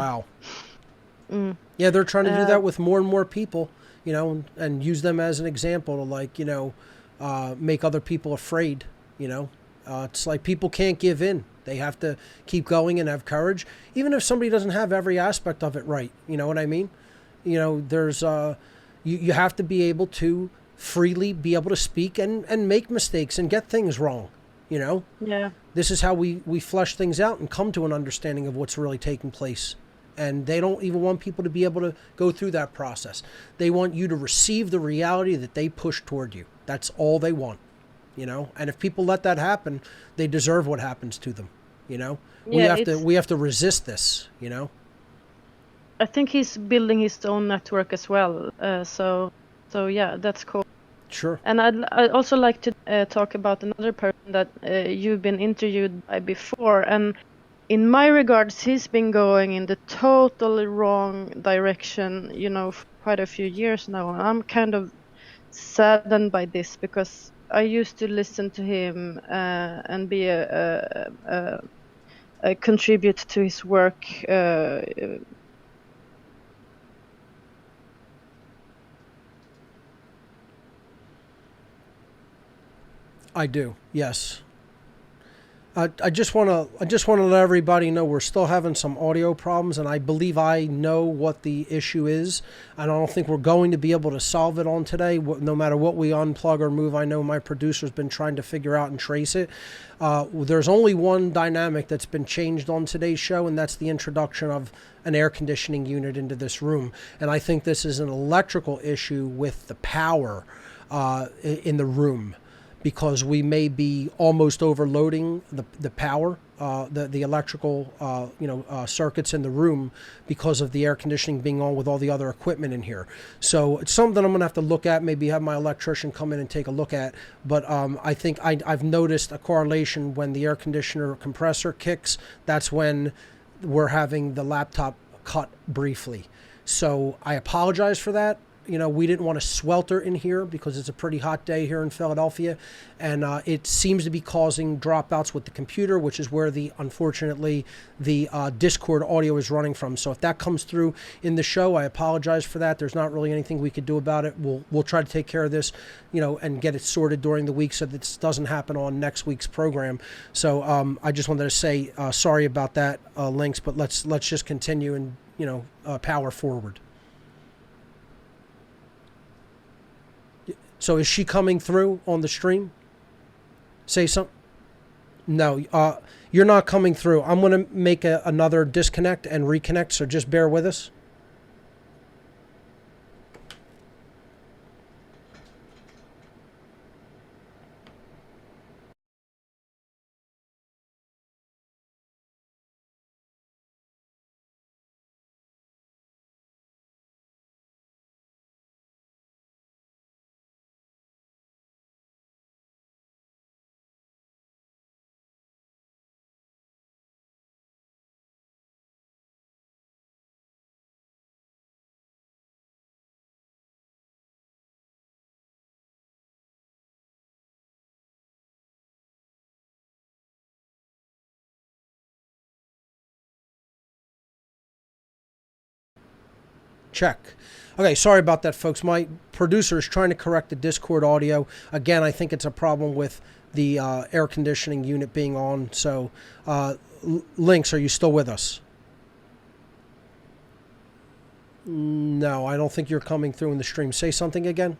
Speaker 3: Wow. Yeah, they're trying to do that with more and more people, and use them as an example to make other people afraid. It's like people can't give in. They have to keep going and have courage, even if somebody doesn't have every aspect of it right. You know what I mean? There's you have to be able to freely be able to speak and make mistakes and get things wrong.
Speaker 9: Yeah.
Speaker 3: This is how we flesh things out and come to an understanding of what's really taking place. And they don't even want people to be able to go through that process. They want you to receive the reality that they push toward you. That's all they want. And if people let that happen, they deserve what happens to them. We have to resist this.
Speaker 9: I think he's building his own network as well. So yeah, that's cool.
Speaker 3: Sure.
Speaker 9: And I'd also like to talk about another person that you've been interviewed by before. And in my regards, he's been going in the totally wrong direction, for quite a few years now. And I'm kind of saddened by this, because I used to listen to him and be a contribute to his work.
Speaker 3: I do, yes. I just want to let everybody know we're still having some audio problems, and I believe I know what the issue is. And I don't think we're going to be able to solve it on today. No matter what we unplug or move, I know my producer's been trying to figure out and trace it. There's only one dynamic that's been changed on today's show, and that's the introduction of an air conditioning unit into this room. And I think this is an electrical issue with the power in the room, because we may be almost overloading the power, the electrical circuits in the room because of the air conditioning being on with all the other equipment in here. So it's something I'm going to have to look at, maybe have my electrician come in and take a look at. But I think I've noticed a correlation when the air conditioner compressor kicks. That's when we're having the laptop cut briefly. So I apologize for that. We didn't want to swelter in here because it's a pretty hot day here in Philadelphia, and it seems to be causing dropouts with the computer, which is where unfortunately the Discord audio is running from. So if that comes through in the show, I apologize for that. There's not really anything we could do about it. We'll try to take care of this, and get it sorted during the week so that this doesn't happen on next week's program. So I just wanted to say sorry about that, Links, but let's just continue and power forward. So is she coming through on the stream? Say something. No, you're not coming through. I'm going to make another disconnect and reconnect, so just bear with us. Check. Okay, sorry about that, folks. My producer is trying to correct the Discord audio. Again, I think it's a problem with the air conditioning unit being on. So, Links, are you still with us? No, I don't think you're coming through in the stream. Say something again.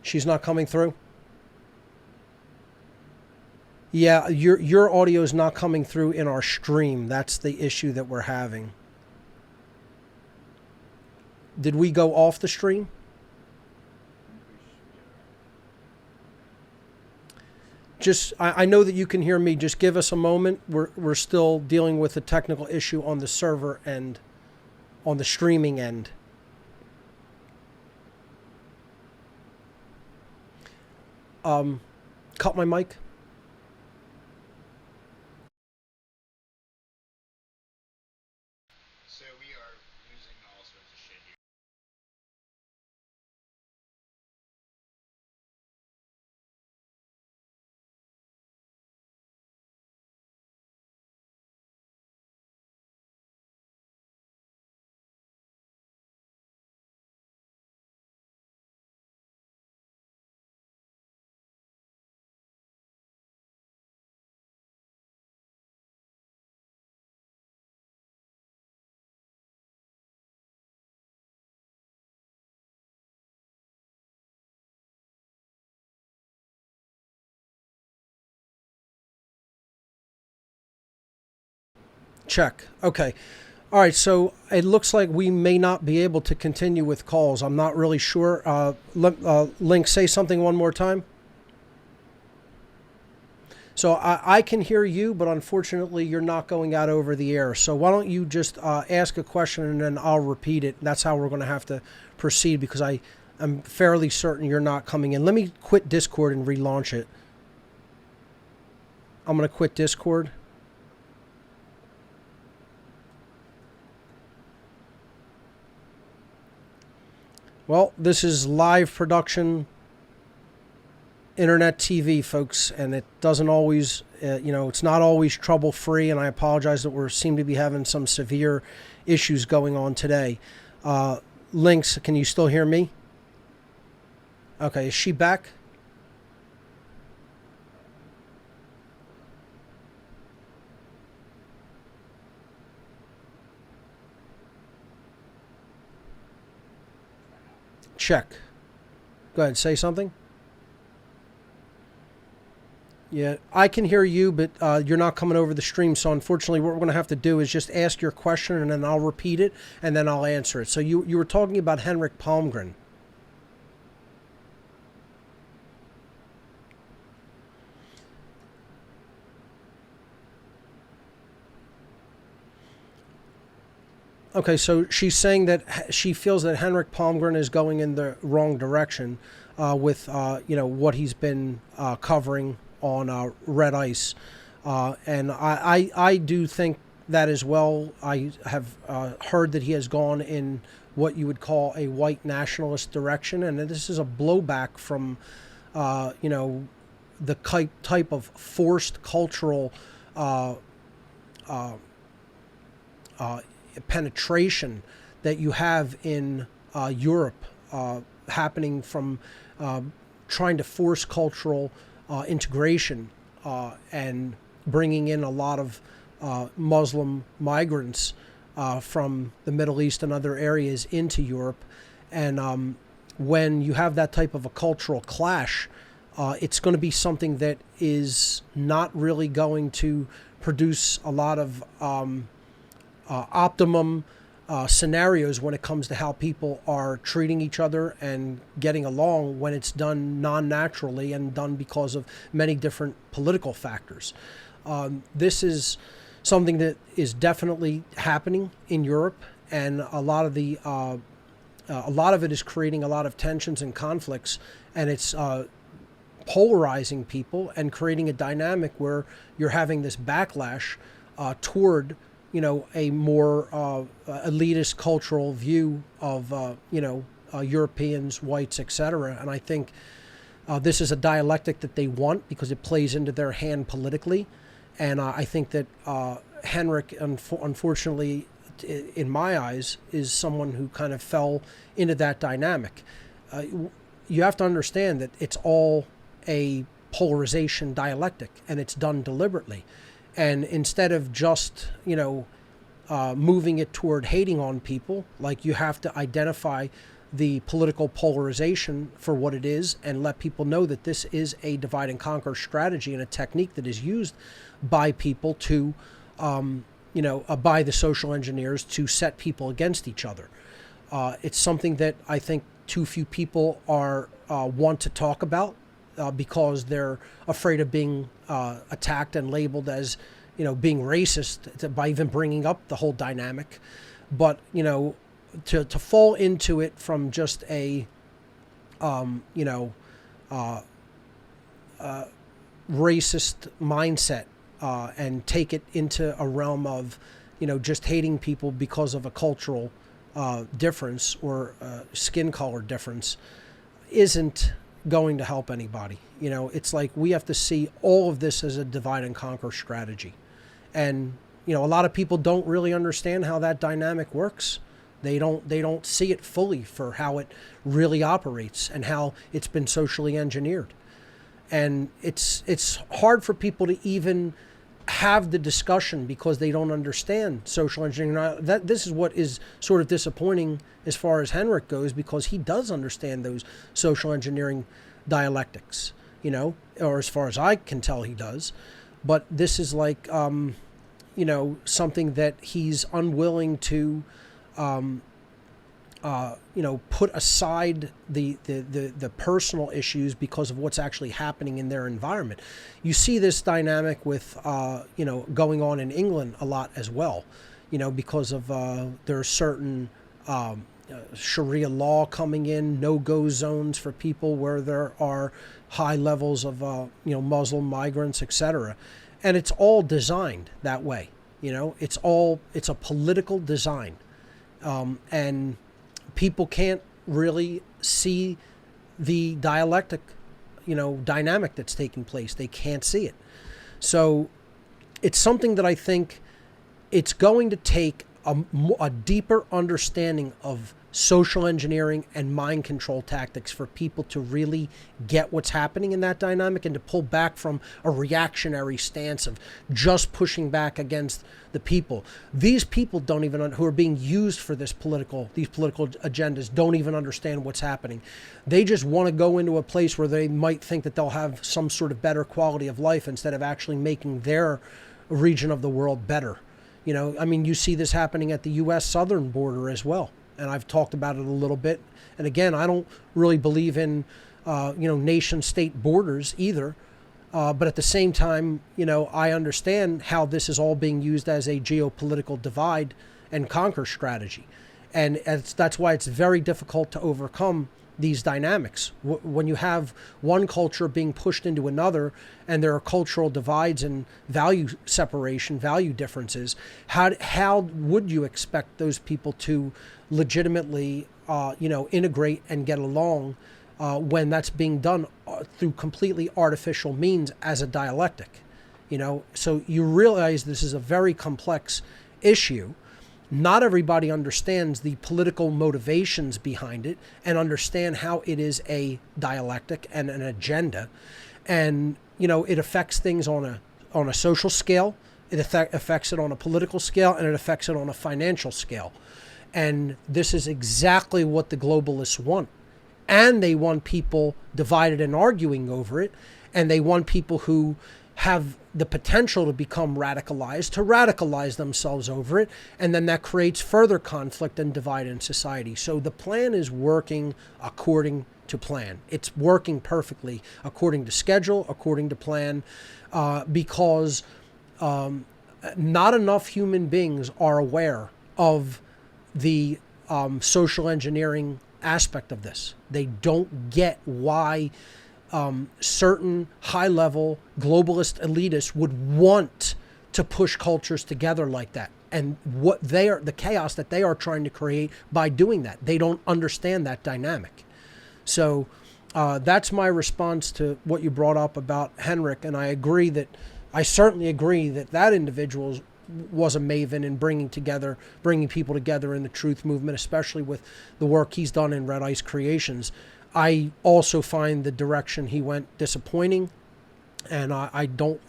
Speaker 3: She's not coming through? Yeah, your audio is not coming through in our stream. That's the issue that we're having. Did we go off the stream? Just, I know that you can hear me. Just give us a moment. We're still dealing with a technical issue on the server end, on the streaming end. Cut my mic. Check. Okay. All right. So it looks like we may not be able to continue with calls. I'm not really sure. Link, say something one more time. So I can hear you, but unfortunately you're not going out over the air. So why don't you just ask a question and then I'll repeat it. That's how we're going to have to proceed, because I'm fairly certain you're not coming in. Let me quit Discord and relaunch it. I'm going to quit Discord. Well, this is live production internet TV, folks, and it doesn't always, it's not always trouble-free, and I apologize that we seem to be having some severe issues going on today. Links, can you still hear me? Okay, is she back? check. Go ahead, say something. Yeah, I can hear you, but you're not coming over the stream. So unfortunately, what we're going to have to do is just ask your question, and then I'll repeat it, and then I'll answer it. So you were talking about Henrik Palmgren. Okay, so she's saying that she feels that Henrik Palmgren is going in the wrong direction with what he's been covering on Red Ice, and I do think that as well. I have heard that he has gone in what you would call a white nationalist direction, and this is a blowback from the type of forced cultural penetration that you have in Europe, happening from trying to force cultural integration and bringing in a lot of Muslim migrants from the Middle East and other areas into Europe. And when you have that type of a cultural clash, it's going to be something that is not really going to produce a lot of optimum scenarios when it comes to how people are treating each other and getting along when it's done non-naturally and done because of many different political factors. This is something that is definitely happening in Europe, and a lot of it is creating a lot of tensions and conflicts, and it's polarizing people and creating a dynamic where you're having this backlash toward a more elitist cultural view of, Europeans, whites, etc. And I think this is a dialectic that they want because it plays into their hand politically. And I think that Henrik, unfortunately, in my eyes, is someone who kind of fell into that dynamic. You have to understand that it's all a polarization dialectic, and it's done deliberately. And instead of just, moving it toward hating on people, like, you have to identify the political polarization for what it is and let people know that this is a divide and conquer strategy and a technique that is used by people to, by the social engineers to set people against each other. It's something that I think too few people want to talk about. Because they're afraid of being attacked and labeled as, being racist by even bringing up the whole dynamic. But, to fall into it from just a, racist mindset and take it into a realm of, just hating people because of a cultural difference or skin color difference isn't going to help anybody. It's like we have to see all of this as a divide and conquer strategy. And, a lot of people don't really understand how that dynamic works. They don't see it fully for how it really operates and how it's been socially engineered. And it's hard for people to even have the discussion because they don't understand social engineering. Now, this is what is sort of disappointing as far as Henrik goes, because he does understand those social engineering dialectics, or as far as I can tell he does. But this is like, something that he's unwilling to, put aside the personal issues because of what's actually happening in their environment. You see this dynamic with, going on in England a lot as well, because of there are certain Sharia law coming in, no-go zones for people where there are high levels of, Muslim migrants, etc. And it's all designed that way. It's a political design. And people can't really see the dialectic, dynamic that's taking place. They can't see it. So it's something that I think it's going to take a deeper understanding of social engineering and mind control tactics for people to really get what's happening in that dynamic and to pull back from a reactionary stance of just pushing back against the people. These people don't even, who are being used for these political agendas, don't even understand what's happening. They just want to go into a place where they might think that they'll have some sort of better quality of life instead of actually making their region of the world better. You know, I mean, you see this happening at the U.S. southern border as well. And I've talked about it a little bit. And again, I don't really believe in, nation-state borders either. But at the same time, I understand how this is all being used as a geopolitical divide and conquer strategy. And that's why it's very difficult to overcome these dynamics. When you have one culture being pushed into another and there are cultural divides and value separation, value differences, how would you expect those people to legitimately, integrate and get along when that's being done through completely artificial means as a dialectic? So you realize this is a very complex issue. Not everybody understands the political motivations behind it and understand how it is a dialectic and an agenda. And, it affects things on a social scale, it affects it on a political scale, and it affects it on a financial scale. And this is exactly what the globalists want. And they want people divided and arguing over it. And they want people who have the potential to become radicalized, to radicalize themselves over it, and then that creates further conflict and divide in society. So the plan is working according to plan. It's working perfectly according to schedule, according to plan, because not enough human beings are aware of the social engineering aspect of this. They don't get why certain high-level globalist elitists would want to push cultures together like that, and what they are, the chaos that they are trying to create by doing that. They don't understand that dynamic. So that's my response to what you brought up about Henrik, and I certainly agree that individual was a maven in bringing people together in the truth movement, especially with the work he's done in Red Ice Creations. I also find the direction he went disappointing, and I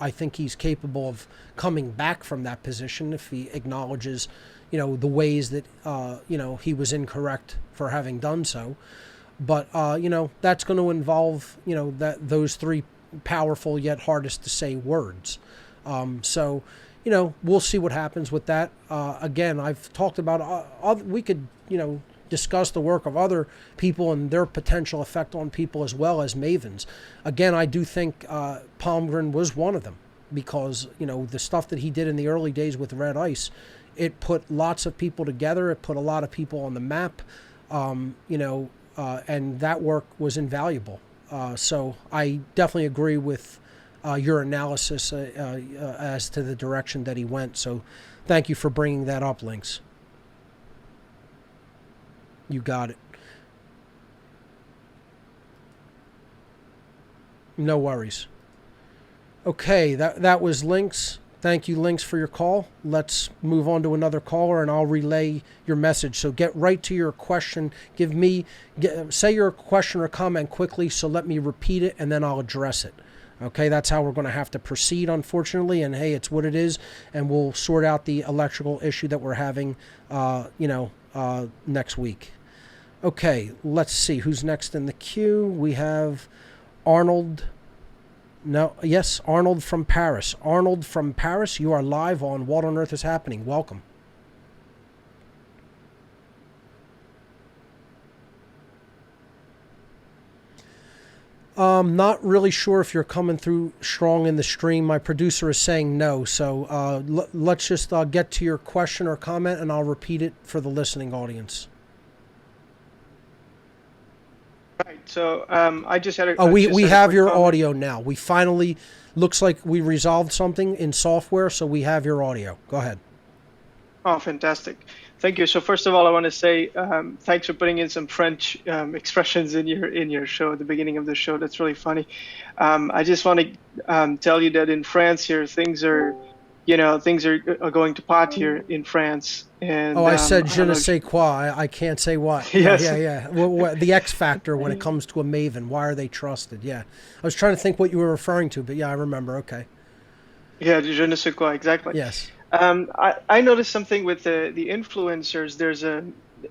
Speaker 3: think he's capable of coming back from that position if he acknowledges, the ways that, he was incorrect for having done so. But, that's going to involve, those three powerful yet hardest to say words. So, we'll see what happens with that. Again, I've talked about, we could, discuss the work of other people and their potential effect on people as well as mavens. Again, I do think Palmgren was one of them because, the stuff that he did in the early days with Red Ice, it put lots of people together. It put a lot of people on the map, and that work was invaluable. So I definitely agree with your analysis as to the direction that he went. So thank you for bringing that up, Lynx. You got it. No worries. Okay, that was Lynx. Thank you, Lynx, for your call. Let's move on to another caller, and I'll relay your message. So get right to your question. Say your question or comment quickly, so let me repeat it, and then I'll address it. Okay, that's how we're going to have to proceed, unfortunately. And hey, it's what it is, and we'll sort out the electrical issue that we're having, next week. Okay, let's see who's next in the queue. We have Arnold. Arnold from Paris. Arnold from Paris, you are live on What on Earth is Happening. Welcome. Not really sure if you're coming through strong in the stream. My producer is saying no. So let's just get to your question or comment, and I'll repeat it for the listening audience.
Speaker 10: Right. So I just had a.
Speaker 3: We have your audio now. We finally looks like we resolved something in software, so we have your audio. Go ahead.
Speaker 10: Oh, fantastic! Thank you. So first of all, I want to say thanks for putting in some French expressions in your show at the beginning of the show. That's really funny. I just want to tell you that in France here things are things are going to pot here in France. And
Speaker 3: Oh, I said
Speaker 10: I
Speaker 3: je
Speaker 10: don't
Speaker 3: ne
Speaker 10: know.
Speaker 3: sais quoi. I can't say what.
Speaker 10: Yes.
Speaker 3: Yeah. The X factor when it comes to a maven. Why are they trusted? Yeah. I was trying to think what you were referring to, but yeah, I remember. Okay.
Speaker 10: Yeah, je ne sais quoi, exactly.
Speaker 3: Yes.
Speaker 10: I noticed something with the influencers. There's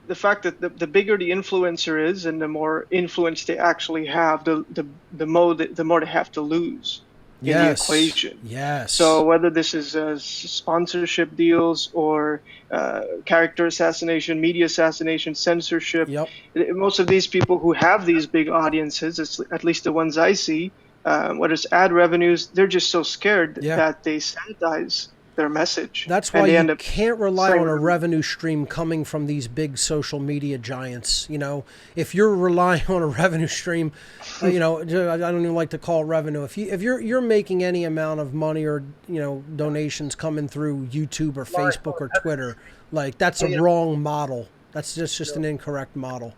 Speaker 10: the fact that the bigger the influencer is and the more influence they actually have, the more they have to lose in the
Speaker 3: Yes.
Speaker 10: equation. So
Speaker 3: Yes.
Speaker 10: whether this is sponsorship deals or character assassination, media assassination, censorship,
Speaker 3: Yep.
Speaker 10: most of these people who have these big audiences, at least the ones I see, whether it's ad revenues, they're just so scared
Speaker 3: Yeah.
Speaker 10: that they sanitize their message,
Speaker 3: That's why
Speaker 10: and they
Speaker 3: you
Speaker 10: end up
Speaker 3: can't rely
Speaker 10: saying
Speaker 3: on a
Speaker 10: whatever.
Speaker 3: revenue stream coming from these big social media giants. If you're relying on a revenue stream, I don't even like to call it revenue. If you're making any amount of money or donations coming through YouTube or Facebook or Twitter, like that's a wrong model. That's just an incorrect model.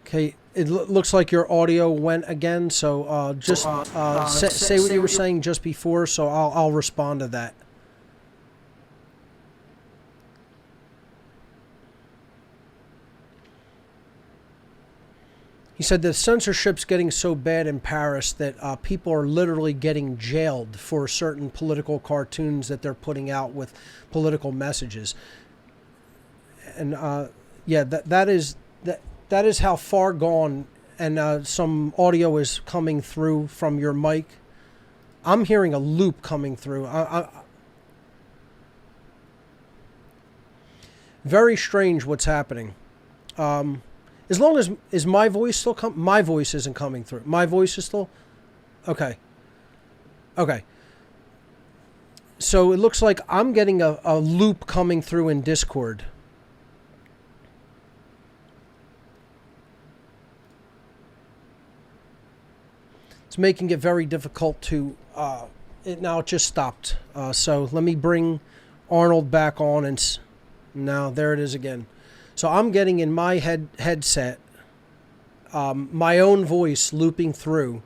Speaker 3: Okay, it looks like your audio went again, so just say what you were saying just before, so I'll respond to that. He said the censorship's getting so bad in Paris that people are literally getting jailed for certain political cartoons that they're putting out with political messages. And yeah, that is how far gone. And some audio is coming through from your mic. I'm hearing a loop coming through. Very strange what's happening. As long as is my voice still my voice isn't coming through. My voice is still okay. So it looks like I'm getting a loop coming through in Discord. It's making it very difficult to now it just stopped. So let me bring Arnold back on, and now there it is again. So I'm getting in my headset my own voice looping through.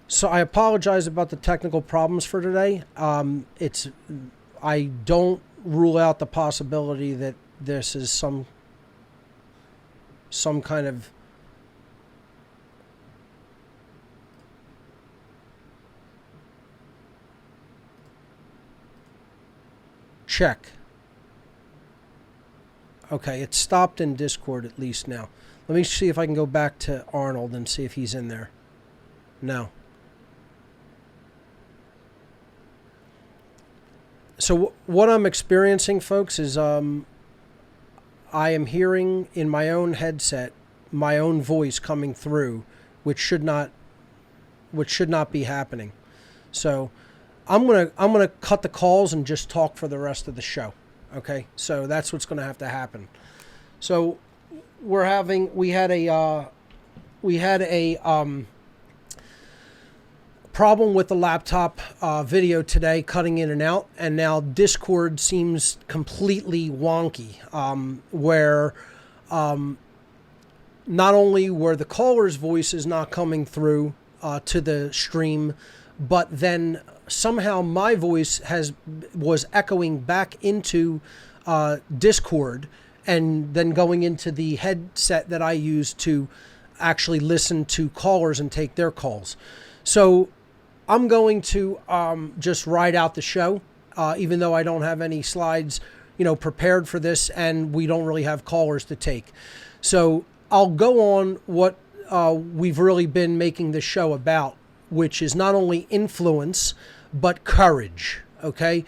Speaker 3: So I apologize about the technical problems for today. I don't rule out the possibility that this is some kind of check. Okay, it stopped in Discord at least now. Let me see if I can go back to Arnold and see if he's in there. No. So what I'm experiencing, folks, is I am hearing in my own headset my own voice coming through, which should not be happening. So I'm gonna cut the calls and just talk for the rest of the show. Okay, so that's what's gonna have to happen. So we had a problem with the laptop video today, cutting in and out, and now Discord seems completely wonky, where not only were the callers' voices not coming through to the stream, but then somehow my voice was echoing back into Discord and then going into the headset that I use to actually listen to callers and take their calls. So I'm going to just ride out the show, even though I don't have any slides, prepared for this, and we don't really have callers to take. So I'll go on what we've really been making this show about, which is not only influence, but courage, okay?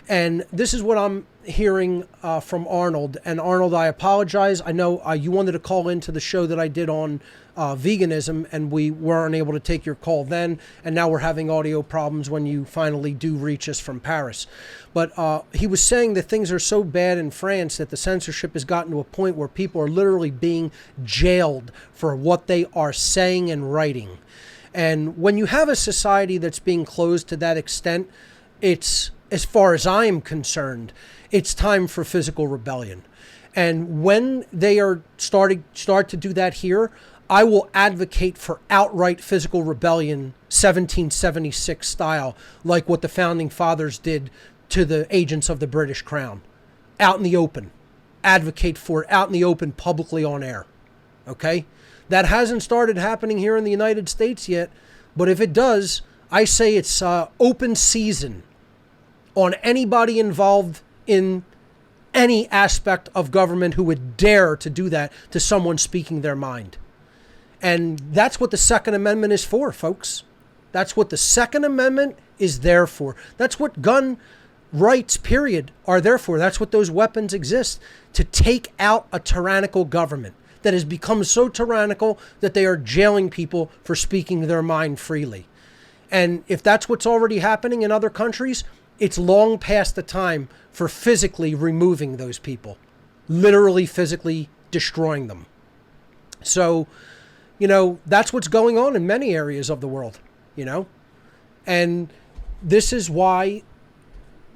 Speaker 3: And this is what I'm hearing from Arnold. And Arnold, I apologize. I know you wanted to call into the show that I did on veganism, and we weren't able to take your call then. And now we're having audio problems when you finally do reach us from Paris. But he was saying that things are so bad in France that the censorship has gotten to a point where people are literally being jailed for what they are saying and writing. And when you have a society that's being closed to that extent, it's, as far as I am concerned, it's time for physical rebellion. And when they are start to do that here, I will advocate for outright physical rebellion, 1776 style, like what the founding fathers did to the agents of the British Crown. Out in the open. Advocate for it out in the open, publicly on air. Okay? That hasn't started happening here in the United States yet, but if it does, I say it's open season on anybody involved in any aspect of government who would dare to do that to someone speaking their mind. And that's what the Second Amendment is for, folks. That's what the Second Amendment is there for. That's what gun rights, period, are there for. That's what those weapons exist, to take out a tyrannical government that has become so tyrannical that they are jailing people for speaking their mind freely. And if that's what's already happening in other countries, it's long past the time for physically removing those people, literally physically destroying them. So, that's what's going on in many areas of the world, and this is why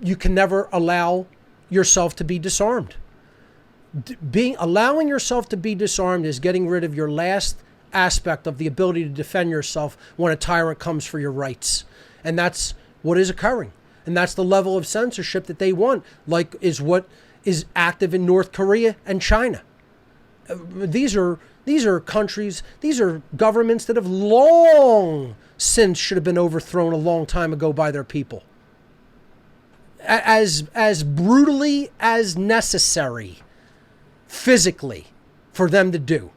Speaker 3: you can never allow yourself to be disarmed. Allowing yourself to be disarmed is getting rid of your last aspect of the ability to defend yourself when a tyrant comes for your rights. And that's what is occurring. And that's the level of censorship that they want, like is what is active in North Korea and China. These are countries, these are governments that have long since should have been overthrown a long time ago by their people. As brutally as necessary, physically, for them to do,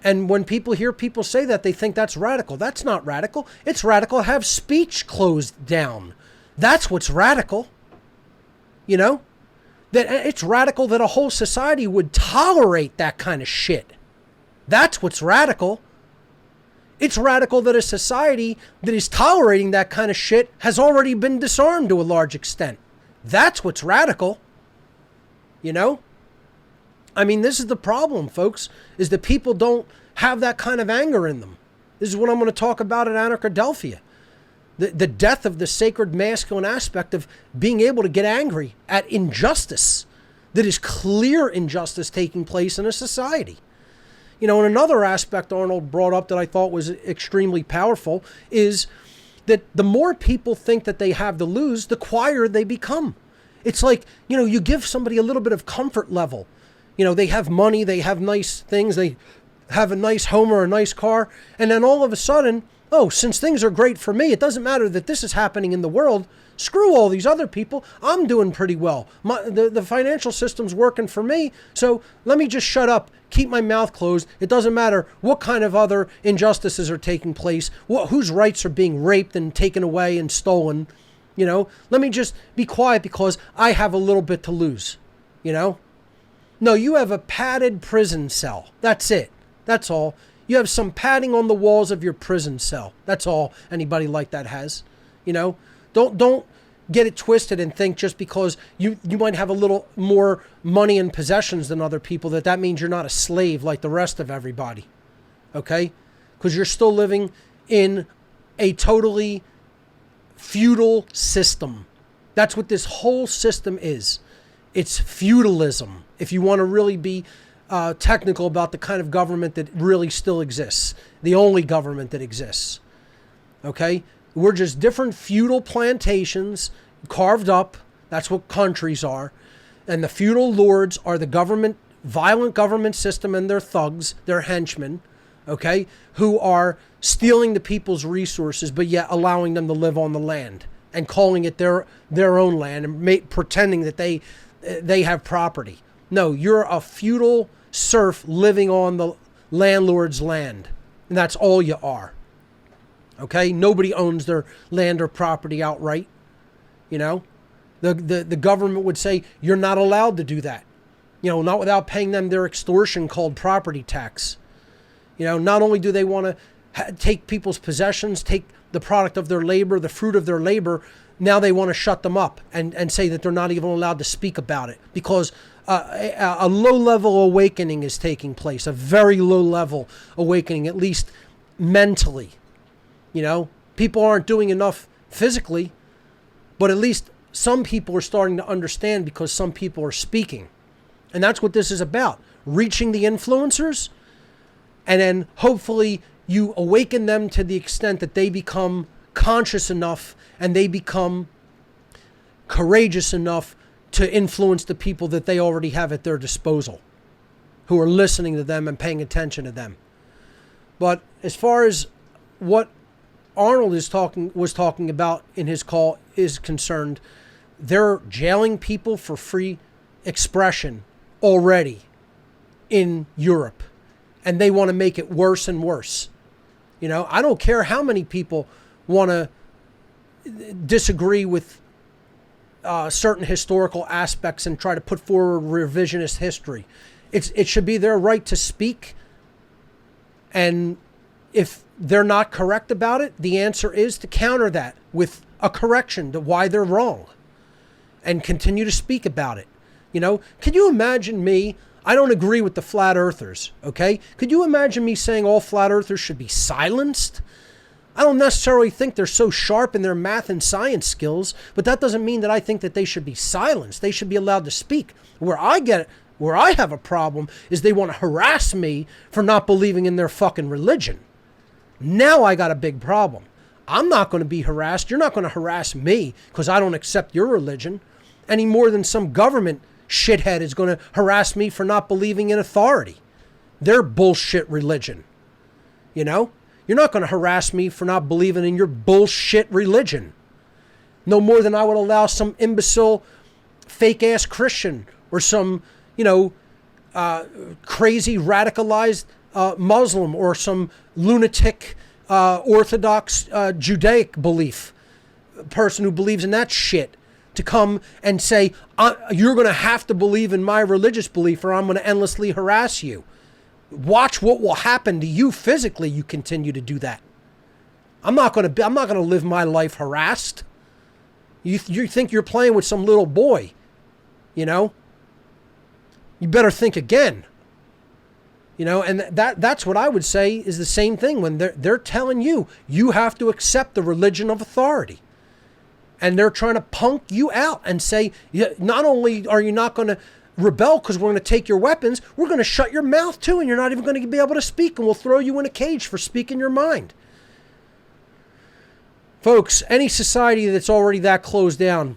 Speaker 3: And when people hear people say that, they think that's radical. That's not radical. It's radical to have speech closed down. That's what's radical. That it's radical that a whole society would tolerate that kind of shit. That's what's radical. It's radical that a society that is tolerating that kind of shit has already been disarmed to a large extent. That's what's radical. This is the problem, folks, is that people don't have that kind of anger in them. This is what I'm going to talk about at Anarchadelphia. The death of the sacred masculine aspect of being able to get angry at injustice that is clear injustice taking place in a society. And another aspect Arnold brought up that I thought was extremely powerful is that the more people think that they have to lose, the quieter they become. It's like, you give somebody a little bit of comfort level. They have money, they have nice things, they have a nice home or a nice car, and then all of a sudden, since things are great for me, it doesn't matter that this is happening in the world. Screw all these other people. I'm doing pretty well. The financial system's working for me, so let me just shut up, keep my mouth closed. It doesn't matter what kind of other injustices are taking place, whose rights are being raped and taken away and stolen. Let me just be quiet because I have a little bit to lose. No, you have a padded prison cell. That's it. That's all. You have some padding on the walls of your prison cell. That's all anybody like that has. Don't get it twisted and think just because you might have a little more money and possessions than other people that means you're not a slave like the rest of everybody. Okay? Because you're still living in a totally feudal system. That's what this whole system is. It's feudalism, if you want to really be technical about the kind of government that really still exists. The only government that exists. Okay? We're just different feudal plantations carved up. That's what countries are. And the feudal lords are the government, violent government system and their thugs, their henchmen, okay, who are stealing the people's resources, but yet allowing them to live on the land and calling it their own land and pretending that they have property. No, you're a feudal serf living on the landlord's land. And that's all you are. Okay? Nobody owns their land or property outright. The government would say, you're not allowed to do that. Not without paying them their extortion called property tax. Not only do they want to take people's possessions, take the product of their labor, the fruit of their labor, now they want to shut them up and say that they're not even allowed to speak about it because a low-level awakening is taking place, a very low-level awakening, at least mentally. People aren't doing enough physically, but at least some people are starting to understand because some people are speaking. And that's what this is about, reaching the influencers, and then hopefully you awaken them to the extent that they become conscious enough and they become courageous enough to influence the people that they already have at their disposal, who are listening to them and paying attention to them. But as far as what Arnold was talking about in his call is concerned, they're jailing people for free expression already in Europe, and they want to make it worse and worse. I don't care how many people want to disagree with certain historical aspects and try to put forward revisionist history. It should be their right to speak, and if they're not correct about it, the answer is to counter that with a correction to why they're wrong and continue to speak about it. Can you imagine me? I don't agree with the flat earthers, okay? Could you imagine me saying all flat earthers should be silenced? I don't necessarily think they're so sharp in their math and science skills, but that doesn't mean that I think that they should be silenced. They should be allowed to speak. Where I have a problem is they want to harass me for not believing in their fucking religion. Now I got a big problem. I'm not going to be harassed. You're not going to harass me because I don't accept your religion any more than some government shithead is going to harass me for not believing in authority. Their bullshit religion. You're not going to harass me for not believing in your bullshit religion. No more than I would allow some imbecile, fake-ass Christian or some, crazy, radicalized Muslim or some lunatic, Orthodox, Judaic belief person who believes in that shit to come and say, you're going to have to believe in my religious belief or I'm going to endlessly harass you. Watch what will happen to you physically. You continue to do that. I'm not going to live my life harassed. You think you're playing with some little boy, You better think again. And that's what I would say is the same thing when they're telling you have to accept the religion of authority. And they're trying to punk you out and say, not only are you not going to rebel because we're going to take your weapons, we're going to shut your mouth too, and you're not even going to be able to speak, and we'll throw you in a cage for speaking your mind. Folks, any society that's already that closed down,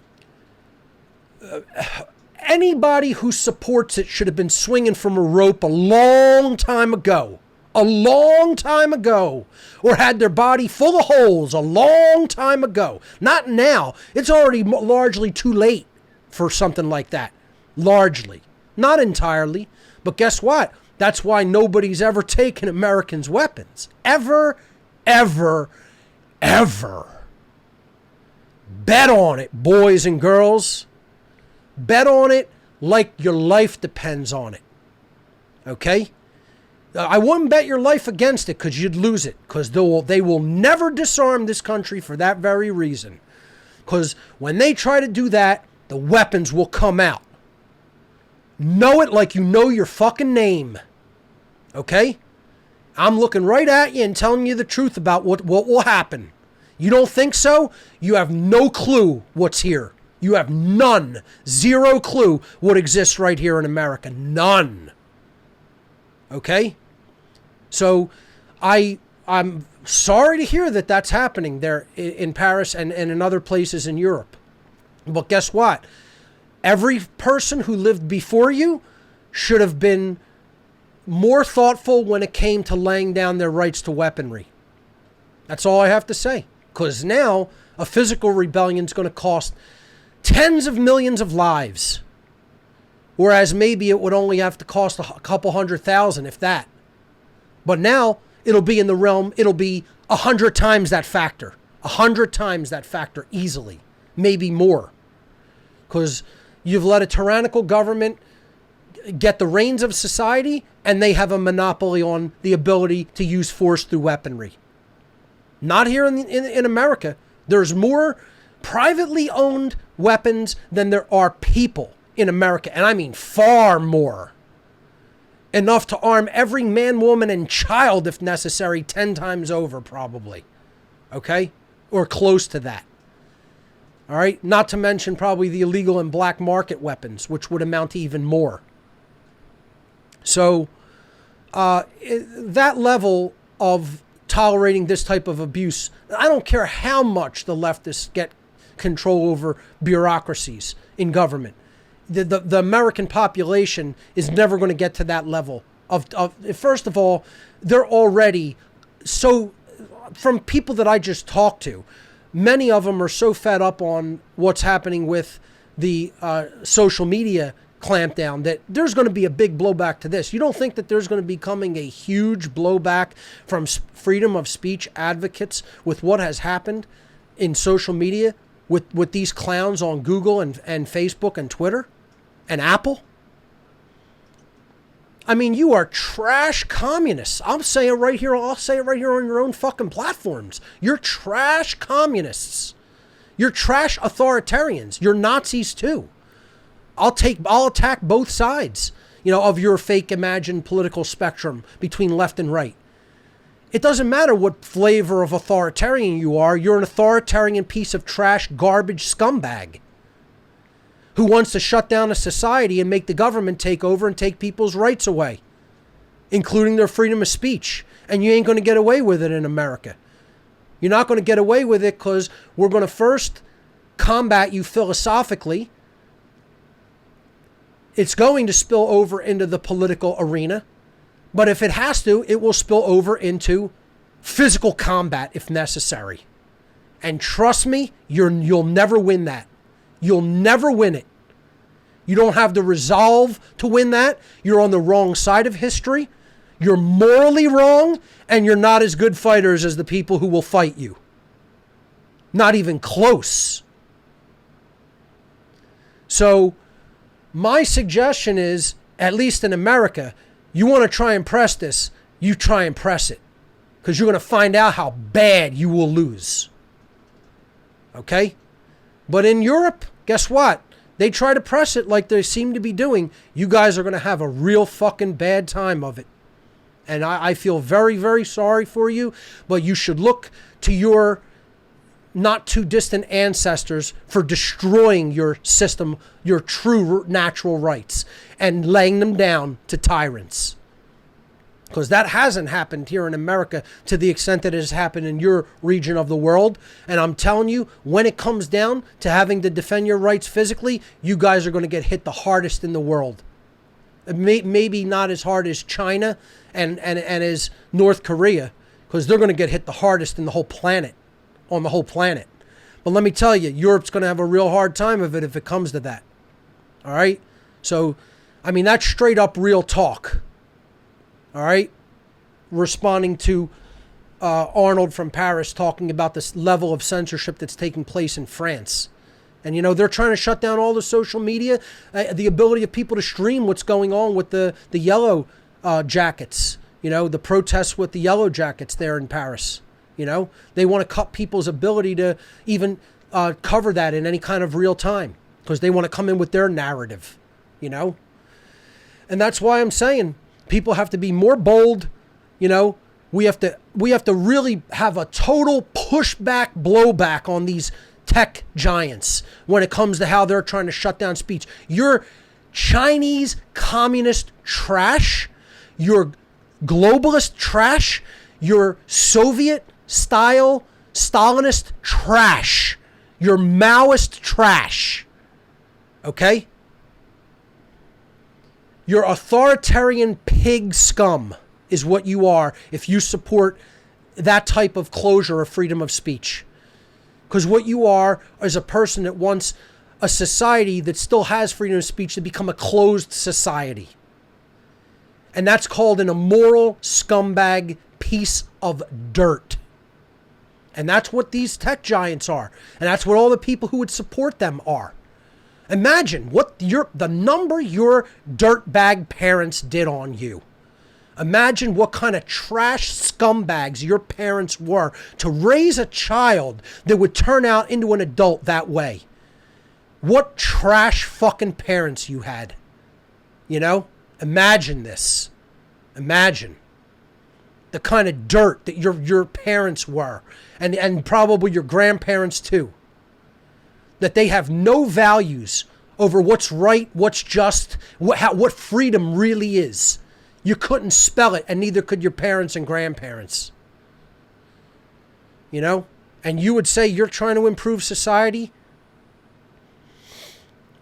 Speaker 3: anybody who supports it should have been swinging from a rope a long time ago. A long time ago. Or had their body full of holes a long time ago. Not now. It's already largely too late for something like that. Largely. Not entirely. But guess what? That's why nobody's ever taken Americans' weapons. Ever, ever, ever. Bet on it, boys and girls. Bet on it like your life depends on it. Okay? I wouldn't bet your life against it because you'd lose it. Because they will never disarm this country for that very reason. Because when they try to do that, the weapons will come out. Know it like you know your fucking name. Okay? I'm looking right at you and telling you the truth about what will happen. You don't think so? You have no clue what's here. You have none, zero clue what exists right here in America. None. Okay? So I'm sorry to hear that that's happening there in Paris and in other places in Europe. But guess what? Every person who lived before you should have been more thoughtful when it came to laying down their rights to weaponry. That's all I have to say. Because now a physical rebellion is going to cost tens of millions of lives. Whereas maybe it would only have to cost a couple 100,000, if that. But now it'll be in the realm, it'll be 100 times that factor. 100 times that factor easily. Maybe more. because you've let a tyrannical government get the reins of society, and they have a monopoly on the ability to use force through weaponry. Not here in America. There's more privately owned weapons than there are people in America, and I mean far more. Enough to arm every man, woman, and child, if necessary, 10 times over, probably. Okay? Or close to that. All right? Not to mention probably the illegal and black market weapons, which would amount to even more. So, that level of tolerating this type of abuse, I don't care how much the leftists get control over bureaucracies in government. The American population is never going to get to that level of first of all, they're already so, from people that I just talked to, many of them are so fed up on what's happening with the social media clampdown that there's going to be a big blowback to this. You don't think that there's going to be coming a huge blowback from freedom of speech advocates with what has happened in social media with these clowns on Google and Facebook and Twitter and Apple? I mean, you are trash communists. I'll say it right here on your own fucking platforms. You're trash communists. You're trash authoritarians. You're Nazis too. I'll attack both sides, of your fake imagined political spectrum between left and right. It doesn't matter what flavor of authoritarian you are. You're an authoritarian piece of trash, garbage scumbag who wants to shut down a society and make the government take over and take people's rights away, including their freedom of speech. And you ain't going to get away with it in America. You're not going to get away with it because we're going to first combat you philosophically. It's going to spill over into the political arena. But if it has to, it will spill over into physical combat if necessary. And trust me, you'll never win that. You'll never win it. You don't have the resolve to win that. You're on the wrong side of history. You're morally wrong, and you're not as good fighters as the people who will fight you. Not even close. So, my suggestion is, at least in America, you want to try and press this, you try and press it. Because you're going to find out how bad you will lose. Okay? But in Europe, guess what? They try to press it like they seem to be doing. You guys are going to have a real fucking bad time of it. And I feel very, very sorry for you. But you should look to your not too distant ancestors for destroying your system, your true natural rights, and laying them down to tyrants. Because that hasn't happened here in America to the extent that it has happened in your region of the world. And I'm telling you, when it comes down to having to defend your rights physically, you guys are going to get hit the hardest in the world. Maybe not as hard as China and as North Korea, because they're going to get hit the hardest in the whole planet, on the whole planet. But let me tell you, Europe's going to have a real hard time of it if it comes to that. All right? So, I mean, that's straight up real talk. All right, responding to Arnold from Paris talking about this level of censorship that's taking place in France. And, they're trying to shut down all the social media, the ability of people to stream what's going on with the yellow jackets, the protests with the yellow jackets there in Paris. They want to cut people's ability to even cover that in any kind of real time because they want to come in with their narrative, And that's why I'm saying, people have to be more bold, We have to really have a total pushback, blowback on these tech giants when it comes to how they're trying to shut down speech. You're Chinese communist trash. You're globalist trash. You're Soviet-style Stalinist trash. You're Maoist trash. Okay? You're authoritarian pig scum is what you are if you support that type of closure of freedom of speech. Because what you are is a person that wants a society that still has freedom of speech to become a closed society. And that's called an immoral scumbag piece of dirt. And that's what these tech giants are. And that's what all the people who would support them are. Imagine what the number your dirtbag parents did on you. Imagine what kind of trash scumbags your parents were to raise a child that would turn out into an adult that way. What trash fucking parents you had. You know? Imagine this. Imagine the kind of dirt that your parents were, and probably your grandparents too. That they have no values over what's right, what's just, what freedom really is. You couldn't spell it, and neither could your parents and grandparents. You know? And you would say you're trying to improve society?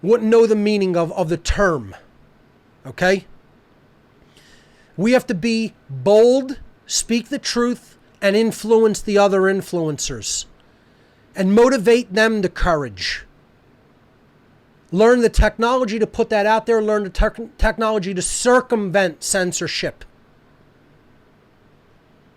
Speaker 3: Wouldn't know the meaning of the term. Okay? We have to be bold, speak the truth, and influence the other influencers. And motivate them to courage. Learn the technology to put that out there. Learn the technology to circumvent censorship.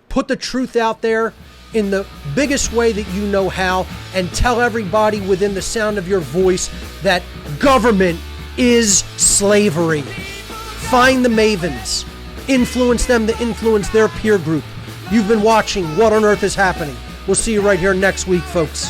Speaker 3: Put the truth out there in the biggest way that you know how, and tell everybody within the sound of your voice that government is slavery. Find the mavens. Influence them to influence their peer group. You've been watching What on Earth is Happening. We'll see you right here next week, folks.